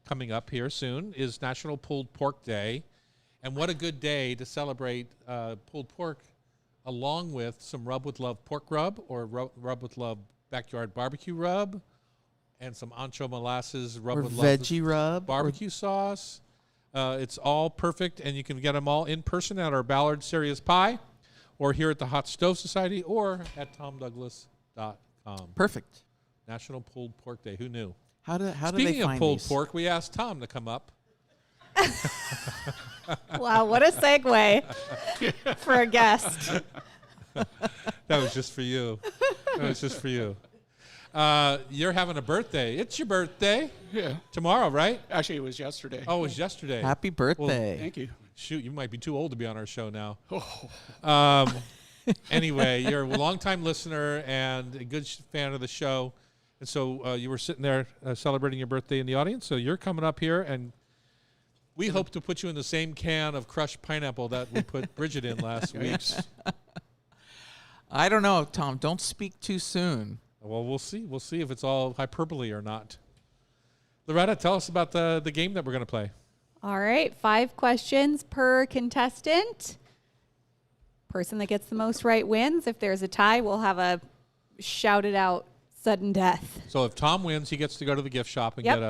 coming up here soon, is National Pulled Pork Day? And what a good day to celebrate pulled pork along with some Rub with Love pork rub or Rub with Love backyard barbecue rub and some ancho molasses Rub Or with Love veggie rub. barbecue sauce. It's all perfect, and you can get them all in person at our Ballard Serious Pie or here at the Hot Stove Society or at tomdouglas.com. Perfect. National Pulled Pork Day. Who knew? How do they Speaking of find pulled these? pork, we asked Tom to come up. Wow, what a segue for a guest. That was just for you. That was just for you. You're having a birthday. It's your birthday. Yeah. Tomorrow, right? Actually, it was yesterday. Oh, it was yesterday. Happy birthday. Thank you. Shoot, you might be too old to be on our show now. Oh. Anyway, you're a longtime listener and a good fan of the show. And so you were sitting there celebrating your birthday in the audience. So you're coming up here, and we hope to put you in the same can of crushed pineapple that we put Bridget in last week. I don't know, Tom. Don't speak too soon. Well, we'll see. We'll see if it's all hyperbole or not. Loretta, tell us about the game that we're going to play. All right, 5 questions per contestant. Person that gets the most right wins. If there's a tie, we'll have a shouted out sudden death. So if Tom wins, he gets to go to the gift shop and Yep. get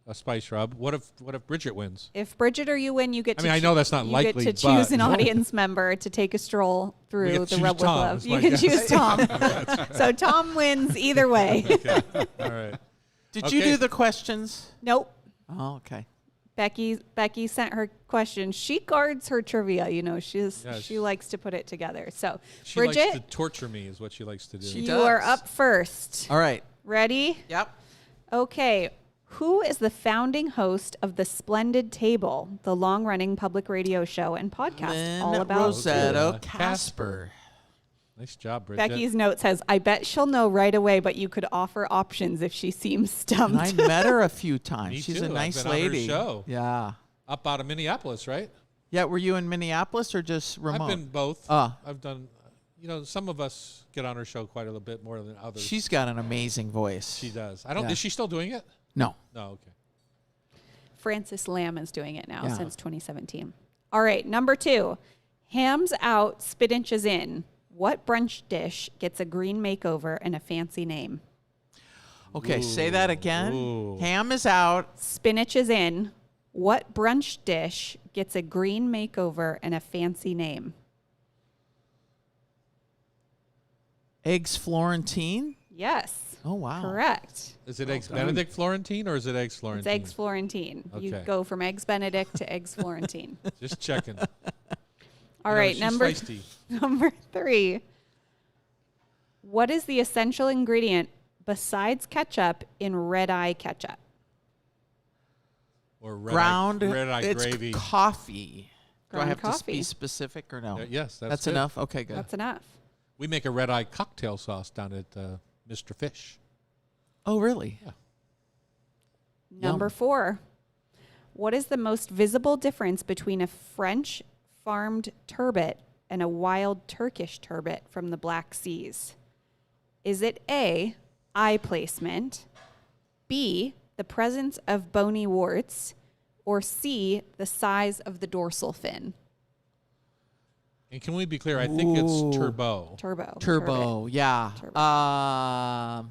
a spice rub. What if Bridget wins? If Bridget or you win, you get I to mean, I know that's not you likely, get to but- choose an audience member to take a stroll We through get the to choose Rub with Tom, Love. is You my can guess. choose Tom. So Tom wins either way. Okay. All right. Did you Okay. do the questions? Nope. Oh, okay. Becky sent her questions. She guards her trivia. You know, she Yes. likes to put it together. So She Bridget, likes to torture me is what she likes to do. She you does. are up first. All right. Ready? Yep. Okay. Who is the founding host of The Splendid Table, the long-running public radio show and podcast Lynn all about Rossetto food? Casper. Nice job, Bridget. Becky's note says, I bet she'll know right away, but you could offer options if she seems stumped. I met her a few times. Me She's too. a I've nice been on her lady. show. Yeah. Up out of Minneapolis, right? Yeah. Were you in Minneapolis or just remote? I've been both. Ah. I've done, some of us get on her show quite a little bit more than others. She's got an amazing voice. She does. I don't. Yeah. Is she still doing it? No. No. Okay. Francis Lamb is doing it now Yeah. since 2017. All right, number 2. Hams out, spit inches in. What brunch dish gets a green makeover and a fancy name? Okay. Say that again. Ooh. Ham is out. Spinach is in. What brunch dish gets a green makeover and a fancy name? Eggs Florentine. Yes. Oh, wow. Correct. Is it Eggs Benedict Florentine or is it Eggs Florentine? It's Eggs Florentine. You Okay. go from Eggs Benedict to Eggs Florentine. Just checking. All right, she's number feisty. number 3. What is the essential ingredient besides ketchup in red eye ketchup? Or red Ground. red eye It's gravy. coffee. Do I Ground have to coffee. be specific or no? Yes, That's good. enough. Okay, good. That's enough. We make a red eye cocktail sauce down at Mr. Fish. Oh, really? Yeah. Number 4. What is the most visible difference between a French farmed turbot and a wild Turkish turbot from the Black Seas? Is it A, eye placement, B, the presence of bony warts, or C, the size of the dorsal fin? And can we be clear? I think it's Ooh. turbo. Turbo. Turbo. Yeah. Turbot.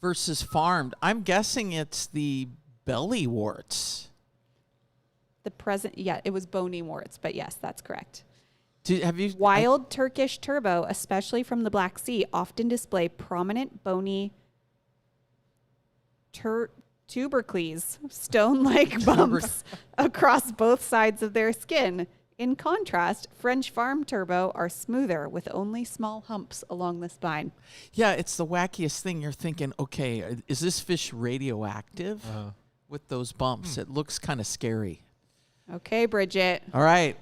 Versus farmed. I'm guessing it's the belly warts. The present, yeah, it was bony warts, but yes, that's correct. Have you Wild Turkish turbo, especially from the Black Sea, often display prominent bony tubercles, stone-like bumps across both sides of their skin. In contrast, French farm turbo are smoother with only small humps along the spine. Yeah, it's the wackiest thing. You're thinking, okay, is this fish radioactive with those bumps? It looks kind of scary. Okay, Bridget. All right.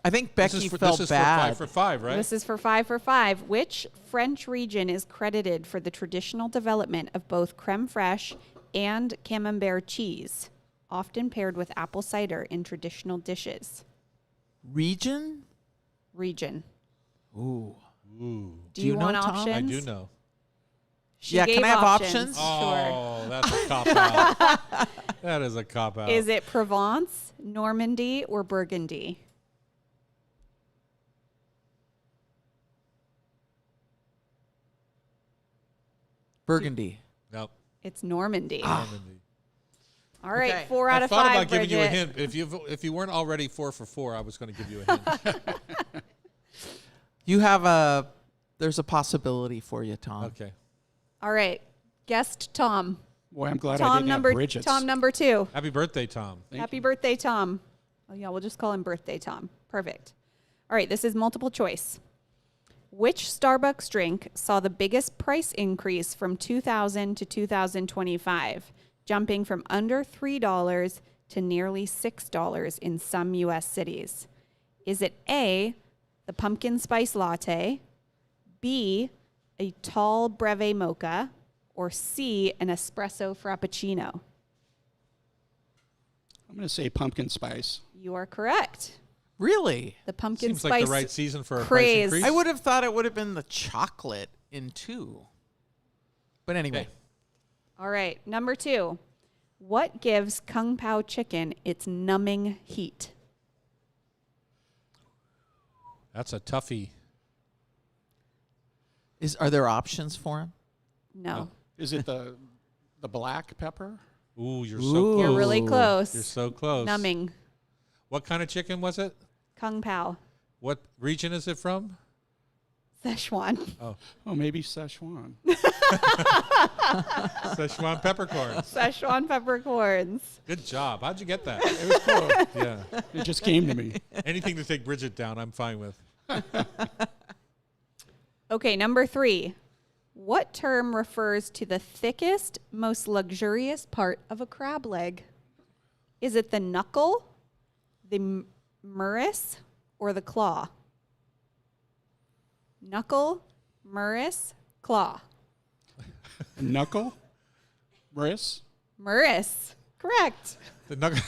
I think Becky felt this is bad. for 5 for 5, right? This is for 5 for 5. Which French region is credited for the traditional development of both creme fraiche and camembert cheese, often paired with apple cider in traditional dishes? Region? Region. Ooh. Do you want know, Tom? options? I do know. She Yeah, gave can I have options? Sure. Oh, that's a cop out. That is a cop out. Is it Provence, Normandy, or Burgundy? Burgundy. Nope. It's Normandy. Normandy. All right, Okay. 4 out I of thought 5. about giving you a Bridget. hint. If you weren't already 4 for 4, I was going to give you a hint. You have there's a possibility for you, Tom. Okay. All right, guest Tom. Boy, I'm glad I Tom didn't number have Bridget's. Tom number 2. Happy birthday, Tom. Happy birthday, Tom. Oh yeah, we'll just call him birthday Tom. Perfect. All right, this is multiple choice. Which Starbucks drink saw the biggest price increase from 2000 to 2025, jumping from under $3 to nearly $6 in some U.S. cities? Is it A, the pumpkin spice latte, B, a tall breve mocha, or C, an espresso frappuccino? I'm going to say pumpkin spice. You are correct. Really? The pumpkin Seems spice like the right season for a craze. price increase. I would have thought it would have been the chocolate in 2. But anyway. Okay. All right, number 2. What gives Kung Pao chicken its numbing heat? That's a toughie. Are there options for him? No. Is it the black pepper? Ooh, you're Ooh. so close. You're really close. You're so close. Numbing. What kind of chicken was it? Kung Pao. What region is it from? Szechuan. Oh, maybe Szechuan. Szechuan peppercorns. Szechuan peppercorns. Good job. How'd you get that? It was cool. Yeah. It just came to me. Anything to take Bridget down, I'm fine with. Okay, number 3. What term refers to the thickest, most luxurious part of a crab leg? Is it the knuckle, the muris, or the claw? Knuckle, muris, claw. Knuckle? Maris? Muris. Correct. The nugget.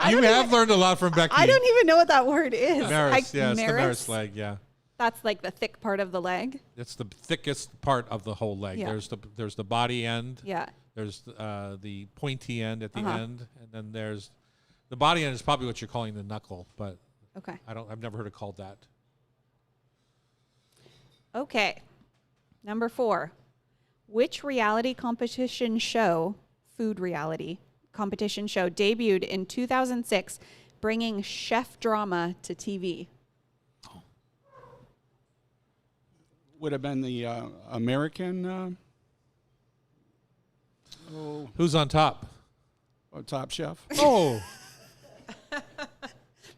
You have learned a lot from Becky. I don't even know what that word is. Maris, yeah, it's the Maris? Maris leg, yeah. That's like the thick part of the leg. It's the thickest part of the whole leg. Yeah. There's the body end. Yeah. There's the pointy end at the Uh-huh. end, and then there's the body end is probably what you're calling the knuckle, but Okay. I've never heard it called that. Okay. Number 4. Which reality competition show, food reality competition show, debuted in 2006, bringing chef drama to TV? Would have been the American Who's on top? Top Chef. Oh,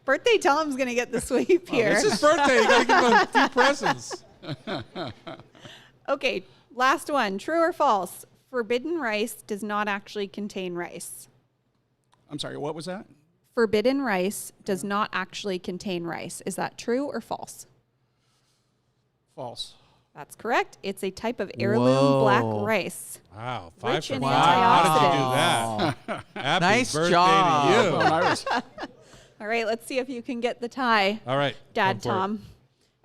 Birthday Tom's going to get the sweep here. it's his birthday. You got to give him a few presents. Okay, last one. True or false? Forbidden rice does not actually contain rice. I'm sorry, what was that? Forbidden rice does not actually contain rice. Is that true or false? False. That's correct. It's a type of heirloom black Whoa. rice. Wow, 5 Rich for in 5. How did you do antioxidants. that? Happy Nice birthday job. to you. Well, I was, All right, let's see if you can get the tie, All right, Dad go for it. Tom.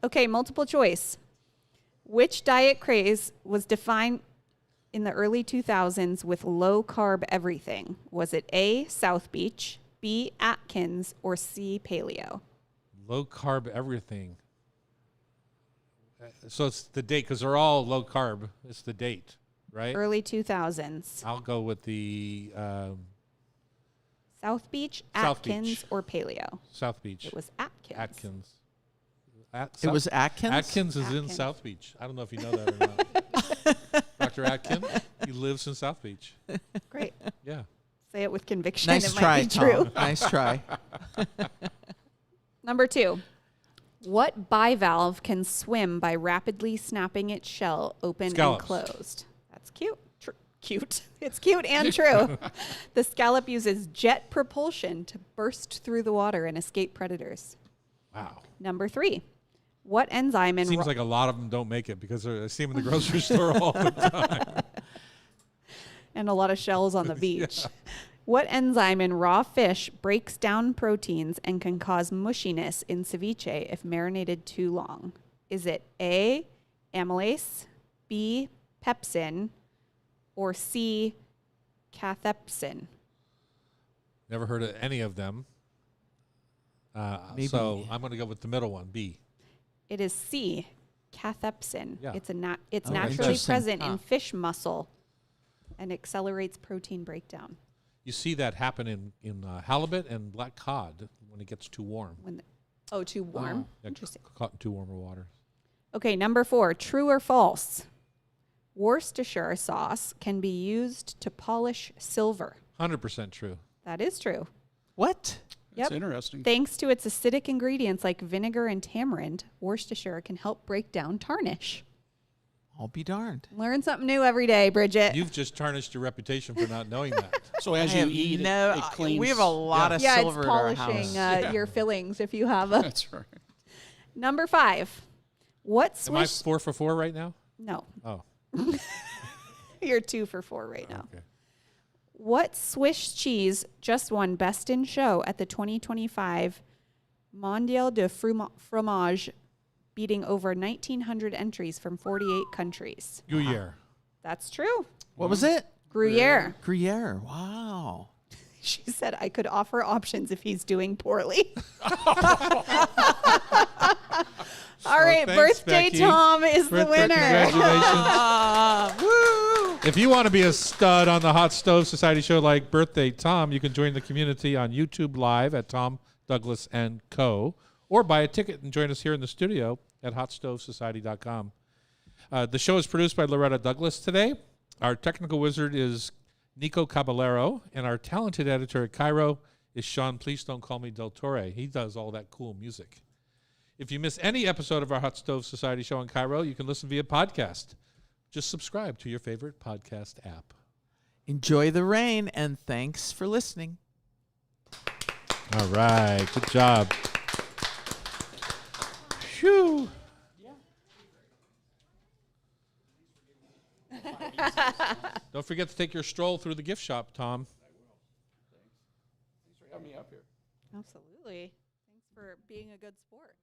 Okay, multiple choice. Which diet craze was defined in the early 2000s with low carb everything? Was it A, South Beach, B, Atkins, or C, paleo? Low carb everything. So it's the date because they're all low carb. It's the date, right? Early 2000s. I'll go with the South Beach, South Atkins, Beach. or paleo? South Beach. It was Atkins. Atkins. It was Atkins? Atkins is in Atkins. South Beach. I don't know if you know that or not. Dr. Atkins, he lives in South Beach. Great. Yeah. Say it with conviction. Nice it try, might be true. Tom. Nice try. Number 2. What bivalve can swim by rapidly snapping its shell open Scallops. and closed? That's cute. Cute. It's cute and true. The scallop uses jet propulsion to burst through the water and escape predators. Wow. Number 3. What enzyme in Seems like a lot of them don't make it because I see them in the grocery store all the time. and a lot of shells on the beach. What enzyme in raw fish breaks down proteins and can cause mushiness in ceviche if marinated too long? Is it A, amylase, B, pepsin, or C, cathepsin? Never heard of any of them. Maybe. So I'm going to go with the middle one, B. It is C, cathepsin. Yeah. It's Oh, naturally interesting. present Huh. in fish muscle and accelerates protein breakdown. You see that happen in halibut and black cod when it gets too warm. Too warm. Yeah, Interesting. caught in too warm of water. Okay, number 4, true or false? Worcestershire sauce can be used to polish silver. 100% true. That is true. What? That's Yep. interesting. Thanks to its acidic ingredients like vinegar and tamarind, Worcestershire can help break down tarnish. I'll be darned. Learn something new every day, Bridget. You've just tarnished your reputation for not knowing that. So as I you have eat, no- it cleans. we have a lot of yeah, silver it's at our polishing house. your fillings if you have a. That's right. Number 5. What Am I Swiss? 4 for 4 right now? No, Oh, you're 2 for 4 right now. okay. What Swiss cheese just won Best in Show at the 2025 Mondial de Fromage, beating over 1,900 entries from 48 countries? Gruyere. That's true. What was it? Gruyere. Gruyere. Wow. She said I could offer options if he's doing poorly. All right, thanks, birthday Becky. Tom is the Birthday winner. Congratulations. Woo! If you want to be a stud on the Hot Stove Society show like Birthday Tom, you can join the community on YouTube Live at Tom Douglas and Co. Or buy a ticket and join us here in the studio at hotstovesociety.com. The show is produced by Loretta Douglas today. Our technical wizard is Nico Caballero, and our talented editor at Cairo is Sean Please Don't Call Me Del Torre. He does all that cool music. If you miss any episode of our Hot Stove Society show in Cairo, you can listen via podcast. Just subscribe to your favorite podcast app. Enjoy the rain, and thanks for listening. All right. Good job. Phew. Don't forget to take your stroll through the gift shop, Tom. Thanks for having me up here. Absolutely. Thanks for being a good sport.